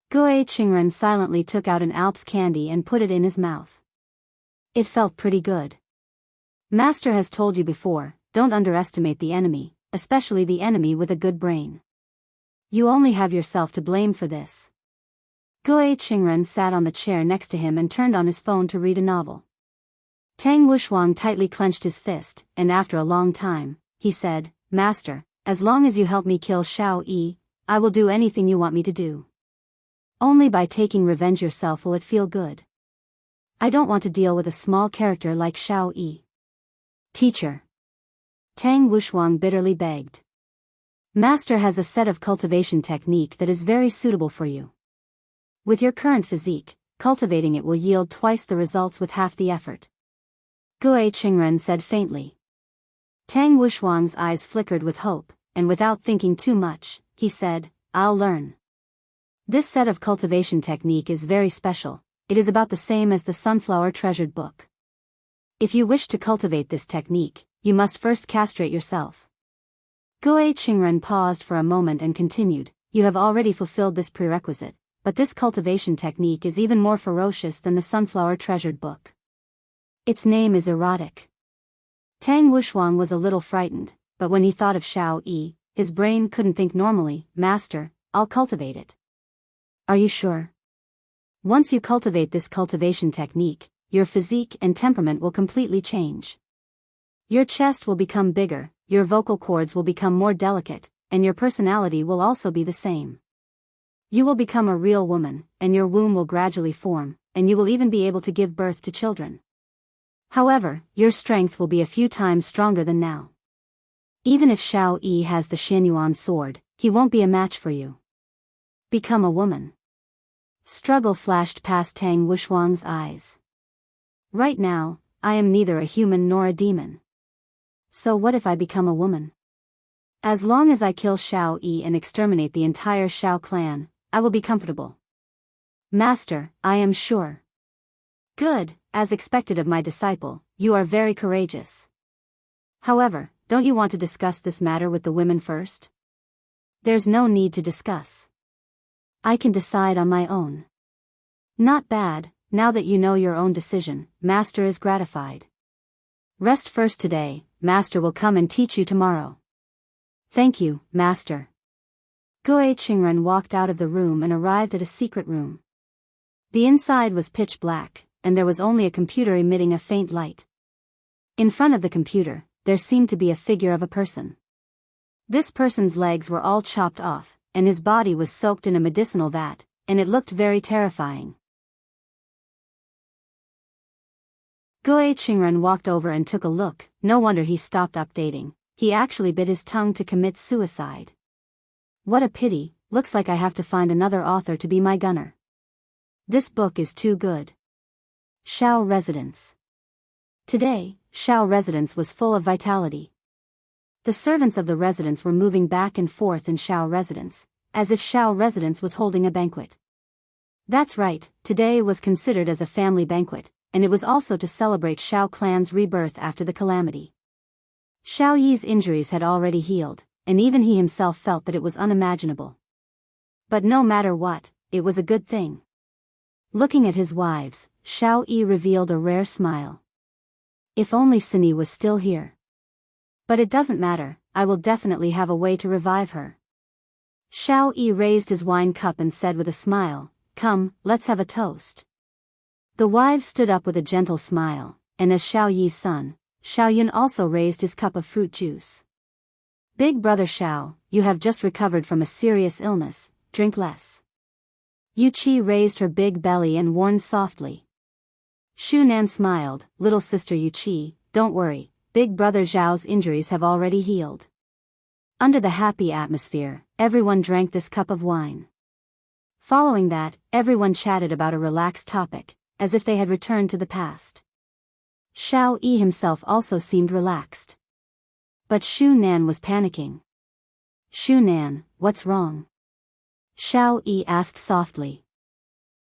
Gue Qingren silently took out an Alps candy and put it in his mouth. It felt pretty good. "Master has told you before, don't underestimate the enemy, especially the enemy with a good brain. You only have yourself to blame for this." Gue Qingren sat on the chair next to him and turned on his phone to read a novel. Tang Wushuang tightly clenched his fist, and after a long time, he said, "Master, as long as you help me kill Xiao Yi, I will do anything you want me to do. Only by taking revenge yourself will it feel good. I don't want to deal with a small character like Xiao Yi." "Teacher," Tang Wushuang bitterly begged. "Master has a set of cultivation technique that is very suitable for you. With your current physique, cultivating it will yield twice the results with half the effort." Gue Qingren said faintly. Tang Wushuang's eyes flickered with hope, and without thinking too much, he said, "I'll learn. This set of cultivation technique is very special. It is about the same as the sunflower treasured book. If you wish to cultivate this technique, you must first castrate yourself." Gue Qingren paused for a moment and continued, "You have already fulfilled this prerequisite, but this cultivation technique is even more ferocious than the sunflower treasured book. Its name is erotic." Tang Wushuang was a little frightened, but when he thought of Xiao Yi, his brain couldn't think normally. "Master, I'll cultivate it." "Are you sure? Once you cultivate this cultivation technique, your physique and temperament will completely change. Your chest will become bigger, your vocal cords will become more delicate, and your personality will also be the same. You will become a real woman, and your womb will gradually form, and you will even be able to give birth to children. However, your strength will be a few times stronger than now. Even if Xiao Yi has the Xianyuan sword, he won't be a match for you. Become a woman." Struggle flashed past Tang Wushuang's eyes. "Right now, I am neither a human nor a demon. So what if I become a woman? As long as I kill Xiao Yi and exterminate the entire Xiao clan, I will be comfortable." "Master, I am sure." "Good, as expected of my disciple, you are very courageous. However, don't you want to discuss this matter with the women first?" "There's no need to discuss. I can decide on my own." "Not bad, now that you know your own decision, Master is gratified. Rest first today, Master will come and teach you tomorrow." Thank you, master. Guo Qingren walked out of the room and arrived at a secret room. The inside was pitch black, and there was only a computer emitting a faint light. In front of the computer, there seemed to be a figure of a person. This person's legs were all chopped off, and his body was soaked in a medicinal vat, and it looked very terrifying. Guo Qingren walked over and took a look. No wonder he stopped updating. He actually bit his tongue to commit suicide. What a pity, looks like I have to find another author to be my gunner. This book is too good. Shao Residence. Today, Shao Residence was full of vitality. The servants of the residence were moving back and forth in Shao Residence, as if Shao Residence was holding a banquet. That's right, today was considered as a family banquet, and it was also to celebrate Shao clan's rebirth after the calamity. Shao Yi's injuries had already healed, and even he himself felt that it was unimaginable. But no matter what, it was a good thing. Looking at his wives, Shao Yi revealed a rare smile. If only Sini was still here. But it doesn't matter, I will definitely have a way to revive her. Shao Yi raised his wine cup and said with a smile, "Come, let's have a toast." The wives stood up with a gentle smile, and as Shao Yi's son, Shao Yun also raised his cup of fruit juice. "Big brother Shao, you have just recovered from a serious illness, drink less." Yu Qi raised her big belly and warned softly. Shu Nan smiled, "Little sister Yu Qi, don't worry, big brother Zhao's injuries have already healed." Under the happy atmosphere, everyone drank this cup of wine. Following that, everyone chatted about a relaxed topic, as if they had returned to the past. Shao Yi himself also seemed relaxed. But Shu Nan was panicking. "Shu Nan, what's wrong?" Shao Yi asked softly.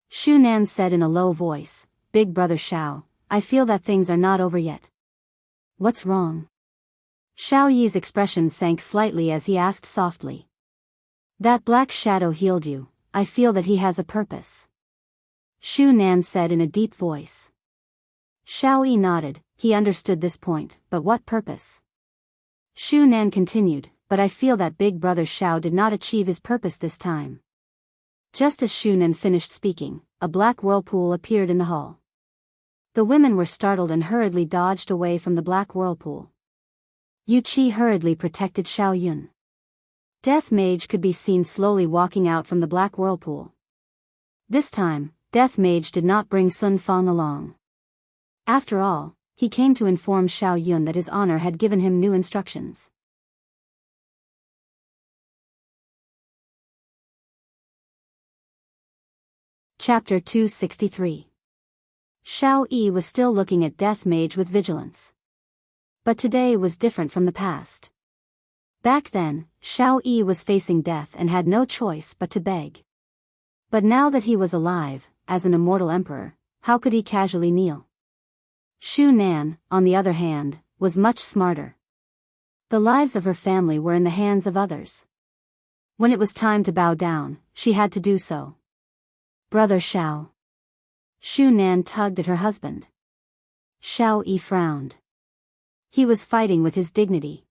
Shu Nan said in a low voice, "Big brother Shao, I feel that things are not over yet." "What's wrong?" Shao Yi's expression sank slightly as he asked softly. "That black shadow healed you, I feel that he has a purpose." Shu Nan said in a deep voice. Shao Yi nodded, he understood this point, but what purpose? Shu Nan continued, "But I feel that big brother Shao did not achieve his purpose this time." Just as Shu Nan finished speaking, a black whirlpool appeared in the hall. The women were startled and hurriedly dodged away from the black whirlpool. Yu Qi hurriedly protected Shao Yun. Death Mage could be seen slowly walking out from the black whirlpool. This time, Death Mage did not bring Sun Fang along. After all, he came to inform Shao Yun that his honor had given him new instructions. Chapter 263. Shao Yi was still looking at Death Mage with vigilance. But today was different from the past. Back then, Shao Yi was facing death and had no choice but to beg. But now that he was alive, as an immortal emperor, how could he casually kneel? Shu Nan, on the other hand, was much smarter. The lives of her family were in the hands of others. When it was time to bow down, she had to do so. "Brother Shao." Shu Nan tugged at her husband. Shao Yi frowned. He was fighting with his dignity.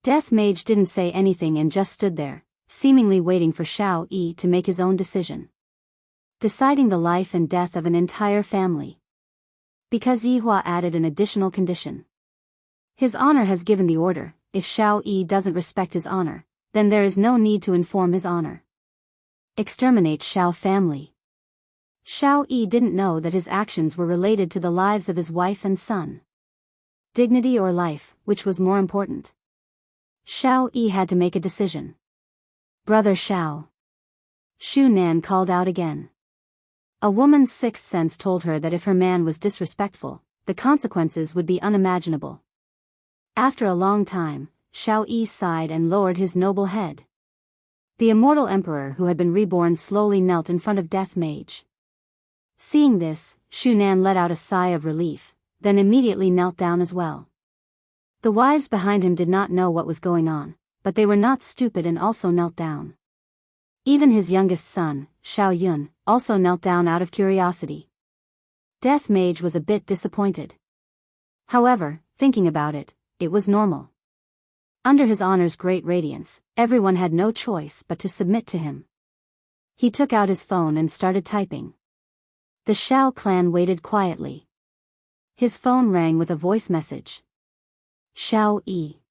Death Mage didn't say anything and just stood there, seemingly waiting for Shao Yi to make his own decision. Deciding the life and death of an entire family. Because Yihua added an additional condition. His honor has given the order, if Shao Yi doesn't respect his honor, then there is no need to inform his honor. Exterminate Shao family. Shao Yi didn't know that his actions were related to the lives of his wife and son. Dignity or life, which was more important? Shao Yi had to make a decision. "Brother Shao." Shu Nan called out again. A woman's sixth sense told her that if her man was disrespectful, the consequences would be unimaginable. After a long time, Shao Yi sighed and lowered his noble head. The immortal emperor who had been reborn slowly knelt in front of Death Mage. Seeing this, Shu Nan let out a sigh of relief, then immediately knelt down as well. The wives behind him did not know what was going on, but they were not stupid and also knelt down. Even his youngest son, Shao Yun, also knelt down out of curiosity. Death Mage was a bit disappointed. However, thinking about it, it was normal. Under his honor's great radiance, everyone had no choice but to submit to him. He took out his phone and started typing. The Shao clan waited quietly. His phone rang with a voice message. Shao Yi.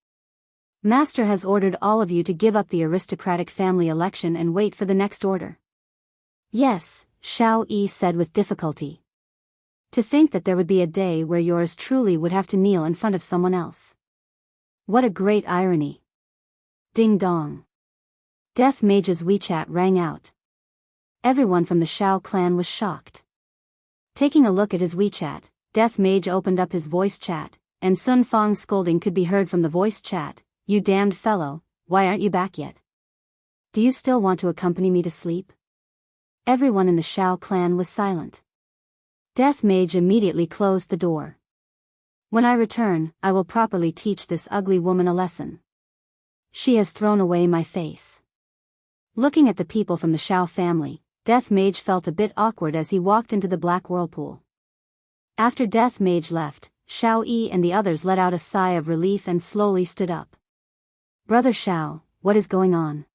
Master has ordered all of you to give up the aristocratic family election and wait for the next order. Yes, Shao Yi said with difficulty. To think that there would be a day where yours truly would have to kneel in front of someone else. What a great irony. Ding dong. Death Mage's WeChat rang out. Everyone from the Shao clan was shocked. Taking a look at his WeChat, Death Mage opened up his voice chat, and Sun Fang's scolding could be heard from the voice chat. You damned fellow, why aren't you back yet? Do you still want to accompany me to sleep? Everyone in the Shao clan was silent. Death Mage immediately closed the door. When I return, I will properly teach this ugly woman a lesson. She has thrown away my face. Looking at the people from the Shao family, Death Mage felt a bit awkward as he walked into the black whirlpool. After Death Mage left, Shao Yi and the others let out a sigh of relief and slowly stood up. Brother Shao, what is going on?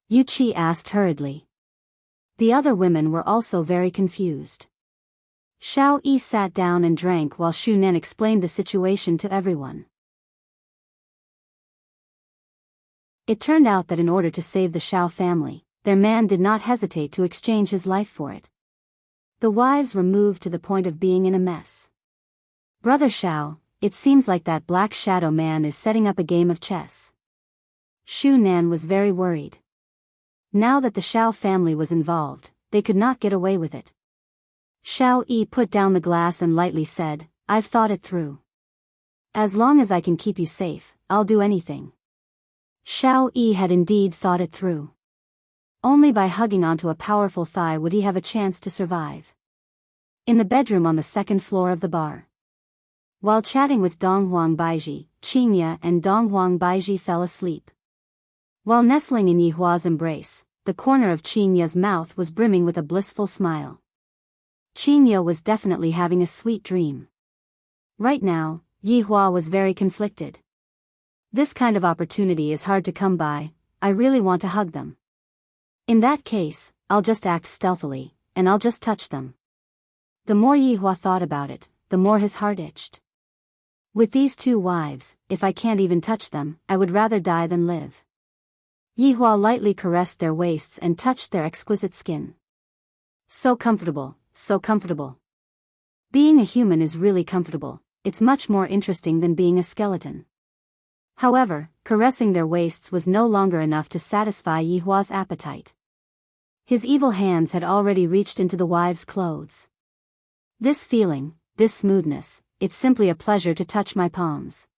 Yu Qi asked hurriedly. The other women were also very confused. Shao Yi sat down and drank while Shu Nen explained the situation to everyone. It turned out that in order to save the Shao family, their man did not hesitate to exchange his life for it. The wives were moved to the point of being in a mess. Brother Shao, it seems like that Black Shadow man is setting up a game of chess. Shu Nan was very worried. Now that the Shao family was involved, they could not get away with it. Shao Yi put down the glass and lightly said, I've thought it through. As long as I can keep you safe, I'll do anything. Shao Yi had indeed thought it through. Only by hugging onto a powerful thigh would he have a chance to survive. In the bedroom on the second floor of the bar. While chatting with Donghuang Baiji, Qingya and Donghuang Baiji fell asleep. While nestling in Yihua's embrace, the corner of Qingya's mouth was brimming with a blissful smile. Qingya was definitely having a sweet dream. Right now, Yihua was very conflicted. This kind of opportunity is hard to come by, I really want to hug them. In that case, I'll just act stealthily, and I'll just touch them. The more Yihua thought about it, the more his heart itched. With these two wives, if I can't even touch them, I would rather die than live. Yihua lightly caressed their waists and touched their exquisite skin. So comfortable, so comfortable. Being a human is really comfortable, it's much more interesting than being a skeleton. However, caressing their waists was no longer enough to satisfy Yihua's appetite. His evil hands had already reached into the wives' clothes. This feeling, this smoothness, it's simply a pleasure to touch my palms.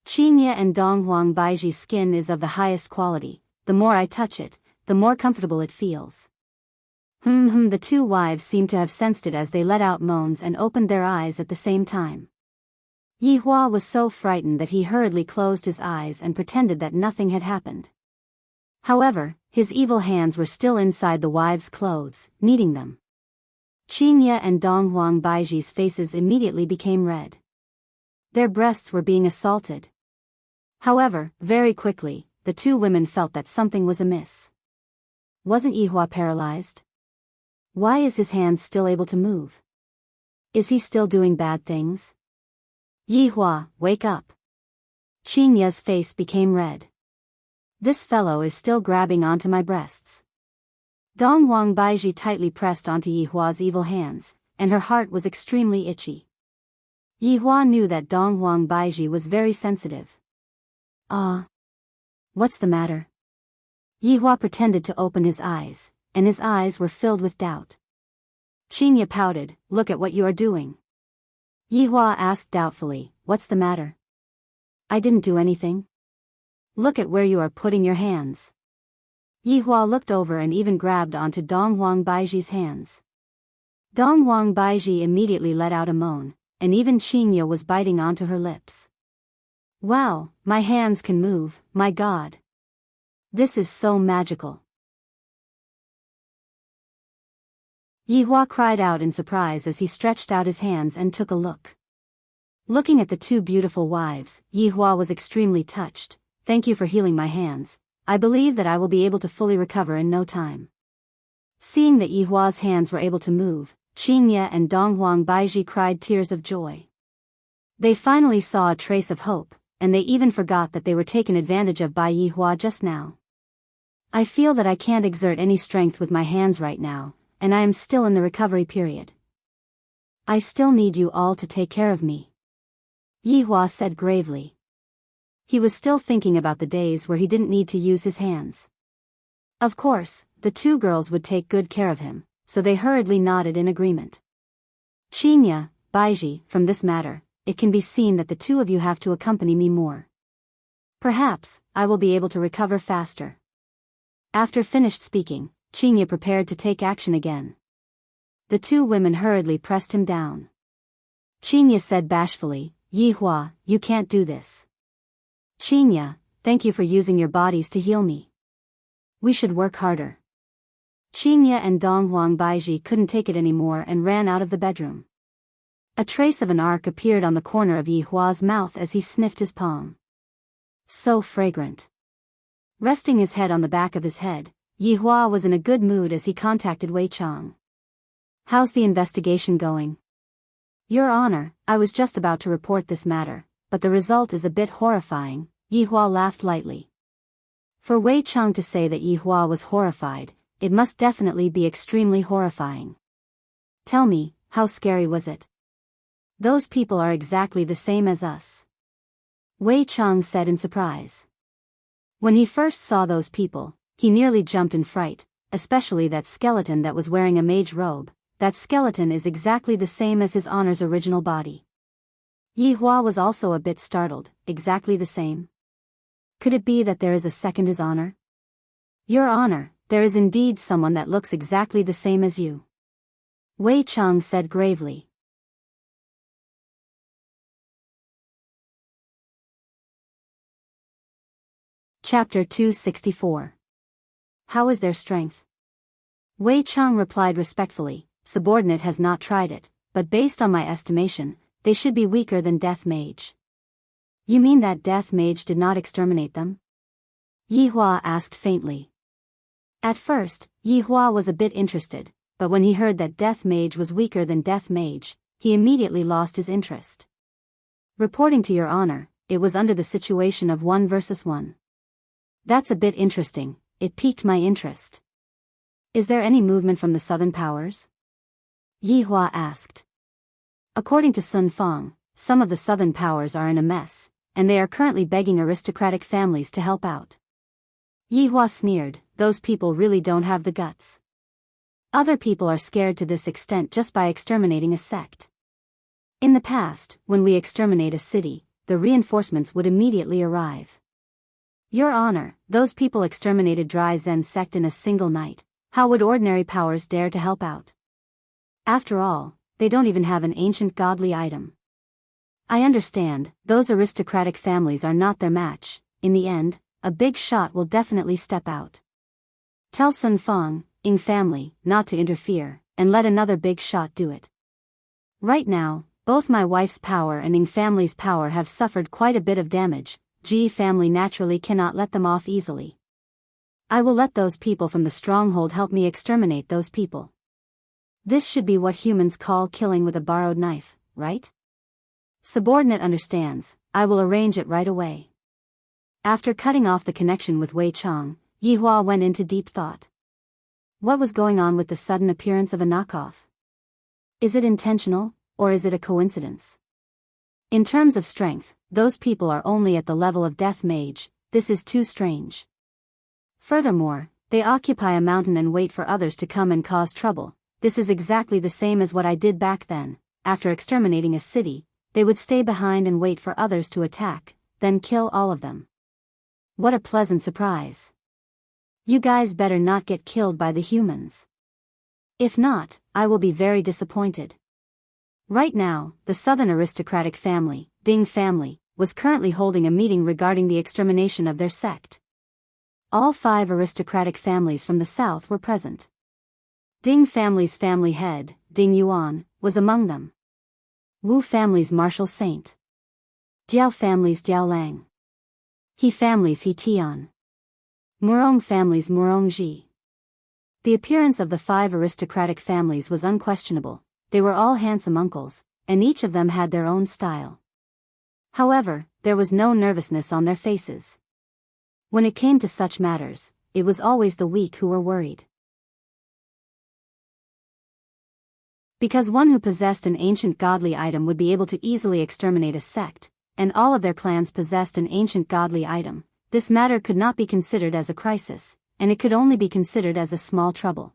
Qingya and Donghuang Baiji's skin is of the highest quality, the more I touch it, the more comfortable it feels. The two wives seemed to have sensed it as they let out moans and opened their eyes at the same time. Yihua was so frightened that he hurriedly closed his eyes and pretended that nothing had happened. However, his evil hands were still inside the wives' clothes, kneading them. Qingya and Donghuang Baiji's faces immediately became red. Their breasts were being assaulted. However, very quickly, the two women felt that something was amiss. Wasn't Yihua paralyzed? Why is his hands still able to move? Is he still doing bad things? Yihua, wake up. Qingya's face became red. This fellow is still grabbing onto my breasts. Donghuang Baiji tightly pressed onto Yihua's evil hands, and her heart was extremely itchy. Yihua knew that Donghuang Baiji was very sensitive. What's the matter? Yihua pretended to open his eyes, and his eyes were filled with doubt. Qingya pouted, look at what you are doing. Yihua asked doubtfully, what's the matter? I didn't do anything. Look at where you are putting your hands. Yihua looked over and even grabbed onto Donghuang Baiji's hands. Donghuang Baiji immediately let out a moan, and even Qingya was biting onto her lips. Wow, my hands can move, my god. This is so magical. Yihua cried out in surprise as he stretched out his hands and took a look. Looking at the two beautiful wives, Yihua was extremely touched, thank you for healing my hands. I believe that I will be able to fully recover in no time. Seeing that Yihua's hands were able to move, Qingye and Donghuang Baiji cried tears of joy. They finally saw a trace of hope, and they even forgot that they were taken advantage of by Yihua just now. I feel that I can't exert any strength with my hands right now, and I am still in the recovery period. I still need you all to take care of me, Yihua said gravely. He was still thinking about the days where he didn't need to use his hands. Of course, the two girls would take good care of him, so they hurriedly nodded in agreement. Qingye, Baiji, from this matter, it can be seen that the two of you have to accompany me more. Perhaps, I will be able to recover faster. After finished speaking, Qingye prepared to take action again. The two women hurriedly pressed him down. Qingye said bashfully, Yihua, you can't do this. Qingye, thank you for using your bodies to heal me. We should work harder. Qingye and Donghuang Baiji couldn't take it anymore and ran out of the bedroom. A trace of an arc appeared on the corner of Yihua's mouth as he sniffed his palm. So fragrant. Resting his head on the back of his head, Yihua was in a good mood as he contacted Wei Chang. How's the investigation going? Your Honor, I was just about to report this matter, but the result is a bit horrifying, Yihua laughed lightly. For Wei Chang to say that Yihua was horrified, it must definitely be extremely horrifying. Tell me, how scary was it? Those people are exactly the same as us, Wei Chang said in surprise. When he first saw those people, he nearly jumped in fright, especially that skeleton that was wearing a mage robe. That skeleton is exactly the same as his Honor's original body. Yihua was also a bit startled, exactly the same. Could it be that there is a second His Honor? Your Honor, there is indeed someone that looks exactly the same as you, Wei Chang said gravely. Chapter 264. How is their strength? Wei Chang replied respectfully, subordinate has not tried it, but based on my estimation, they should be weaker than Death Mage. You mean that Death Mage did not exterminate them? Yihua asked faintly. At first, Yihua was a bit interested, but when he heard that Death Mage was weaker than Death Mage, he immediately lost his interest. Reporting to Your Honor, it was under the situation of 1 versus 1. That's a bit interesting, it piqued my interest. Is there any movement from the Southern Powers? Yihua asked. According to Sun Fang, some of the Southern Powers are in a mess, and they are currently begging aristocratic families to help out. Yihua sneered, those people really don't have the guts. Other people are scared to this extent just by exterminating a sect. In the past, when we exterminate a city, the reinforcements would immediately arrive. Your Honor, those people exterminated Dry Zen sect in a single night. How would ordinary powers dare to help out? After all, they don't even have an ancient godly item. I understand, those aristocratic families are not their match. In the end, a big shot will definitely step out. Tell Sun Fang, Ying family, not to interfere, and let another big shot do it. Right now, both my wife's power and Ying family's power have suffered quite a bit of damage. Ji family naturally cannot let them off easily. I will let those people from the stronghold help me exterminate those people. This should be what humans call killing with a borrowed knife, right? Subordinate understands, I will arrange it right away. After cutting off the connection with Wei Chang, Yihua went into deep thought. What was going on with the sudden appearance of a knockoff? Is it intentional, or is it a coincidence? In terms of strength, those people are only at the level of Death Mage. This is too strange. Furthermore, they occupy a mountain and wait for others to come and cause trouble. This is exactly the same as what I did back then. After exterminating a city, they would stay behind and wait for others to attack, then kill all of them. What a pleasant surprise. You guys better not get killed by the humans. If not, I will be very disappointed. Right now, the southern aristocratic family, Ding family, was currently holding a meeting regarding the extermination of their sect. All 5 aristocratic families from the south were present. Ding family's family head, Ding Yuan, was among them. Wu family's martial saint. Jiao family's Jiao Lang. He families He Tian. Murong families Murong Ji. The appearance of the 5 aristocratic families was unquestionable. They were all handsome uncles, and each of them had their own style. However, there was no nervousness on their faces. When it came to such matters, it was always the weak who were worried. Because one who possessed an ancient godly item would be able to easily exterminate a sect, and all of their clans possessed an ancient godly item, this matter could not be considered as a crisis, and it could only be considered as a small trouble.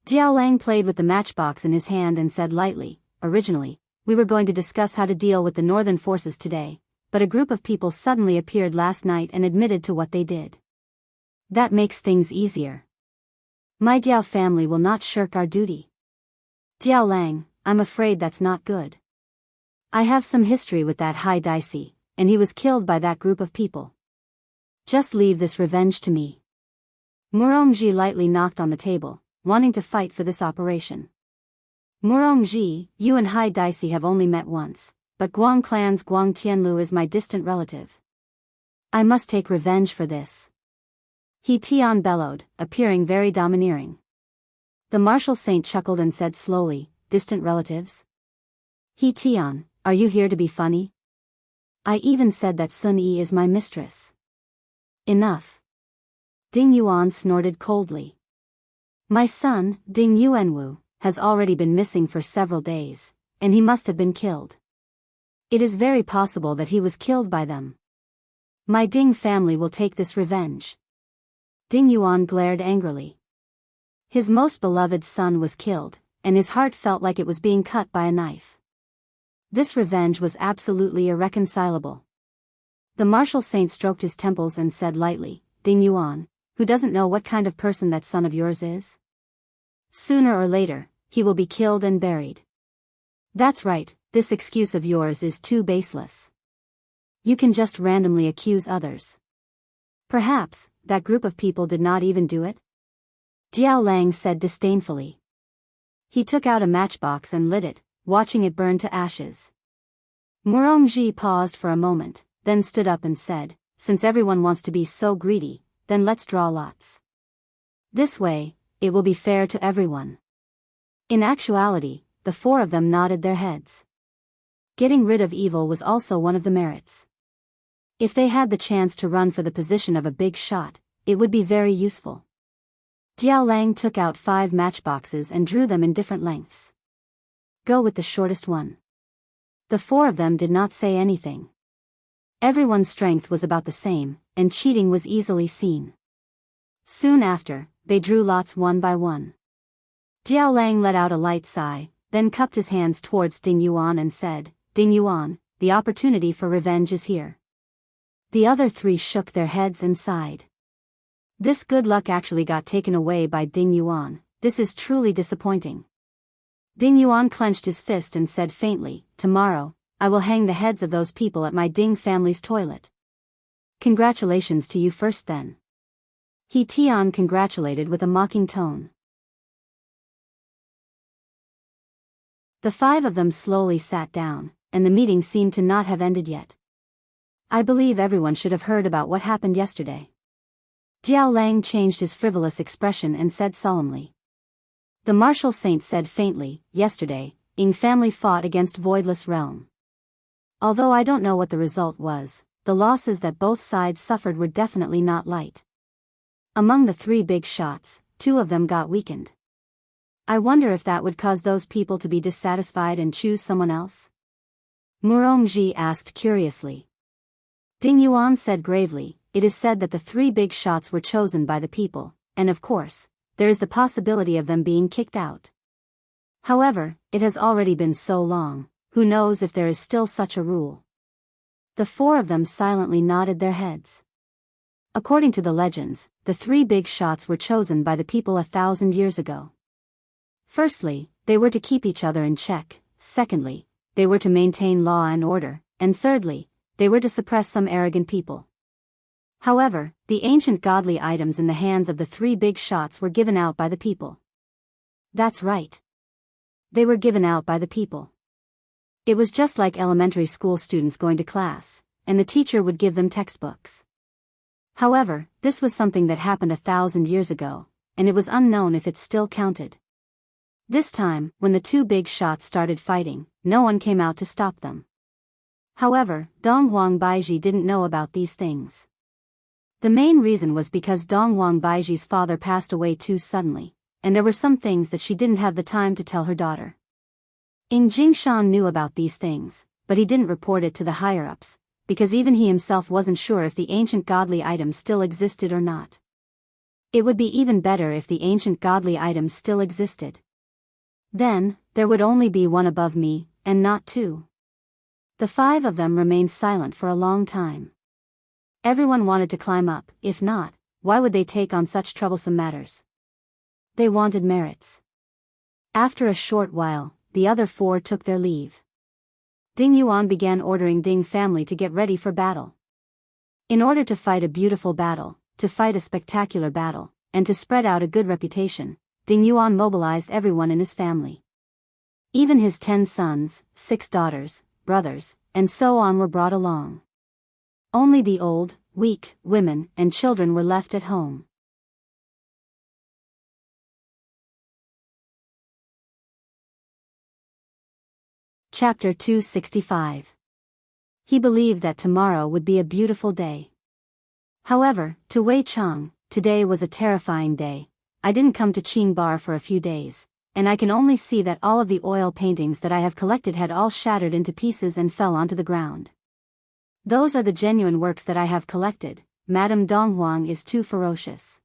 Jiao Lang played with the matchbox in his hand and said lightly, "Originally, we were going to discuss how to deal with the northern forces today, but a group of people suddenly appeared last night and admitted to what they did. That makes things easier. My Jiao family will not shirk our duty." "Jiao Lang, I'm afraid that's not good. I have some history with that Hai Daisy, and he was killed by that group of people. Just leave this revenge to me." Murongji lightly knocked on the table, wanting to fight for this operation. "Murongji, you and Hai Daisy have only met once, but Guang clan's Guang Tianlu is my distant relative. I must take revenge for this." He Tian bellowed, appearing very domineering. The martial saint chuckled and said slowly, "Distant relatives? He Tian, are you here to be funny? I even said that Sun Yi is my mistress." "Enough." Ding Yuan snorted coldly. "My son, Ding Yuanwu, has already been missing for several days, and he must have been killed. It is very possible that he was killed by them. My Ding family will take this revenge." Ding Yuan glared angrily. His most beloved son was killed, and his heart felt like it was being cut by a knife. This revenge was absolutely irreconcilable. The martial saint stroked his temples and said lightly, "Ding Yuan, who doesn't know what kind of person that son of yours is? Sooner or later, he will be killed and buried. That's right, this excuse of yours is too baseless. You can just randomly accuse others. Perhaps, that group of people did not even do it?" Jiao Lang said disdainfully. He took out a matchbox and lit it, watching it burn to ashes. Murongji paused for a moment, then stood up and said, "Since everyone wants to be so greedy, then let's draw lots. This way, it will be fair to everyone." In actuality, the 4 of them nodded their heads. Getting rid of evil was also one of the merits. If they had the chance to run for the position of a big shot, it would be very useful. Jiao Lang took out 5 matchboxes and drew them in different lengths. "Go with the shortest one." The 4 of them did not say anything. Everyone's strength was about the same, and cheating was easily seen. Soon after, they drew lots one by one. Jiao Lang let out a light sigh, then cupped his hands towards Ding Yuan and said, "Ding Yuan, the opportunity for revenge is here." The other 3 shook their heads and sighed. This good luck actually got taken away by Ding Yuan. This is truly disappointing. Ding Yuan clenched his fist and said faintly, "Tomorrow, I will hang the heads of those people at my Ding family's toilet." "Congratulations to you first then." He Tian congratulated with a mocking tone. The 5 of them slowly sat down, and the meeting seemed to not have ended yet. "I believe everyone should have heard about what happened yesterday." Jiao Lang changed his frivolous expression and said solemnly. The martial saint said faintly, "Yesterday, Ying family fought against Voidless Realm. Although I don't know what the result was, the losses that both sides suffered were definitely not light. Among the 3 big shots, 2 of them got weakened. I wonder if that would cause those people to be dissatisfied and choose someone else?" Murongji asked curiously. Ding Yuan said gravely, "It is said that the 3 big shots were chosen by the people, and of course, there is the possibility of them being kicked out. However, it has already been so long, who knows if there is still such a rule." The 4 of them silently nodded their heads. According to the legends, the 3 big shots were chosen by the people 1,000 years ago. Firstly, they were to keep each other in check, secondly, they were to maintain law and order, and thirdly, they were to suppress some arrogant people. However, the ancient godly items in the hands of the 3 big shots were given out by the people. That's right. They were given out by the people. It was just like elementary school students going to class, and the teacher would give them textbooks. However, this was something that happened 1,000 years ago, and it was unknown if it still counted. This time, when the two big shots started fighting, no one came out to stop them. However, Dong Huang Baiji didn't know about these things. The main reason was because Dong Huang Baiji's father passed away too suddenly, and there were some things that she didn't have the time to tell her daughter. Ing Jingshan knew about these things, but he didn't report it to the higher-ups, because even he himself wasn't sure if the ancient godly items still existed or not. It would be even better if the ancient godly items still existed. Then, there would only be one above me, and not two. The five of them remained silent for a long time. Everyone wanted to climb up, if not, why would they take on such troublesome matters? They wanted merits. After a short while, the other four took their leave. Ding Yuan began ordering Ding family to get ready for battle. In order to fight a beautiful battle, to fight a spectacular battle, and to spread out a good reputation, Ding Yuan mobilized everyone in his family. Even his 10 sons, 6 daughters, brothers, and so on were brought along. Only the old, weak, women, and children were left at home. Chapter 265. He believed that tomorrow would be a beautiful day. However, to Wei Chang, today was a terrifying day. I didn't come to Qing Bar for a few days, and I can only see that all of the oil paintings that I have collected had all shattered into pieces and fell onto the ground. Those are the genuine works that I have collected. Madame Dong Huang is too ferocious.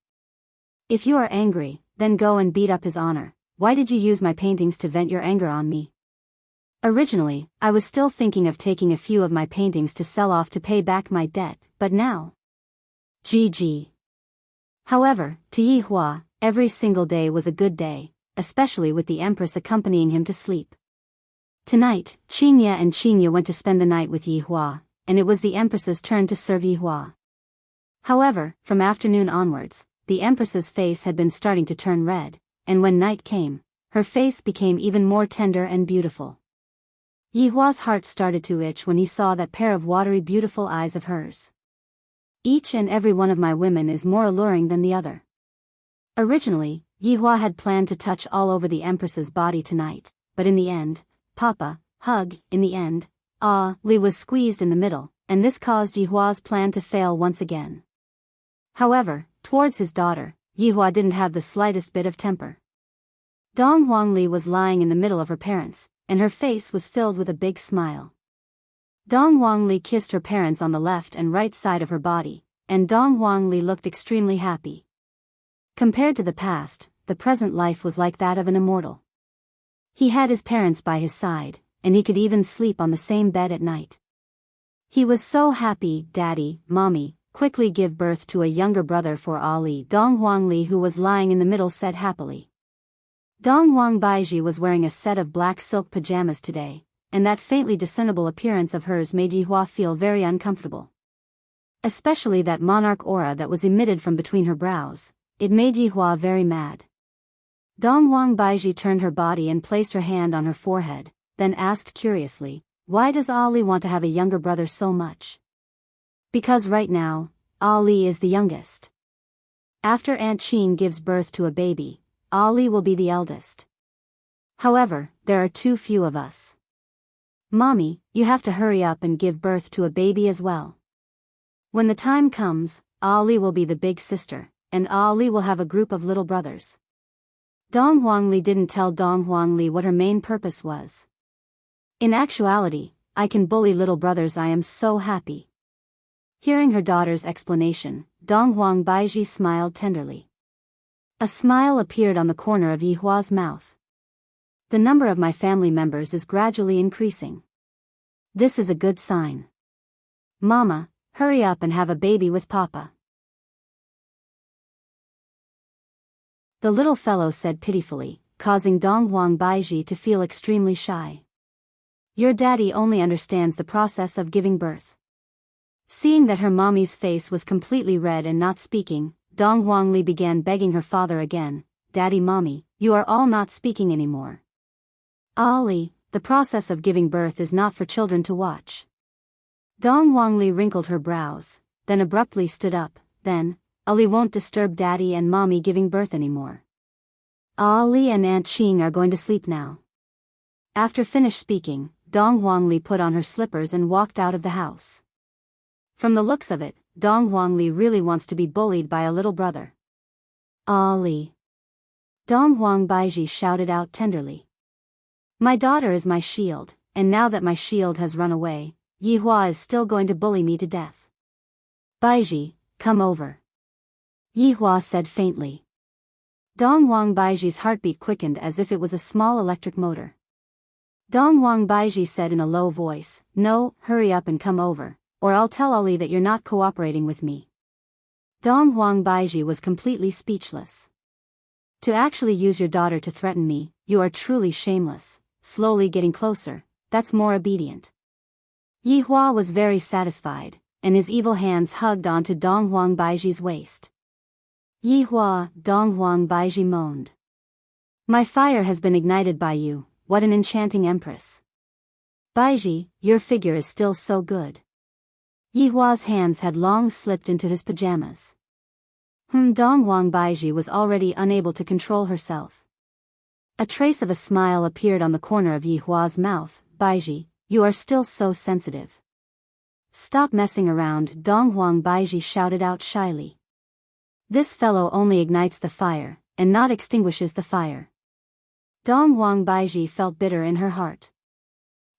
If you are angry, then go and beat up his honor. Why did you use my paintings to vent your anger on me? Originally, I was still thinking of taking a few of my paintings to sell off to pay back my debt, but now... GG. However, to Yi Hua, every single day was a good day, especially with the Empress accompanying him to sleep. Tonight, Qingye and Qingye went to spend the night with Yi Hua, and it was the Empress's turn to serve Yi Hua. However, from afternoon onwards, the Empress's face had been starting to turn red, and when night came, her face became even more tender and beautiful. Yi Hua's heart started to itch when he saw that pair of watery beautiful eyes of hers. Each and every one of my women is more alluring than the other. Originally, Yi Hua had planned to touch all over the Empress's body tonight, but in the end, Li was squeezed in the middle, and this caused Yi Hua's plan to fail once again. However, towards his daughter, Yi Hua didn't have the slightest bit of temper. Dong Huang Li was lying in the middle of her parents, and her face was filled with a big smile. Dong Huang Li kissed her parents on the left and right side of her body, and Dong Huang Li looked extremely happy. Compared to the past, the present life was like that of an immortal. He had his parents by his side, and he could even sleep on the same bed at night. He was so happy. Daddy, Mommy, quickly give birth to a younger brother for Ali. Dong Huang Li, who was lying in the middle, said happily. Dong Huang Baiji was wearing a set of black silk pajamas today, and that faintly discernible appearance of hers made Yi Hua feel very uncomfortable. Especially that monarch aura that was emitted from between her brows, it made Yi Hua very mad. Dong Huang Baiji turned her body and placed her hand on her forehead, then asked curiously, why does Ali want to have a younger brother so much? Because right now, Ali is the youngest. After Aunt Qing gives birth to a baby, Ali will be the eldest. However, there are too few of us. Mommy, you have to hurry up and give birth to a baby as well. When the time comes, Ali will be the big sister, and Ali will have a group of little brothers. Dong Huang Li didn't tell Dong Huang Li what her main purpose was. In actuality, I can bully little brothers. I am so happy. Hearing her daughter's explanation, Dong Huang Baiji smiled tenderly. A smile appeared on the corner of Yi Hua's mouth. The number of my family members is gradually increasing. This is a good sign. Mama, hurry up and have a baby with Papa. The little fellow said pitifully, causing Dong Huang Baiji to feel extremely shy. Your daddy only understands the process of giving birth. Seeing that her mommy's face was completely red and not speaking, Dong Huang Li began begging her father again, Daddy, Mommy, you are all not speaking anymore. Ali, the process of giving birth is not for children to watch. Dong Wangli wrinkled her brows, then abruptly stood up. Then, Ali won't disturb Daddy and Mommy giving birth anymore. Ali and Aunt Qing are going to sleep now. After finished speaking, Dong Wangli put on her slippers and walked out of the house. From the looks of it, Dong Wangli really wants to be bullied by a little brother. Ali. Dong Huang Baiji shouted out tenderly. My daughter is my shield, and now that my shield has run away, Yihua is still going to bully me to death. Baiji, come over. Yihua said faintly. Dong Huang Baiji's heartbeat quickened as if it was a small electric motor. Dong Huang Baiji said in a low voice, no, hurry up and come over, or I'll tell Ali that you're not cooperating with me. Dong Huang Baiji was completely speechless. To actually use your daughter to threaten me, you are truly shameless. Slowly getting closer, that's more obedient. Yihua was very satisfied, and his evil hands hugged onto Dong Huang Baiji's waist. Yihua, Dong Huang Baiji moaned. My fire has been ignited by you, what an enchanting empress. Baiji, your figure is still so good. Yihua's hands had long slipped into his pajamas. Dong Huang Baiji was already unable to control herself. A trace of a smile appeared on the corner of Yihua's mouth. Baiji, you are still so sensitive. Stop messing around, Dong Huang Baiji shouted out shyly. This fellow only ignites the fire, and not extinguishes the fire. Dong Huang Baiji felt bitter in her heart.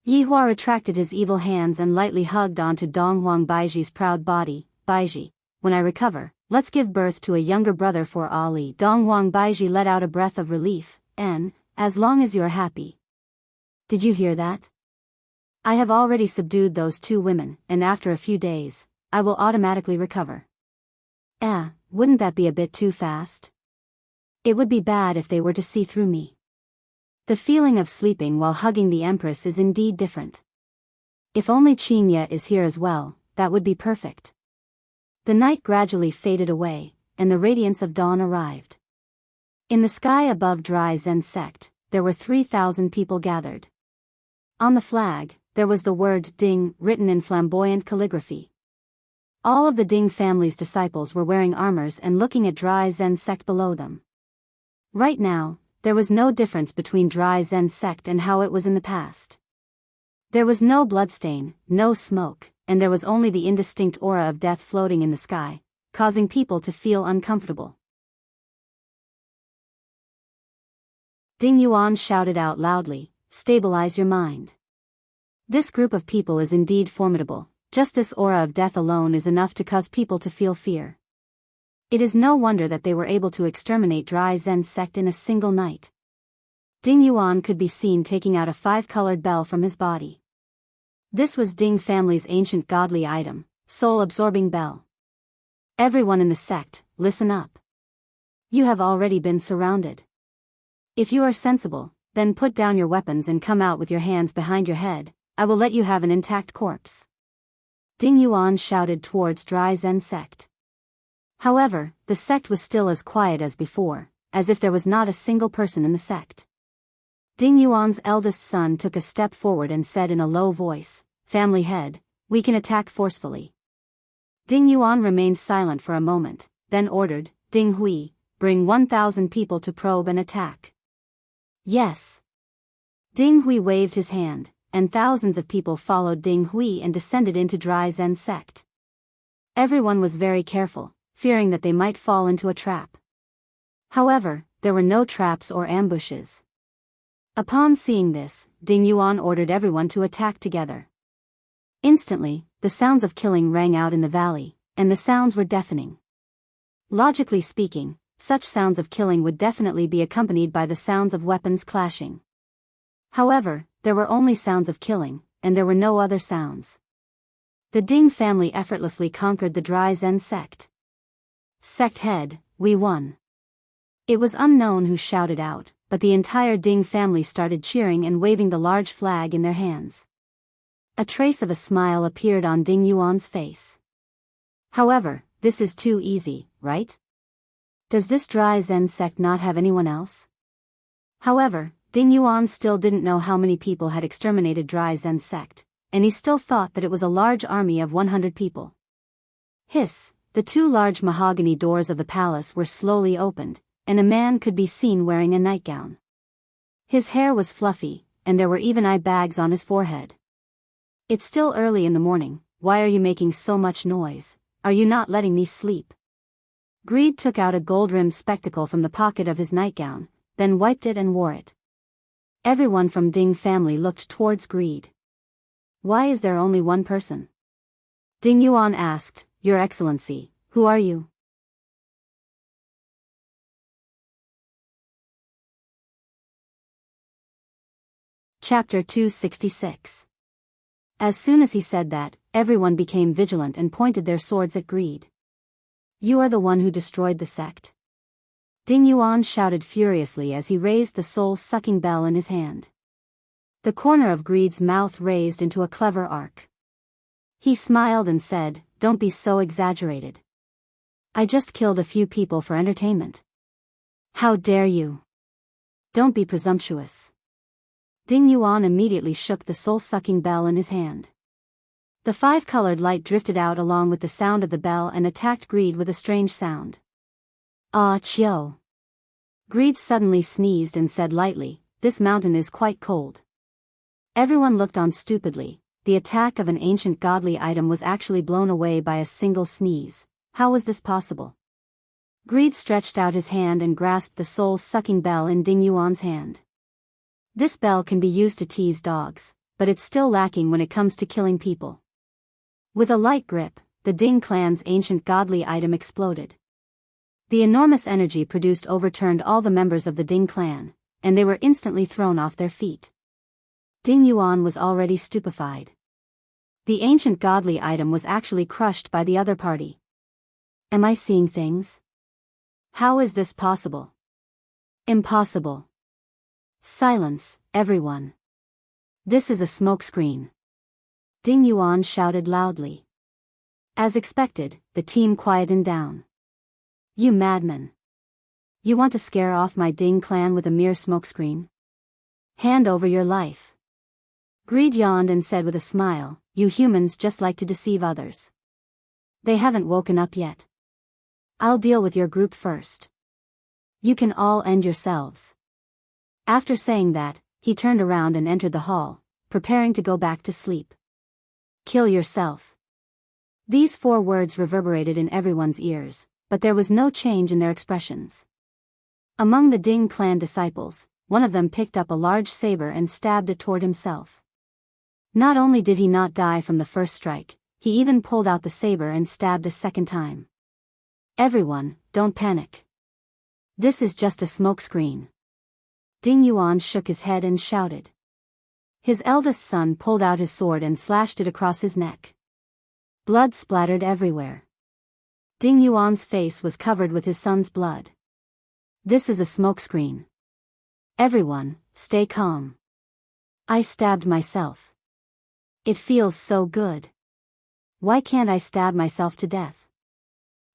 Yihua retracted his evil hands and lightly hugged onto Dong Huang Baiji's proud body. Baiji, when I recover, let's give birth to a younger brother for Ali. Dong Huang Baiji let out a breath of relief, and, as long as you're happy. Did you hear that? I have already subdued those two women, and after a few days, I will automatically recover. Wouldn't that be a bit too fast? It would be bad if they were to see through me. The feeling of sleeping while hugging the Empress is indeed different. If only Qingye is here as well, that would be perfect. The night gradually faded away, and the radiance of dawn arrived. In the sky above Dry Zen sect, there were 3,000 people gathered. On the flag, there was the word Ding written in flamboyant calligraphy. All of the Ding family's disciples were wearing armors and looking at Dry Zen sect below them. Right now, there was no difference between Dry Zen sect and how it was in the past. There was no bloodstain, no smoke, and there was only the indistinct aura of death floating in the sky, causing people to feel uncomfortable. Ding Yuan shouted out loudly, stabilize your mind. This group of people is indeed formidable. Just this aura of death alone is enough to cause people to feel fear. It is no wonder that they were able to exterminate Dry Zen sect in a single night. Ding Yuan could be seen taking out a 5-colored bell from his body. This was Ding family's ancient godly item, soul-absorbing bell. Everyone in the sect, listen up. You have already been surrounded. If you are sensible, then put down your weapons and come out with your hands behind your head. I will let you have an intact corpse. Ding Yuan shouted towards Dry Zen sect. However, the sect was still as quiet as before, as if there was not a single person in the sect. Ding Yuan's eldest son took a step forward and said in a low voice, Family head, we can attack forcefully. Ding Yuan remained silent for a moment, then ordered, Ding Hui, bring 1,000 people to probe and attack. Yes. Ding Hui waved his hand, and thousands of people followed Ding Hui and descended into Dry Zen sect. Everyone was very careful, fearing that they might fall into a trap. However, there were no traps or ambushes. Upon seeing this, Ding Yuan ordered everyone to attack together. Instantly, the sounds of killing rang out in the valley, and the sounds were deafening. Logically speaking, such sounds of killing would definitely be accompanied by the sounds of weapons clashing. However, there were only sounds of killing, and there were no other sounds. The Ding family effortlessly conquered the Dry Zen sect. Sect head, we won. It was unknown who shouted out, but the entire Ding family started cheering and waving the large flag in their hands. A trace of a smile appeared on Ding Yuan's face. However, this is too easy, right? Does this Dry Zen sect not have anyone else? However, Ding Yuan still didn't know how many people had exterminated Dry Zen sect, and he still thought that it was a large army of 100 people. Hiss! The two large mahogany doors of the palace were slowly opened, and a man could be seen wearing a nightgown. His hair was fluffy, and there were even eye bags on his forehead. It's still early in the morning, why are you making so much noise? Are you not letting me sleep? Greed took out a gold-rimmed spectacle from the pocket of his nightgown, then wiped it and wore it. Everyone from Ding family looked towards Greed. Why is there only one person? Ding Yuan asked, Your Excellency, who are you? Chapter 266. As soon as he said that, everyone became vigilant and pointed their swords at Greed. You are the one who destroyed the sect? Ding Yuan shouted furiously as he raised the soul-sucking bell in his hand. The corner of Greed's mouth raised into a clever arc. He smiled and said, Don't be so exaggerated. I just killed a few people for entertainment. How dare you? Don't be presumptuous. Ding Yuan immediately shook the soul-sucking bell in his hand. The five-colored light drifted out along with the sound of the bell and attacked Greed with a strange sound. Ah, Chio. Greed suddenly sneezed and said lightly, This mountain is quite cold. Everyone looked on stupidly. The attack of an ancient godly item was actually blown away by a single sneeze. How was this possible? Greed stretched out his hand and grasped the soul-sucking bell in Ding Yuan's hand. This bell can be used to tease dogs, but it's still lacking when it comes to killing people. With a light grip, the Ding clan's ancient godly item exploded. The enormous energy produced overturned all the members of the Ding clan, and they were instantly thrown off their feet. Ding Yuan was already stupefied. The ancient godly item was actually crushed by the other party. Am I seeing things? How is this possible? Impossible. Silence, everyone. This is a smokescreen. Ding Yuan shouted loudly. As expected, the team quietened down. You madman. You want to scare off my Ding clan with a mere smokescreen? Hand over your life. Greed yawned and said with a smile, You humans just like to deceive others. They haven't woken up yet. I'll deal with your group first. You can all end yourselves. After saying that, he turned around and entered the hall, preparing to go back to sleep. Kill yourself. These 4 words reverberated in everyone's ears, but there was no change in their expressions. Among the Ding clan disciples, one of them picked up a large saber and stabbed it toward himself. Not only did he not die from the first strike, he even pulled out the saber and stabbed a second time. Everyone, don't panic. This is just a smokescreen. Ding Yuan shook his head and shouted. His eldest son pulled out his sword and slashed it across his neck. Blood splattered everywhere. Ding Yuan's face was covered with his son's blood. This is a smokescreen. Everyone, stay calm. I stabbed myself. It feels so good. Why can't I stab myself to death?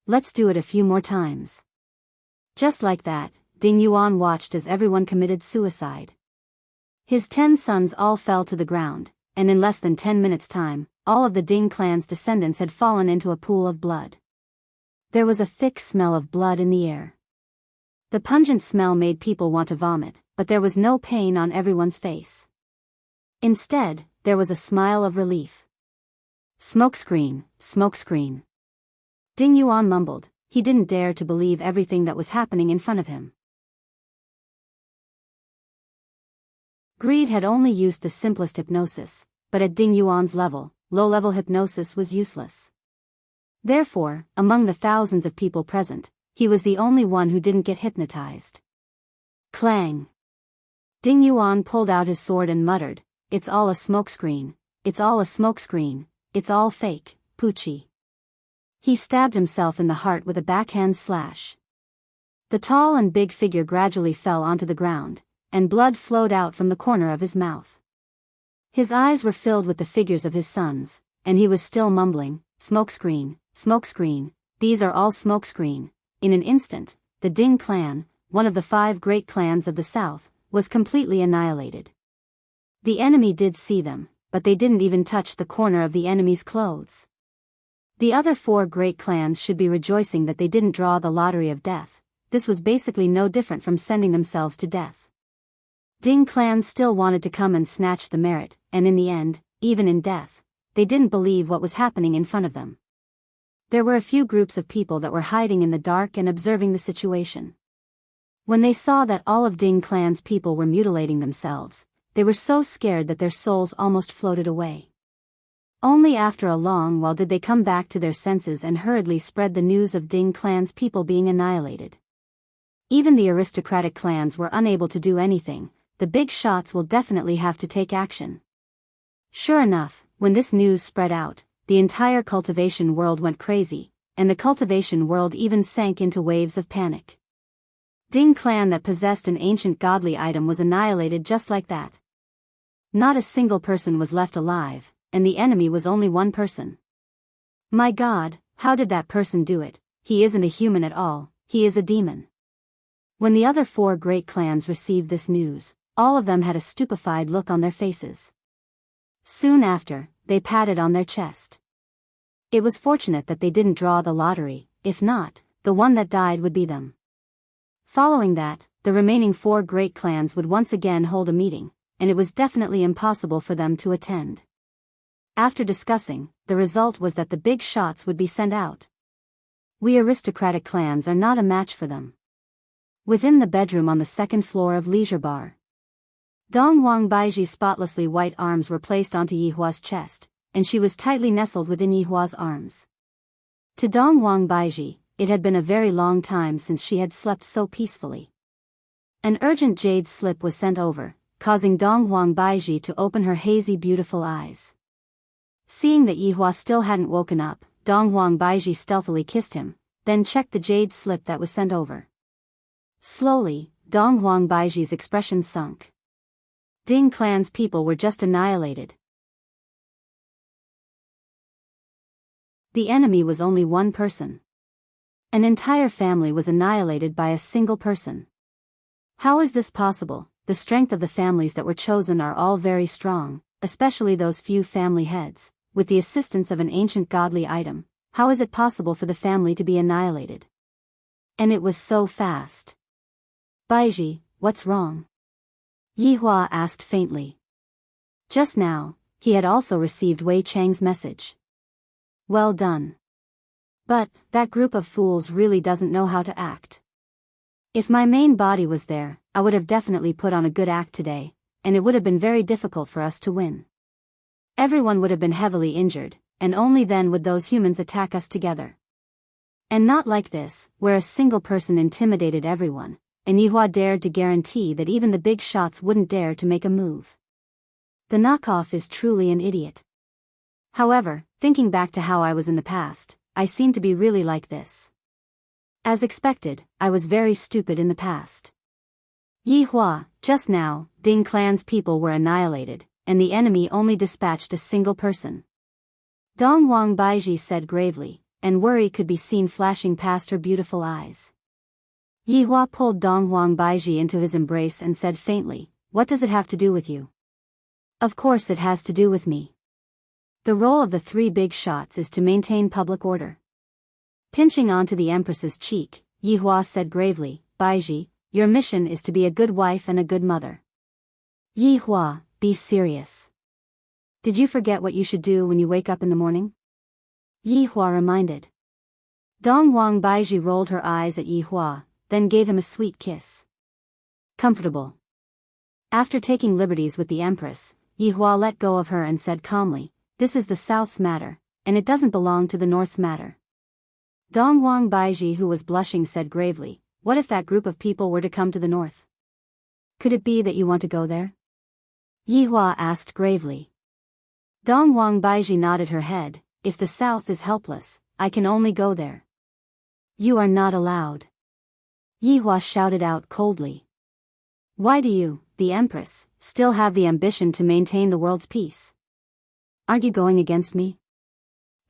Let's do it a few more times. Just like that, Ding Yuan watched as everyone committed suicide. His 10 sons all fell to the ground, and in less than 10 minutes' time, all of the Ding clan's descendants had fallen into a pool of blood. There was a thick smell of blood in the air. The pungent smell made people want to vomit, but there was no pain on everyone's face. Instead, there was a smile of relief. Smokescreen, smokescreen. Ding Yuan mumbled. He didn't dare to believe everything that was happening in front of him. Greed had only used the simplest hypnosis, but at Ding Yuan's level, low-level hypnosis was useless. Therefore, among the thousands of people present, he was the only one who didn't get hypnotized. Clang! Ding Yuan pulled out his sword and muttered, It's all a smokescreen, it's all a smokescreen, it's all fake, Poochie. He stabbed himself in the heart with a backhand slash. The tall and big figure gradually fell onto the ground, and blood flowed out from the corner of his mouth. His eyes were filled with the figures of his sons, and he was still mumbling, Smokescreen, smokescreen, these are all smokescreen. In an instant, the Ding clan, one of the 5 great clans of the south, was completely annihilated. The enemy did see them, but they didn't even touch the corner of the enemy's clothes. The other 4 great clans should be rejoicing that they didn't draw the lottery of death. This was basically no different from sending themselves to death. Ding clan still wanted to come and snatch the merit, and in the end, even in death, they didn't believe what was happening in front of them. There were a few groups of people that were hiding in the dark and observing the situation. When they saw that all of Ding clan's people were mutilating themselves, they were so scared that their souls almost floated away. Only after a long while did they come back to their senses and hurriedly spread the news of Ding clan's people being annihilated. Even the aristocratic clans were unable to do anything. The big shots will definitely have to take action. Sure enough, when this news spread out, the entire cultivation world went crazy, and the cultivation world even sank into waves of panic. Ding clan that possessed an ancient godly item was annihilated just like that. Not a single person was left alive, and the enemy was only one person. My God, how did that person do it? He isn't a human at all, he is a demon. When the other 4 great clans received this news, all of them had a stupefied look on their faces. Soon after, they patted on their chest. It was fortunate that they didn't draw the lottery, if not, the one that died would be them. Following that, the remaining 4 great clans would once again hold a meeting, and it was definitely impossible for them to attend. After discussing, the result was that the big shots would be sent out. We aristocratic clans are not a match for them. Within the bedroom on the 2nd floor of Leisure Bar, Dong Wang Baiji's spotlessly white arms were placed onto Yihua's chest, and she was tightly nestled within Yihua's arms. To Dong Wang Baiji, it had been a very long time since she had slept so peacefully. An urgent jade slip was sent over, causing Dong Wang Baiji to open her hazy beautiful eyes. Seeing that Yihua still hadn't woken up, Dong Wang Baiji stealthily kissed him, then checked the jade slip that was sent over. Slowly, Dong Wang Baiji's expression sunk. Ding clan's people were just annihilated. The enemy was only one person. An entire family was annihilated by a single person. How is this possible? The strength of the families that were chosen are all very strong, especially those few family heads. With the assistance of an ancient godly item, how is it possible for the family to be annihilated? And it was so fast. Baiji, what's wrong? Yihua asked faintly. Just now, he had also received Wei Chang's message. Well done. But, that group of fools really doesn't know how to act. If my main body was there, I would have definitely put on a good act today, and it would have been very difficult for us to win. Everyone would have been heavily injured, and only then would those humans attack us together. And not like this, where a single person intimidated everyone, and Yihua dared to guarantee that even the big shots wouldn't dare to make a move. The knockoff is truly an idiot. However, thinking back to how I was in the past, I seem to be really like this. As expected, I was very stupid in the past. Yihua, just now, Ding clan's people were annihilated, and the enemy only dispatched a single person. Dong Wang Baiji said gravely, and worry could be seen flashing past her beautiful eyes. Yihua pulled Dong Wang Baiji into his embrace and said faintly, "What does it have to do with you?" Of course it has to do with me. The role of the 3 big shots is to maintain public order. Pinching onto the Empress's cheek, Yihua said gravely, "Baiji, your mission is to be a good wife and a good mother." Yihua, be serious. Did you forget what you should do when you wake up in the morning? Yihua reminded. Dong Wang Baiji rolled her eyes at Yihua, then gave him a sweet kiss. Comfortable. After taking liberties with the Empress, Yihua let go of her and said calmly, "This is the South's matter, and it doesn't belong to the North's matter." Dong Wang Baiji, who was blushing, said gravely, "What if that group of people were to come to the North? Could it be that you want to go there?" Yihua asked gravely. Dong Wang Baiji nodded her head, "If the South is helpless, I can only go there." "You are not allowed." Yihua shouted out coldly. "Why do you, the Empress, still have the ambition to maintain the world's peace? Aren't you going against me?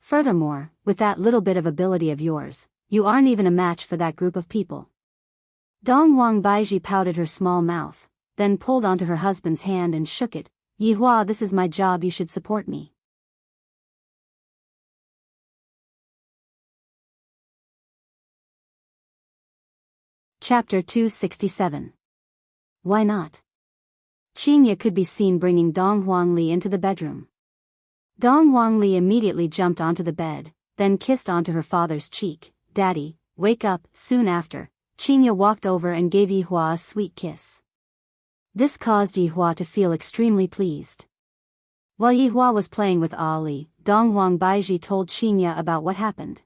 Furthermore, with that little bit of ability of yours, you aren't even a match for that group of people." Dong Wang Baiji pouted her small mouth, then pulled onto her husband's hand and shook it, Yihua, this is my job, you should support me. Chapter 267. Why not? Qingye could be seen bringing Dong Huangli into the bedroom. Dong Huangli immediately jumped onto the bed, then kissed onto her father's cheek. Daddy, wake up. Soon after, Qingye walked over and gave Yihua a sweet kiss. This caused Yihua to feel extremely pleased. While Yihua was playing with Ali, Dong Huangbaiji told Qingye about what happened.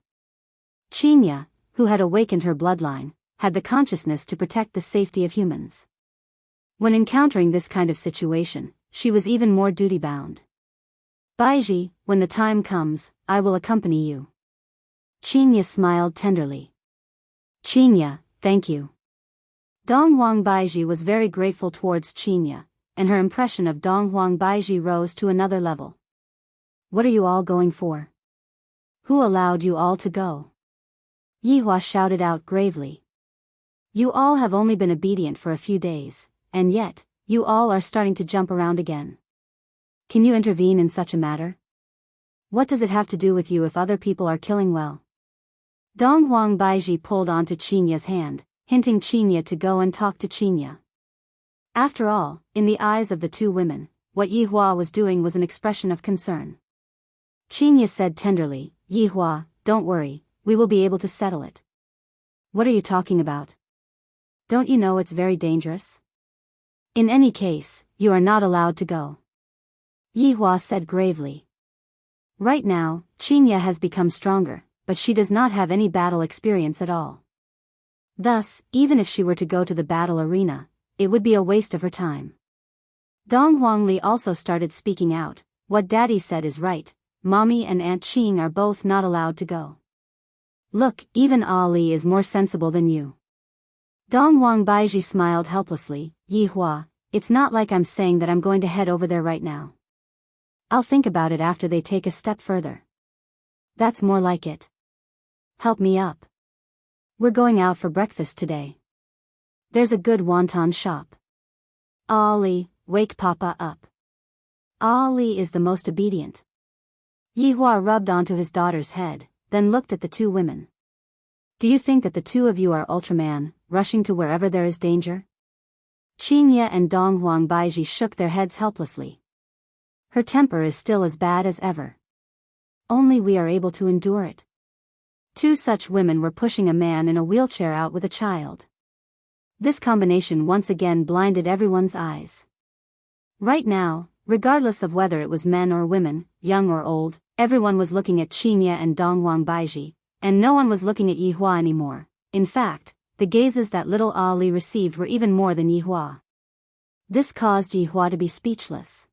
Qingye, who had awakened her bloodline, had the consciousness to protect the safety of humans. When encountering this kind of situation, she was even more duty-bound. Baiji, when the time comes, I will accompany you. Qingye smiled tenderly. Qingye, thank you. Dong Huangbaiji was very grateful towards Qingye, and her impression of Dong Huangbaiji rose to another level. What are you all going for? Who allowed you all to go? Yihua shouted out gravely. You all have only been obedient for a few days, and yet, you all are starting to jump around again. Can you intervene in such a matter? What does it have to do with you if other people are killing well? Dong Huangbaiji pulled onto Qingye's hand, hinting Qingye to go and talk to Qingye. After all, in the eyes of the two women, what Yihua was doing was an expression of concern. Qingye said tenderly, Yihua, don't worry, we will be able to settle it. What are you talking about? Don't you know it's very dangerous? In any case, you are not allowed to go. Yihua said gravely. Right now, Qingye has become stronger, but she does not have any battle experience at all. Thus, even if she were to go to the battle arena, it would be a waste of her time. Dong Huangli also started speaking out. What Daddy said is right, Mommy and Aunt Qing are both not allowed to go. Look, even Ali is more sensible than you. Dong Huangbaiji smiled helplessly. Yihua, it's not like I'm saying that I'm going to head over there right now. I'll think about it after they take a step further. That's more like it. Help me up. We're going out for breakfast today. There's a good wonton shop. Ali, wake Papa up. Ali is the most obedient. Yihua rubbed onto his daughter's head, then looked at the two women. Do you think that the two of you are Ultraman, rushing to wherever there is danger? Qingye and Dong Huangbaiji shook their heads helplessly. Her temper is still as bad as ever. Only we are able to endure it. Two such women were pushing a man in a wheelchair out with a child. This combination once again blinded everyone's eyes. Right now, regardless of whether it was men or women, young or old, everyone was looking at Qingye and Dong Huangbaiji, and no one was looking at Yihua anymore. In fact, the gazes that little Ali received were even more than Yihua. This caused Yihua to be speechless.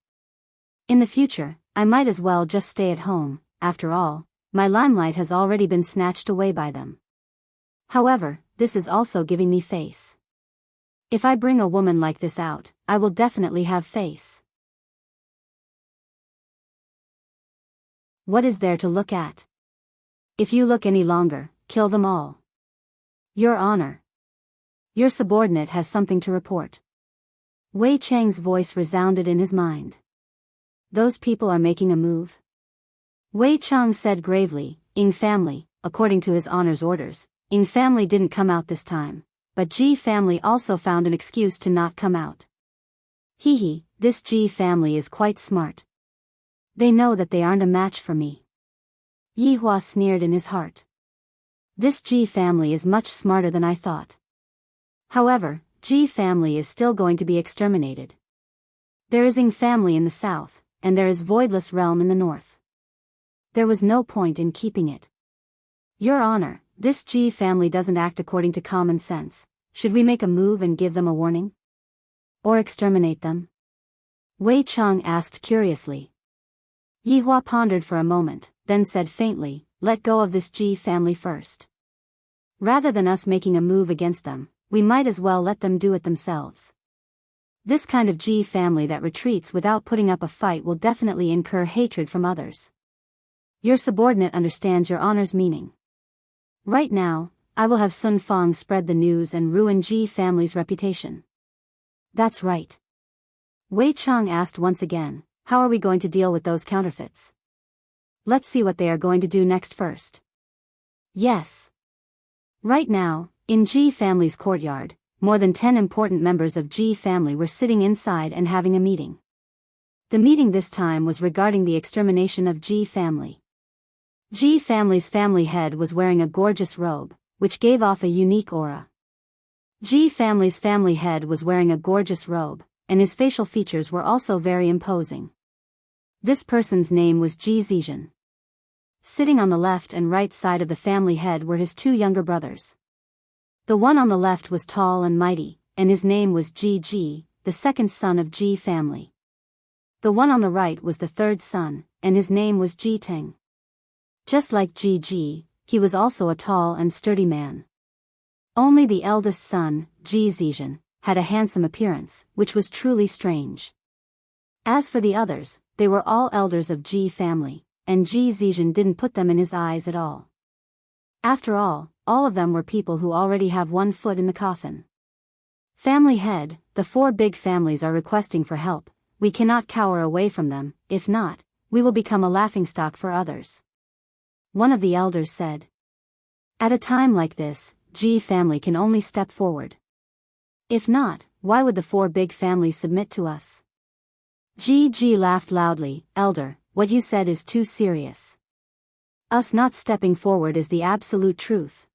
In the future, I might as well just stay at home. After all, my limelight has already been snatched away by them. However, this is also giving me face. If I bring a woman like this out, I will definitely have face. What is there to look at? If you look any longer, kill them all. Your Honor. Your subordinate has something to report. Wei Chang's voice resounded in his mind. Those people are making a move. Wei Chang said gravely, Ying family, according to his Honor's orders, Ying family didn't come out this time, but Ji family also found an excuse to not come out. Hee, this Ji family is quite smart. They know that they aren't a match for me. Yihua sneered in his heart. This Ji family is much smarter than I thought. However, Ji family is still going to be exterminated. There is Ying family in the south, and there is Voidless Realm in the north. There was no point in keeping it. Your Honor, this Ji family doesn't act according to common sense. Should we make a move and give them a warning? Or exterminate them? Wei Chang asked curiously. Yihua pondered for a moment, then said faintly, let go of this Ji family first. Rather than us making a move against them, we might as well let them do it themselves. This kind of Ji family that retreats without putting up a fight will definitely incur hatred from others. Your subordinate understands Your Honor's meaning. Right now, I will have Sun Fang spread the news and ruin Ji family's reputation. That's right. Wei Chang asked once again, how are we going to deal with those counterfeits? Let's see what they are going to do next first. Yes. Right now, in Ji family's courtyard, more than 10 important members of Ji family were sitting inside and having a meeting. The meeting this time was regarding the extermination of Ji family. Ji family's family head was wearing a gorgeous robe, which gave off a unique aura. Ji family's family head was wearing a gorgeous robe, and his facial features were also very imposing. This person's name was Ji Zijin. Sitting on the left and right side of the family head were his two younger brothers. The one on the left was tall and mighty, and his name was Ji Ji, the second son of Ji family. The one on the right was the third son, and his name was Ji Ting. Just like Ji Ji, he was also a tall and sturdy man. Only the eldest son, Ji Zijin, had a handsome appearance, which was truly strange. As for the others, they were all elders of Ji family, and Ji Zijin didn't put them in his eyes at all. After all of them were people who already have one foot in the coffin. Family head, the 4 big families are requesting for help. We cannot cower away from them, if not, we will become a laughingstock for others. One of the elders said. At a time like this, Ji family can only step forward. If not, why would the 4 big families submit to us? Ji Ji laughed loudly. Elder, what you said is too serious. Us not stepping forward is the absolute truth.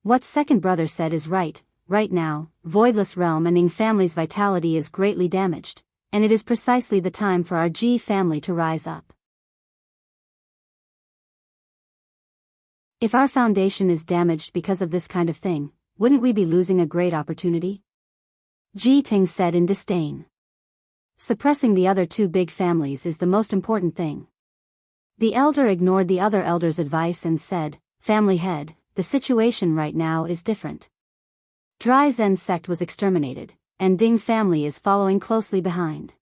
What second brother said is right. Right now, Voidless Realm and Ing family's vitality is greatly damaged, and it is precisely the time for our Ji family to rise up. If our foundation is damaged because of this kind of thing, wouldn't we be losing a great opportunity? Ji Ting said in disdain. Suppressing the other 2 big families is the most important thing. The elder ignored the other elder's advice and said, Family head, the situation right now is different. Dry Zen sect was exterminated, and Ding family is following closely behind.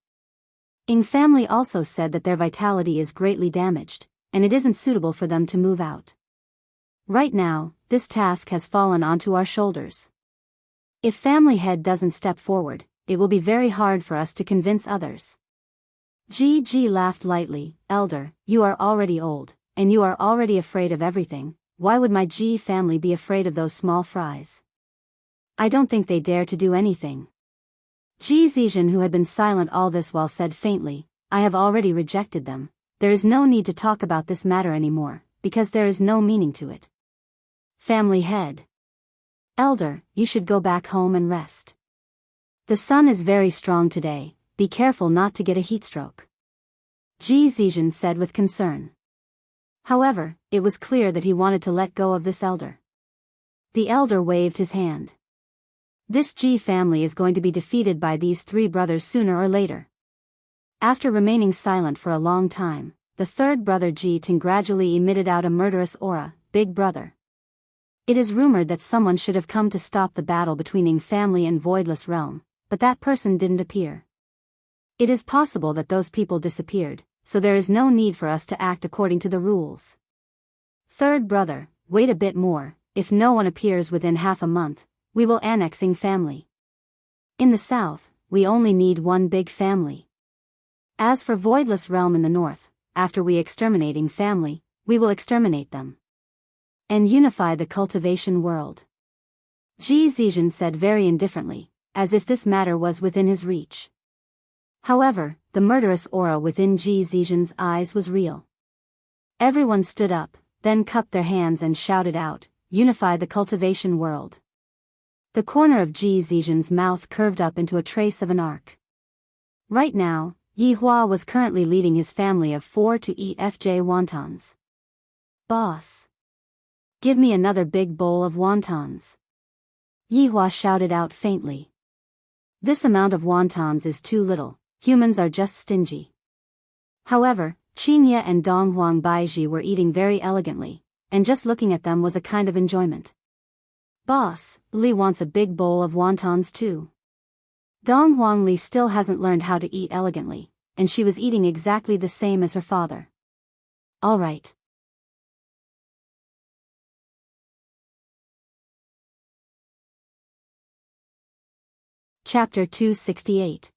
Ing family also said that their vitality is greatly damaged, and it isn't suitable for them to move out. Right now, this task has fallen onto our shoulders. If family head doesn't step forward, it will be very hard for us to convince others. Ji Ji laughed lightly. Elder, you are already old, and you are already afraid of everything. Why would my Ji family be afraid of those small fries? I don't think they dare to do anything. Ji Zijin, who had been silent all this while, said faintly, I have already rejected them. There is no need to talk about this matter anymore, because there is no meaning to it. Family head. Elder, you should go back home and rest. The sun is very strong today, be careful not to get a heatstroke. Ji Zijin said with concern. However, it was clear that he wanted to let go of this elder. The elder waved his hand. This Ji family is going to be defeated by these 3 brothers sooner or later. After remaining silent for a long time, the third brother Ji Ting gradually emitted out a murderous aura. Big brother. It is rumored that someone should have come to stop the battle between Ing family and Voidless Realm, but that person didn't appear. It is possible that those people disappeared, so there is no need for us to act according to the rules. Third brother, wait a bit more. If no one appears within half a month, we will annex Ing family. In the south, we only need 1 big family. As for Voidless Realm in the north, after we exterminate Ing family, we will exterminate them. And unify the cultivation world. Ji Zijin said very indifferently, as if this matter was within his reach. However, the murderous aura within Ji Zijin's eyes was real. Everyone stood up, then cupped their hands and shouted out, Unify the cultivation world. The corner of Ji Zijin's mouth curved up into a trace of an arc. Right now, Yi Hua was currently leading his family of 4 to eat FJ wontons. Boss. Give me another big bowl of wontons. Yi Hua shouted out faintly. This amount of wontons is too little, humans are just stingy. However, Qinya and Dong Huang Baiji were eating very elegantly, and just looking at them was a kind of enjoyment. Boss, Li wants a big bowl of wontons too. Dong Huang Li still hasn't learned how to eat elegantly, and she was eating exactly the same as her father. All right. Chapter 268.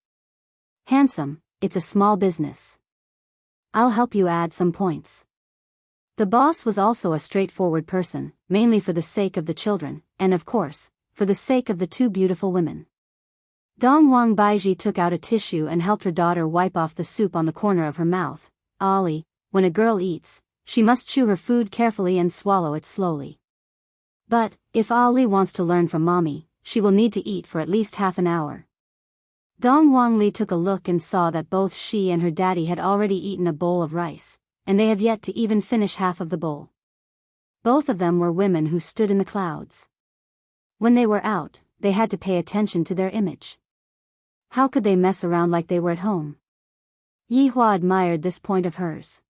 Handsome, it's a small business. I'll help you add some points. The boss was also a straightforward person, mainly for the sake of the children, and of course, for the sake of the two beautiful women. Dongwang Baiji took out a tissue and helped her daughter wipe off the soup on the corner of her mouth. Ali, when a girl eats, she must chew her food carefully and swallow it slowly. But, if Ali wants to learn from mommy, she will need to eat for at least half an hour. Dongwang Li took a look and saw that both she and her daddy had already eaten a bowl of rice, and they have yet to even finish half of the bowl. Both of them were women who stood in the clouds. When they were out, they had to pay attention to their image. How could they mess around like they were at home? Yihua admired this point of hers.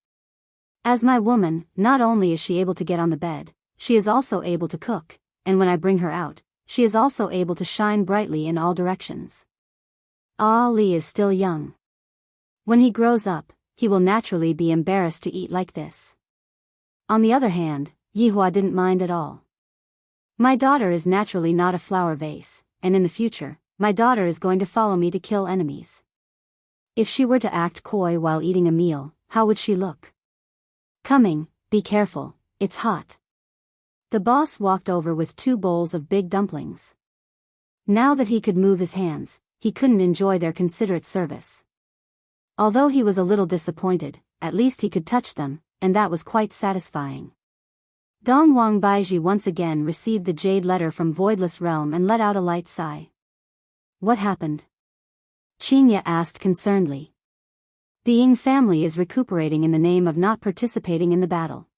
As my woman, not only is she able to get on the bed, she is also able to cook, and when I bring her out, she is also able to shine brightly in all directions. Ali is still young. When he grows up, he will naturally be embarrassed to eat like this. On the other hand, Yihua didn't mind at all. My daughter is naturally not a flower vase, and in the future, my daughter is going to follow me to kill enemies. If she were to act coy while eating a meal, how would she look? Coming, be careful, it's hot. The boss walked over with 2 bowls of big dumplings. Now that he could move his hands, he couldn't enjoy their considerate service. Although he was a little disappointed, at least he could touch them, and that was quite satisfying. Dongwang Baiji once again received the jade letter from Voidless Realm and let out a light sigh. What happened? Qinya asked concernedly. The Ying family is recuperating in the name of not participating in the battle.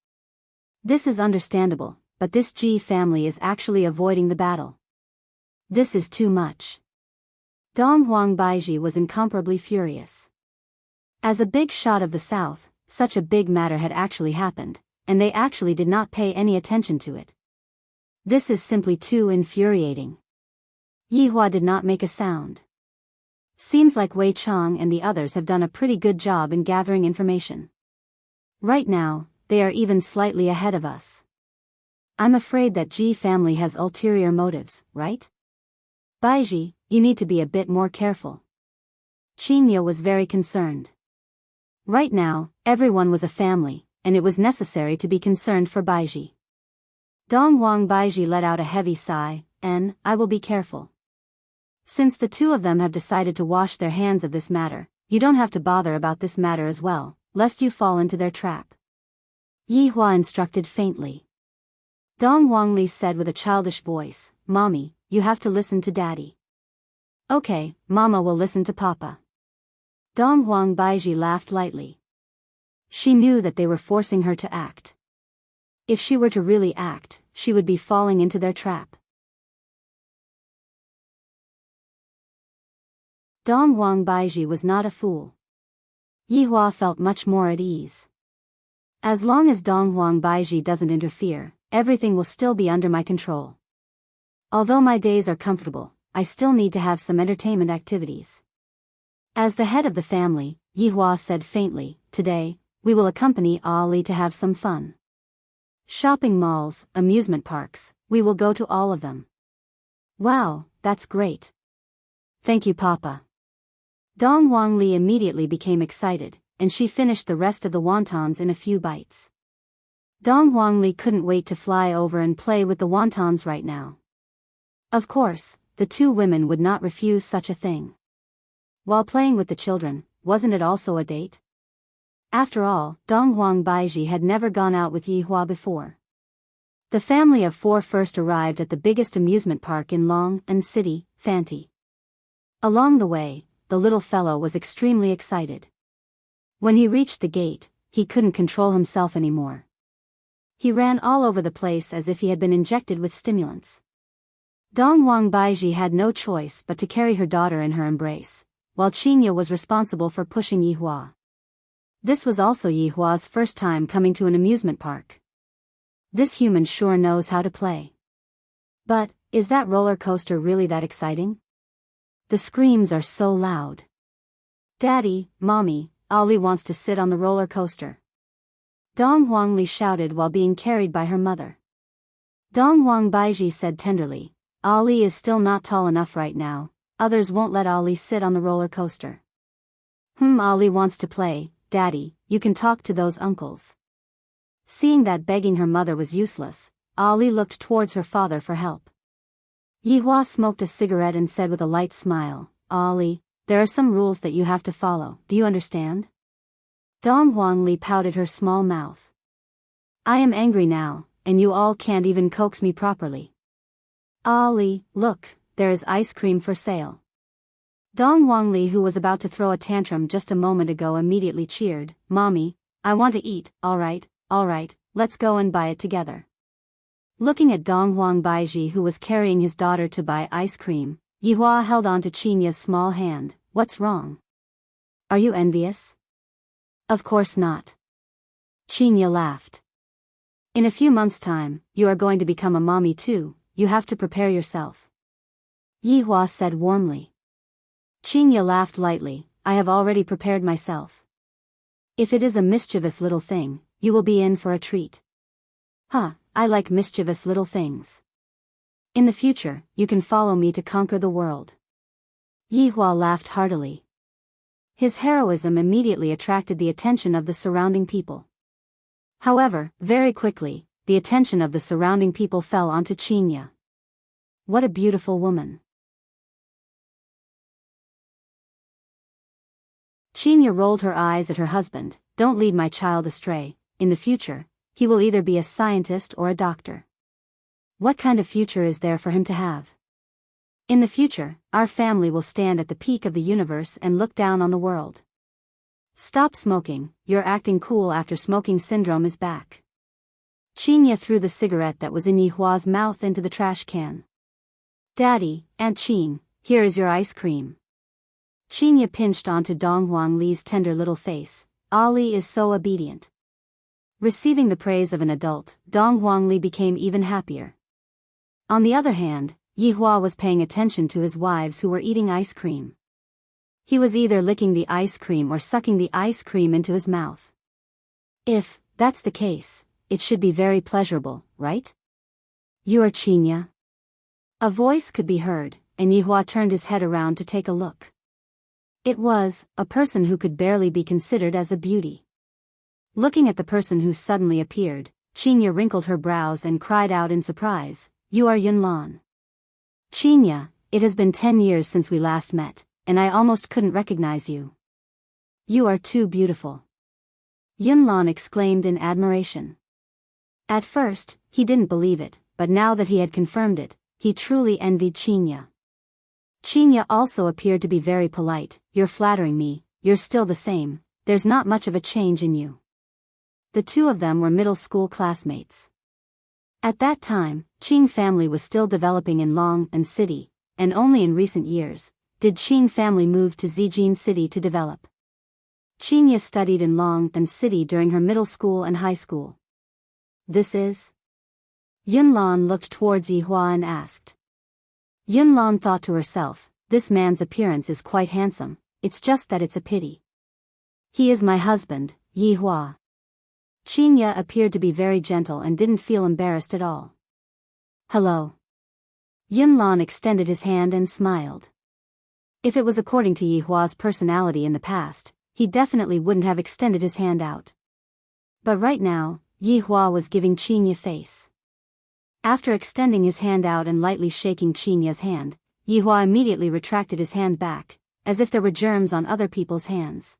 This is understandable, but this Ji family is actually avoiding the battle. This is too much. Dongwang Baiji was incomparably furious. As a big shot of the south, such a big matter had actually happened, and they actually did not pay any attention to it. This is simply too infuriating. Yihua did not make a sound. Seems like Wei Chang and the others have done a pretty good job in gathering information. Right now, they are even slightly ahead of us. I'm afraid that Ji family has ulterior motives, right? Baiji, you need to be a bit more careful. Qinya was very concerned. Right now, everyone was a family, and it was necessary to be concerned for Baiji. Dongwang Baiji let out a heavy sigh, and, I will be careful. Since the two of them have decided to wash their hands of this matter, you don't have to bother about this matter as well, lest you fall into their trap. Yihua instructed faintly. Dongwang Li said with a childish voice, Mommy, you have to listen to Daddy. Okay, Mama will listen to Papa. Dongwang Baiji laughed lightly. She knew that they were forcing her to act. If she were to really act, she would be falling into their trap. Dongwang Baiji was not a fool. Yihua felt much more at ease. As long as Dongwang Baiji doesn't interfere, everything will still be under my control. Although my days are comfortable, I still need to have some entertainment activities. As the head of the family, Yihua said faintly, Today, we will accompany Ali to have some fun. Shopping malls, amusement parks, we will go to all of them. Wow, that's great. Thank you, Papa. Dongwang Li immediately became excited, and she finished the rest of the wontons in a few bites. Dongwang Li couldn't wait to fly over and play with the wontons right now. Of course, the two women would not refuse such a thing. While playing with the children, wasn't it also a date? After all, Dongwang Baiji had never gone out with Yihua before. The family of 4 first arrived at the biggest amusement park in Long and City, Fanti. Along the way, the little fellow was extremely excited. When he reached the gate, he couldn't control himself anymore. He ran all over the place as if he had been injected with stimulants. Dongwang Baiji had no choice but to carry her daughter in her embrace, while Qinya was responsible for pushing Yihua. This was also Yihua's first time coming to an amusement park. This human sure knows how to play. But, is that roller coaster really that exciting? The screams are so loud. Daddy, Mommy, Ali wants to sit on the roller coaster. Dongwang Li shouted while being carried by her mother. Dongwang Baiji said tenderly, Ali is still not tall enough right now, others won't let Ali sit on the roller coaster. Ali wants to play, Daddy, you can talk to those uncles. Seeing that begging her mother was useless, Ali looked towards her father for help. Yihua smoked a cigarette and said with a light smile, Ali, there are some rules that you have to follow, do you understand? Dong Huangli pouted her small mouth. I am angry now, and you all can't even coax me properly. Ali, look, there is ice cream for sale. Dong Huangli, who was about to throw a tantrum just a moment ago, immediately cheered, Mommy, I want to eat, alright, let's go and buy it together. Looking at Dong Huangbaiji, who was carrying his daughter to buy ice cream, Yihua held on to Qinya's small hand. What's wrong? Are you envious? Of course not. Qinya laughed. In a few months' time, you are going to become a mommy too, you have to prepare yourself. Yihua said warmly. Qinya laughed lightly, I have already prepared myself. If it is a mischievous little thing, you will be in for a treat. I like mischievous little things. In the future, you can follow me to conquer the world. Yihua laughed heartily. His heroism immediately attracted the attention of the surrounding people. However, very quickly, the attention of the surrounding people fell onto Qinya. What a beautiful woman. Qinya rolled her eyes at her husband. Don't lead my child astray. In the future, he will either be a scientist or a doctor. What kind of future is there for him to have? In the future, our family will stand at the peak of the universe and look down on the world. Stop smoking, you're acting cool after smoking syndrome is back. Qinya threw the cigarette that was in Yihua's mouth into the trash can. Daddy, Aunt Qin, here is your ice cream. Qinya pinched onto Dong Huangli's tender little face. Ali is so obedient. Receiving the praise of an adult, Dong Huangli became even happier. On the other hand, Yihua was paying attention to his wives who were eating ice cream. He was either licking the ice cream or sucking the ice cream into his mouth. If that's the case, it should be very pleasurable, right? You are Qinya? A voice could be heard, and Yihua turned his head around to take a look. It was a person who could barely be considered as a beauty. Looking at the person who suddenly appeared, Qinya wrinkled her brows and cried out in surprise, You are Yunlan. Qinya, it has been 10 years since we last met, and I almost couldn't recognize you. You are too beautiful. Yunlan exclaimed in admiration. At first, he didn't believe it, but now that he had confirmed it, he truly envied Qinya. Qinya also appeared to be very polite. You're flattering me, you're still the same, there's not much of a change in you. The two of them were middle school classmates. At that time, Qin family was still developing in Long and City, and only in recent years did Qin family move to Zijin City to develop. Qinya studied in Long and City during her middle school and high school. This is? Yunlan looked towards Yihua and asked. Yunlan thought to herself, this man's appearance is quite handsome, it's just that it's a pity. He is my husband, Yihua. Qinya appeared to be very gentle and didn't feel embarrassed at all. Hello. Yunlan extended his hand and smiled. If it was according to Yihua's personality in the past, he definitely wouldn't have extended his hand out. But right now, Yihua was giving Qinya face. After extending his hand out and lightly shaking Qinya's hand, Yihua immediately retracted his hand back, as if there were germs on other people's hands.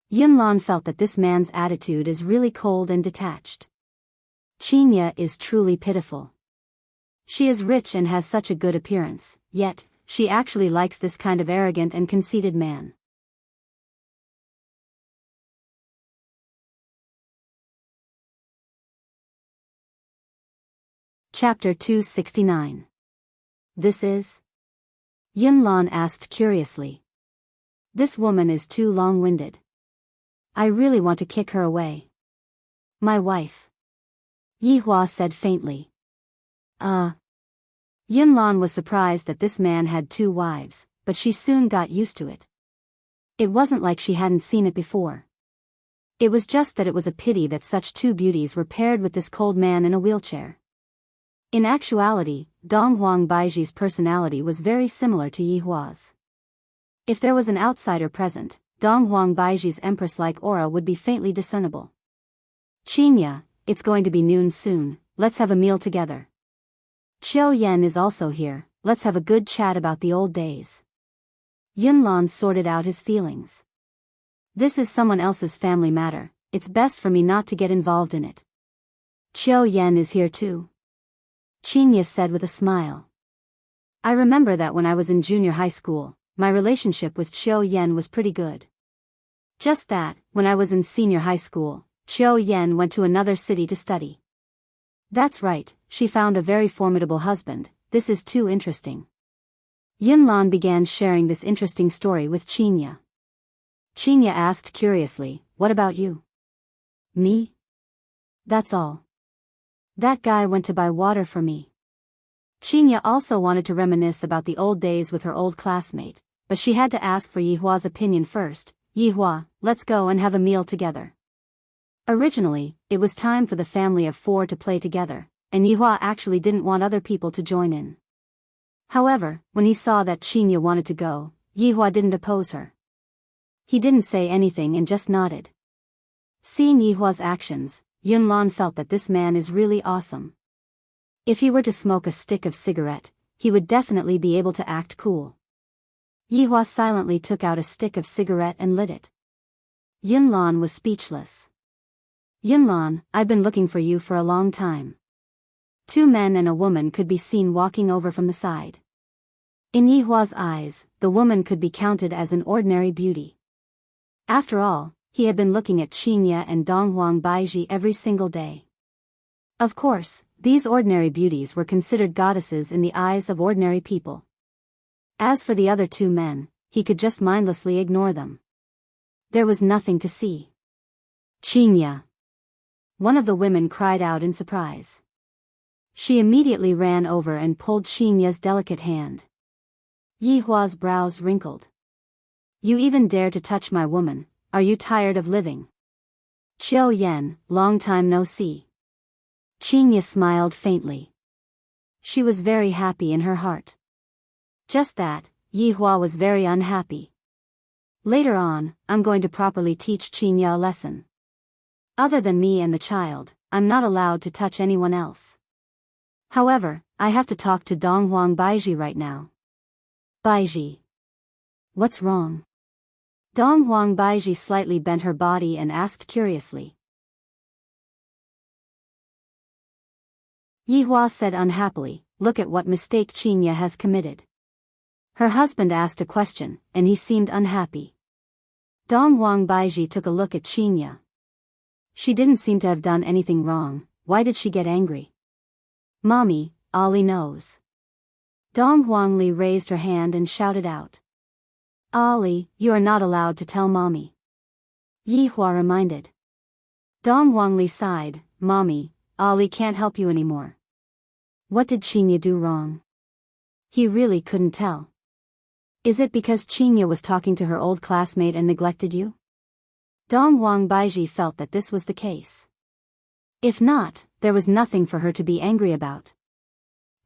Yunlan felt that this man's attitude is really cold and detached. Qinya is truly pitiful. She is rich and has such a good appearance, yet, she actually likes this kind of arrogant and conceited man. Chapter 269. This is? Yunlan asked curiously. This woman is too long-winded. I really want to kick her away. My wife. Yihua said faintly. Yunlan was surprised that this man had 2 wives, but she soon got used to it. It wasn't like she hadn't seen it before. It was just that it was a pity that such 2 beauties were paired with this cold man in a wheelchair. In actuality, Dong Huangbaiji's personality was very similar to Yihua's. If there was an outsider present, Dong Huang Baiji's empress-like aura would be faintly discernible. Qinya, it's going to be noon soon, let's have a meal together. Qiu Yan is also here, let's have a good chat about the old days. Yunlan sorted out his feelings. This is someone else's family matter, it's best for me not to get involved in it. Qiu Yan is here too. Qinya said with a smile. I remember that when I was in junior high school, my relationship with Qiu Yan was pretty good. Just that, when I was in senior high school, Qiu Yan went to another city to study. That's right, she found a very formidable husband, this is too interesting. Yunlan began sharing this interesting story with Qinya. Qinya asked curiously, what about you? Me? That's all. That guy went to buy water for me. Qinya also wanted to reminisce about the old days with her old classmate, but she had to ask for Yihua's opinion first. Yihua, let's go and have a meal together. Originally, it was time for the family of 4 to play together, and Yihua actually didn't want other people to join in. However, when he saw that Qinya wanted to go, Yihua didn't oppose her. He didn't say anything and just nodded. Seeing Yihua's actions, Yunlan felt that this man is really awesome. If he were to smoke a stick of cigarette, he would definitely be able to act cool. Yihua silently took out a stick of cigarette and lit it. Yunlan was speechless. Yunlan, I've been looking for you for a long time. 2 men and a woman could be seen walking over from the side. In Yihua's eyes, the woman could be counted as an ordinary beauty. After all, he had been looking at Qinya and Donghuang Baiji every single day. Of course, these ordinary beauties were considered goddesses in the eyes of ordinary people. As for the other 2 men, he could just mindlessly ignore them. There was nothing to see. Qinya! One of the women cried out in surprise. She immediately ran over and pulled Qinya's delicate hand. Yihua's brows wrinkled. You even dare to touch my woman, are you tired of living? Qiu Yan, long time no see. Qinya smiled faintly. She was very happy in her heart. Just that, Yihua was very unhappy. Later on, I'm going to properly teach Qinya a lesson. Other than me and the child, I'm not allowed to touch anyone else. However, I have to talk to Donghuang Baiji right now. Baiji. What's wrong? Donghuang Baiji slightly bent her body and asked curiously. Yihua said unhappily, look at what mistake Qinya has committed. Her husband asked a question, and he seemed unhappy. Donghuang Baiji took a look at Qinya. She didn't seem to have done anything wrong, why did she get angry? Mommy, Ali knows. Donghuang Li raised her hand and shouted out. Ali, you are not allowed to tell Mommy. Yihua reminded. Donghuang Li sighed, Mommy, Ali can't help you anymore. What did Qinya do wrong? He really couldn't tell. Is it because Qinya was talking to her old classmate and neglected you? Donghuang Baiji felt that this was the case. If not, there was nothing for her to be angry about.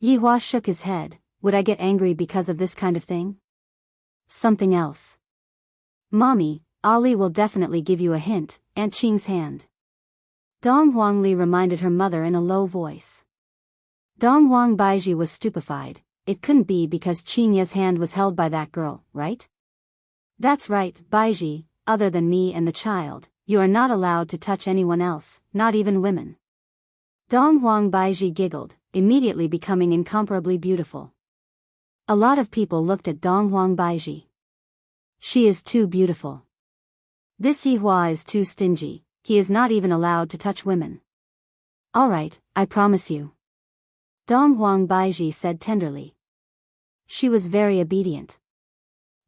Yihua shook his head, would I get angry because of this kind of thing? Something else. Mommy, Ali will definitely give you a hint, Aunt Qing's hand. Donghuang Li reminded her mother in a low voice. Donghuang Baiji was stupefied, it couldn't be because Qinya's hand was held by that girl, right? That's right, Baiji, other than me and the child, you are not allowed to touch anyone else, not even women. Donghuang Baiji giggled, immediately becoming incomparably beautiful. A lot of people looked at Donghuang Baiji. She is too beautiful. This Yihua is too stingy, he is not even allowed to touch women. Alright, I promise you. Donghuang Baiji said tenderly. She was very obedient.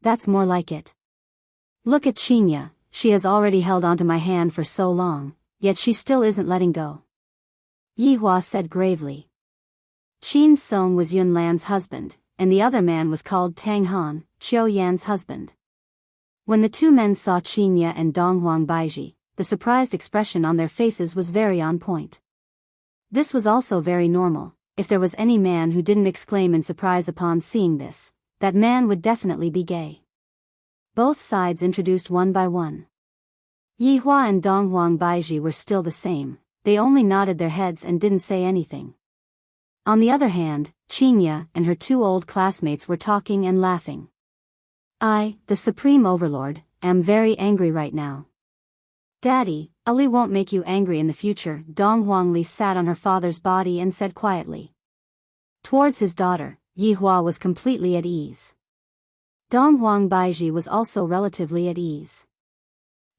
That's more like it. Look at Qinya, she has already held onto my hand for so long, yet she still isn't letting go. Yihua said gravely. Qin Song was Yunlan's husband, and the other man was called Tang Han, Qiu Yan's husband. When the 2 men saw Qinya and Donghuang Baiji, the surprised expression on their faces was very on point. This was also very normal. If there was any man who didn't exclaim in surprise upon seeing this, that man would definitely be gay. Both sides introduced one by one. Yihua and Donghuang Baiji were still the same, they only nodded their heads and didn't say anything. On the other hand, Qinya and her two old classmates were talking and laughing. I, the Supreme Overlord, am very angry right now. Daddy, Ali won't make you angry in the future. Dong Huangli sat on her father's body and said quietly. Towards his daughter, Yihua was completely at ease. Donghuang Baiji was also relatively at ease.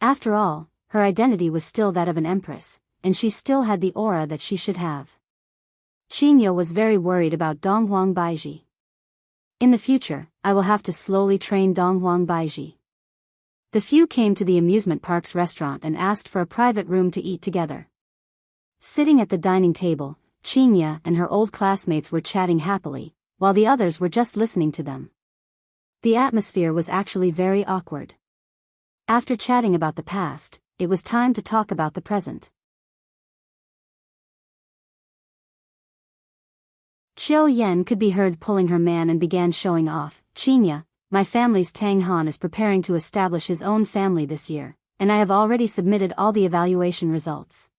After all, her identity was still that of an empress, and she still had the aura that she should have. Qinya was very worried about Donghuang Baiji. In the future, I will have to slowly train Donghuang Baiji. The few came to the amusement park's restaurant and asked for a private room to eat together. Sitting at the dining table, Qinya and her old classmates were chatting happily, while the others were just listening to them. The atmosphere was actually very awkward. After chatting about the past, it was time to talk about the present. Qiu Yan could be heard pulling her man and began showing off. Qinya, my family's Tang Han is preparing to establish his own family this year, and I have already submitted all the evaluation results.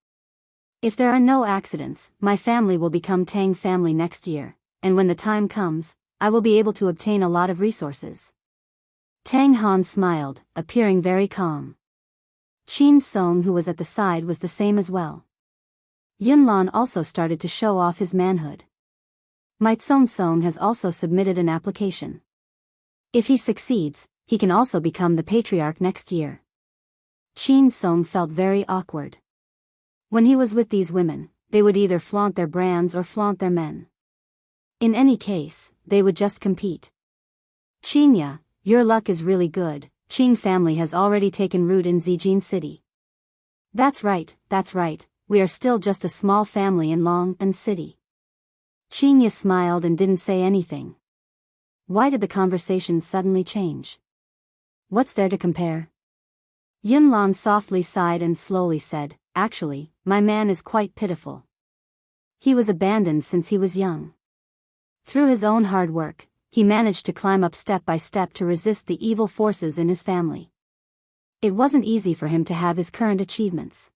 If there are no accidents, my family will become Tang family next year, and when the time comes, I will be able to obtain a lot of resources. Tang Han smiled, appearing very calm. Qin Song, who was at the side, was the same as well. Yunlan also started to show off his manhood. My Tsong Song has also submitted an application. If he succeeds, he can also become the patriarch next year. Qin Song felt very awkward. When he was with these women, they would either flaunt their brands or flaunt their men. In any case, they would just compete. Qinya, your luck is really good. Qing family has already taken root in Zijin City. That's right, we are still just a small family in Long City. Qinya smiled and didn't say anything. Why did the conversation suddenly change? What's there to compare? Yunlan softly sighed and slowly said, actually, my man is quite pitiful. He was abandoned since he was young. Through his own hard work, he managed to climb up step by step to resist the evil forces in his family. It wasn't easy for him to have his current achievements.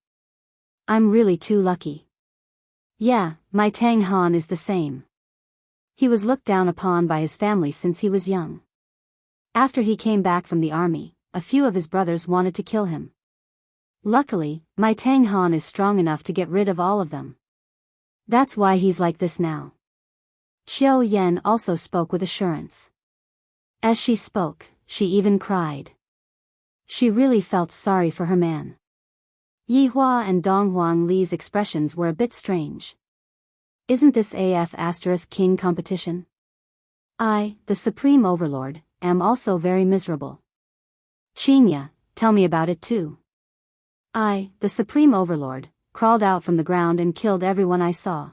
I'm really too lucky. Yeah, my Tang Han is the same. He was looked down upon by his family since he was young. After he came back from the army, a few of his brothers wanted to kill him. Luckily, my Tang Han is strong enough to get rid of all of them. That's why he's like this now. Qiu Yan also spoke with assurance. As she spoke, she even cried. She really felt sorry for her man. Yihua and Donghuang Li's expressions were a bit strange. Isn't this king competition? I, the Supreme Overlord, am also very miserable. Qinya, tell me about it too. I, the Supreme Overlord, crawled out from the ground and killed everyone I saw.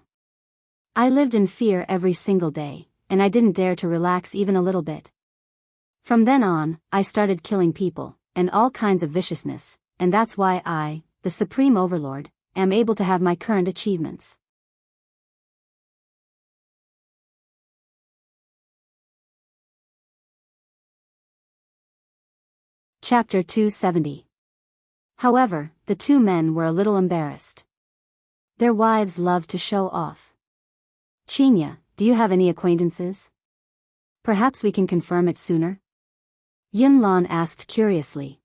I lived in fear every single day, and I didn't dare to relax even a little bit. From then on, I started killing people, and all kinds of viciousness, and that's why I, the Supreme Overlord, am able to have my current achievements. Chapter 270. However, the two men were a little embarrassed. Their wives loved to show off. Qinya, do you have any acquaintances? Perhaps we can confirm it sooner? Yunlan asked curiously.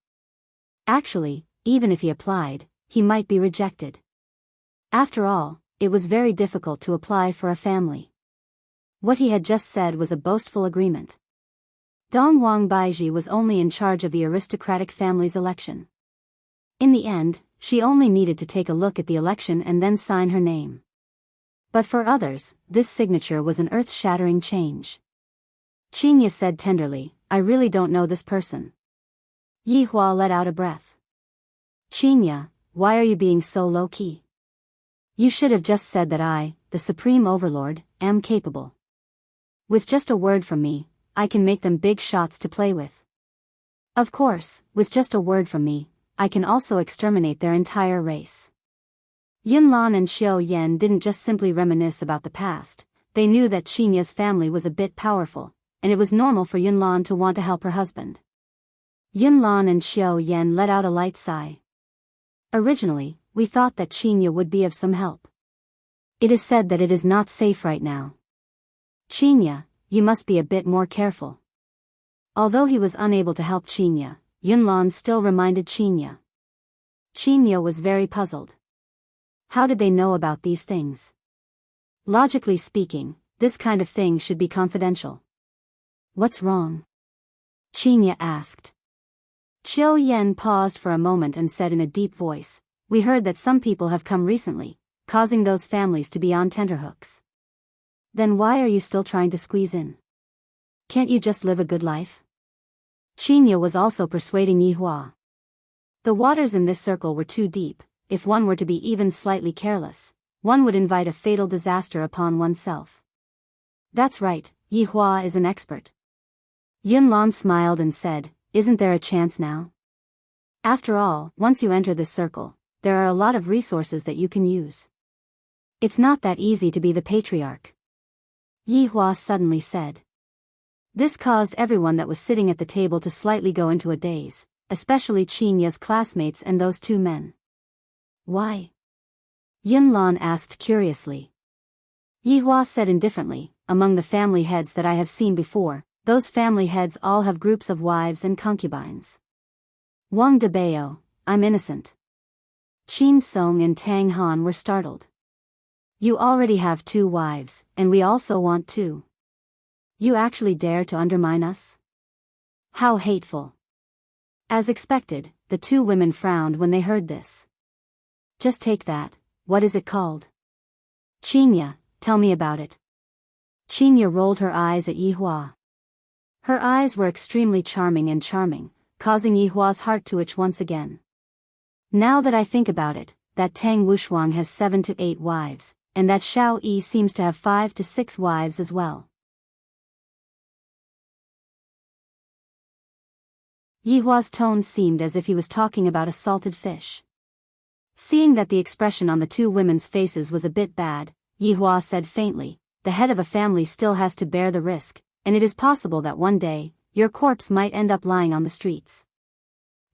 Actually, even if he applied, he might be rejected. After all, it was very difficult to apply for a family. What he had just said was a boastful agreement. Donghuang Baiji was only in charge of the aristocratic family's election. In the end, she only needed to take a look at the election and then sign her name. But for others, this signature was an earth-shattering change. Qinya said tenderly, I really don't know this person. Yihua let out a breath. Qinya, why are you being so low-key? You should have just said that I, the Supreme Overlord, am capable. With just a word from me, I can make them big shots to play with. Of course, with just a word from me, I can also exterminate their entire race. Yunlan and Qiu Yan didn't just simply reminisce about the past, they knew that Qinya's family was a bit powerful, and it was normal for Yunlan to want to help her husband. Yunlan and Xiao Yan let out a light sigh. Originally, we thought that Qinya would be of some help. It is said that it is not safe right now. Qinya, you must be a bit more careful. Although he was unable to help Qinya, Yunlan still reminded Qinya. Qinya was very puzzled. How did they know about these things? Logically speaking, this kind of thing should be confidential. What's wrong? Qinya asked. Xiao Yan paused for a moment and said in a deep voice, "We heard that some people have come recently, causing those families to be on tenterhooks. Then why are you still trying to squeeze in? Can't you just live a good life?" Qinya was also persuading Yihua. The waters in this circle were too deep. If one were to be even slightly careless, one would invite a fatal disaster upon oneself. That's right, Yihua is an expert. Yunlan smiled and said, "Isn't there a chance now? After all, once you enter this circle, there are a lot of resources that you can use. It's not that easy to be the patriarch." Yihua suddenly said. This caused everyone that was sitting at the table to slightly go into a daze, especially Qinya's classmates and those two men. Why? Yunlan asked curiously. Yihua said indifferently, "Among the family heads that I have seen before, those family heads all have groups of wives and concubines. Wang Debao, I'm innocent." Qin Song and Tang Han were startled. "You already have 2 wives, and we also want 2. You actually dare to undermine us? How hateful." As expected, the 2 women frowned when they heard this. "Just take that, what is it called?" "Qinya, tell me about it." Qinya rolled her eyes at Yihua. Her eyes were extremely charming, causing Yihua's heart to itch once again. "Now that I think about it, that Tang Wushuang has 7 to 8 wives, and that Xiao Yi seems to have 5 to 6 wives as well." Yihua's tone seemed as if he was talking about a salted fish. Seeing that the expression on the 2 women's faces was a bit bad, Yihua said faintly, "The head of a family still has to bear the risk, and it is possible that one day, your corpse might end up lying on the streets.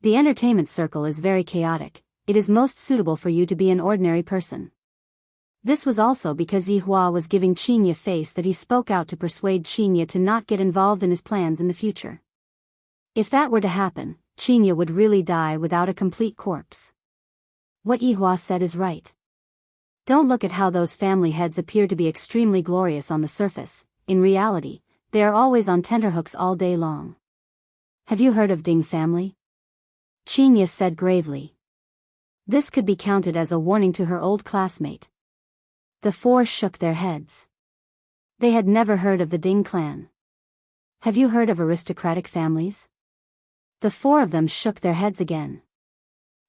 The entertainment circle is very chaotic. It is most suitable for you to be an ordinary person." This was also because Yihua was giving Qinya face that he spoke out to persuade Qinya to not get involved in his plans in the future. If that were to happen, Qinya would really die without a complete corpse. What Yihua said is right. Don't look at how those family heads appear to be extremely glorious on the surface. In reality, they are always on tenterhooks all day long. Have you heard of Ding family? Qinya said gravely. This could be counted as a warning to her old classmate. The 4 shook their heads. They had never heard of the Ding clan. Have you heard of aristocratic families? The 4 of them shook their heads again.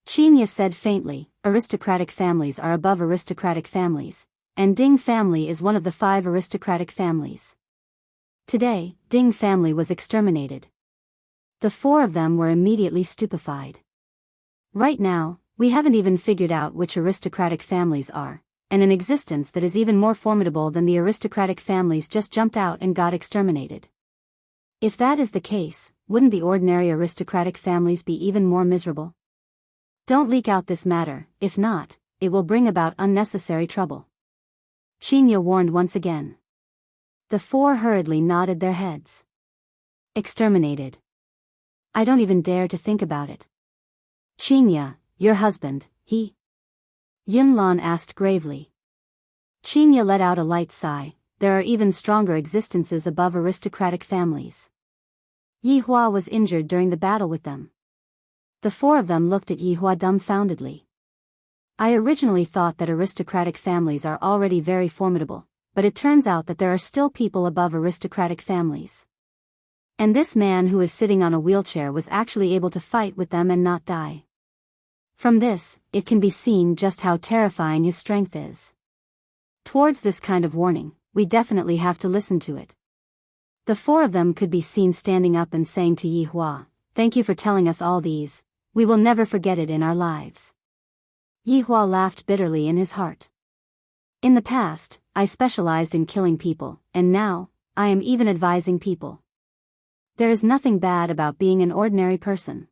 Qinya said faintly, aristocratic families are above aristocratic families, and Ding family is one of the 5 aristocratic families. Today, Ding family was exterminated. The 4 of them were immediately stupefied. Right now, we haven't even figured out which aristocratic families are, and an existence that is even more formidable than the aristocratic families just jumped out and got exterminated. If that is the case, wouldn't the ordinary aristocratic families be even more miserable? Don't leak out this matter, if not, it will bring about unnecessary trouble. Qinya warned once again. The 4 hurriedly nodded their heads. Exterminated. I don't even dare to think about it. Qinya, your husband, he? Yunlan asked gravely. Qinya let out a light sigh. There are even stronger existences above aristocratic families. Yihua was injured during the battle with them. The 4 of them looked at Yihua dumbfoundedly. I originally thought that aristocratic families are already very formidable, but it turns out that there are still people above aristocratic families. And this man who is sitting on a wheelchair was actually able to fight with them and not die. From this, it can be seen just how terrifying his strength is. Towards this kind of warning, we definitely have to listen to it. The 4 of them could be seen standing up and saying to Yihua, "Thank you for telling us all these. We will never forget it in our lives." Yihua laughed bitterly in his heart. In the past, I specialized in killing people, and now, I am even advising people. There is nothing bad about being an ordinary person.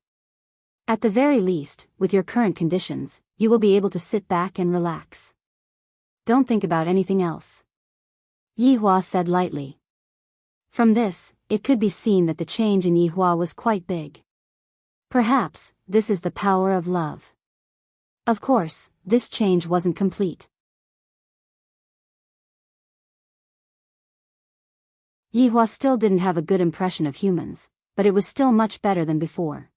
At the very least, with your current conditions, you will be able to sit back and relax. Don't think about anything else. Yihua said lightly. From this, it could be seen that the change in Yihua was quite big. Perhaps, this is the power of love. Of course, this change wasn't complete. Yihua still didn't have a good impression of humans, but it was still much better than before.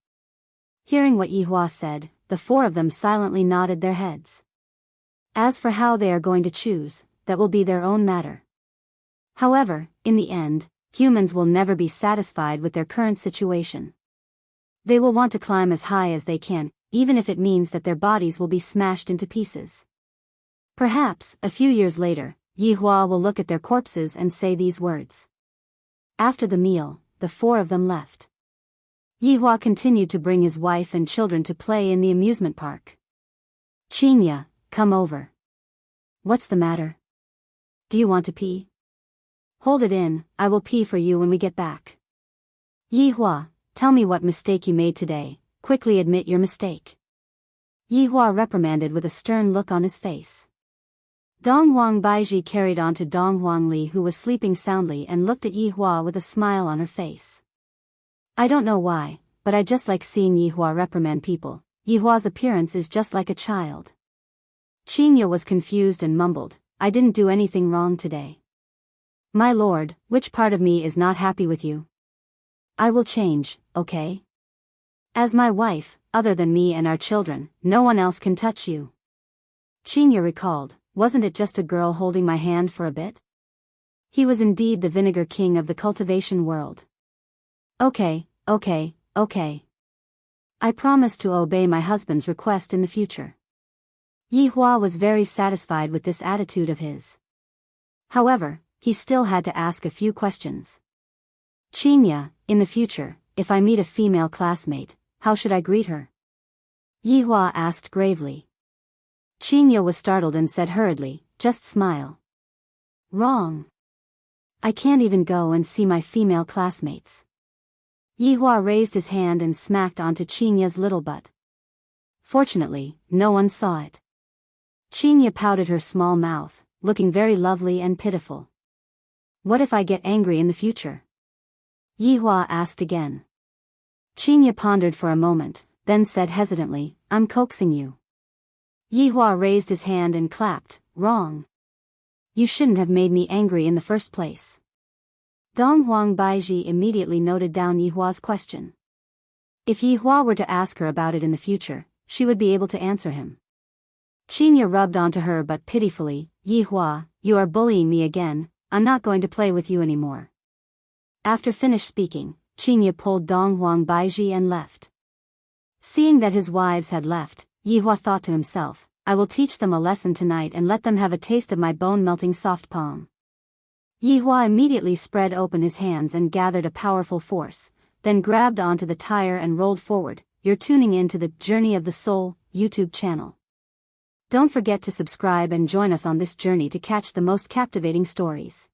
Hearing what Yihua said, the four of them silently nodded their heads. As for how they are going to choose, that will be their own matter. However, in the end, humans will never be satisfied with their current situation. They will want to climb as high as they can, even if it means that their bodies will be smashed into pieces. Perhaps, a few years later, Yihua will look at their corpses and say these words. After the meal, the four of them left. Yihua continued to bring his wife and children to play in the amusement park. Qinya, come over. What's the matter? Do you want to pee? Hold it in, I will pee for you when we get back. Yihua, tell me what mistake you made today, quickly admit your mistake. Yihua reprimanded with a stern look on his face. Dong Huang Baiji carried on to Dong Huang Li, who was sleeping soundly, and looked at Yihua with a smile on her face. I don't know why, but I just like seeing Yihua reprimand people. Yihua's appearance is just like a child. Qinya was confused and mumbled, I didn't do anything wrong today. My lord, which part of me is not happy with you? I will change, okay? As my wife, other than me and our children, no one else can touch you. Qinya recalled, wasn't it just a girl holding my hand for a bit? He was indeed the vinegar king of the cultivation world. Okay. I promise to obey my husband's request in the future. Yihua was very satisfied with this attitude of his. However, he still had to ask a few questions. Qinya, in the future, if I meet a female classmate, how should I greet her? Yihua asked gravely. Qinya was startled and said hurriedly, just smile. Wrong. I can't even go and see my female classmates. Yihua raised his hand and smacked onto Qinya's little butt. Fortunately, no one saw it. Qinya pouted her small mouth, looking very lovely and pitiful. What if I get angry in the future? Yihua asked again. Qinya pondered for a moment, then said hesitantly, I'm coaxing you. Yihua raised his hand and clapped, wrong. You shouldn't have made me angry in the first place. Dong Huang Baiji immediately noted down Yihua's question. If Yihua were to ask her about it in the future, she would be able to answer him. Qinya rubbed onto her but pitifully, Yihua, you are bullying me again, I'm not going to play with you anymore. After finished speaking, Qinya pulled Dong Huang Baiji and left. Seeing that his wives had left, Yihua thought to himself, I will teach them a lesson tonight and let them have a taste of my bone-melting soft palm. Yihua immediately spread open his hands and gathered a powerful force, then grabbed onto the tire and rolled forward. You're tuning in to the Journey of the Soul YouTube channel. Don't forget to subscribe and join us on this journey to catch the most captivating stories.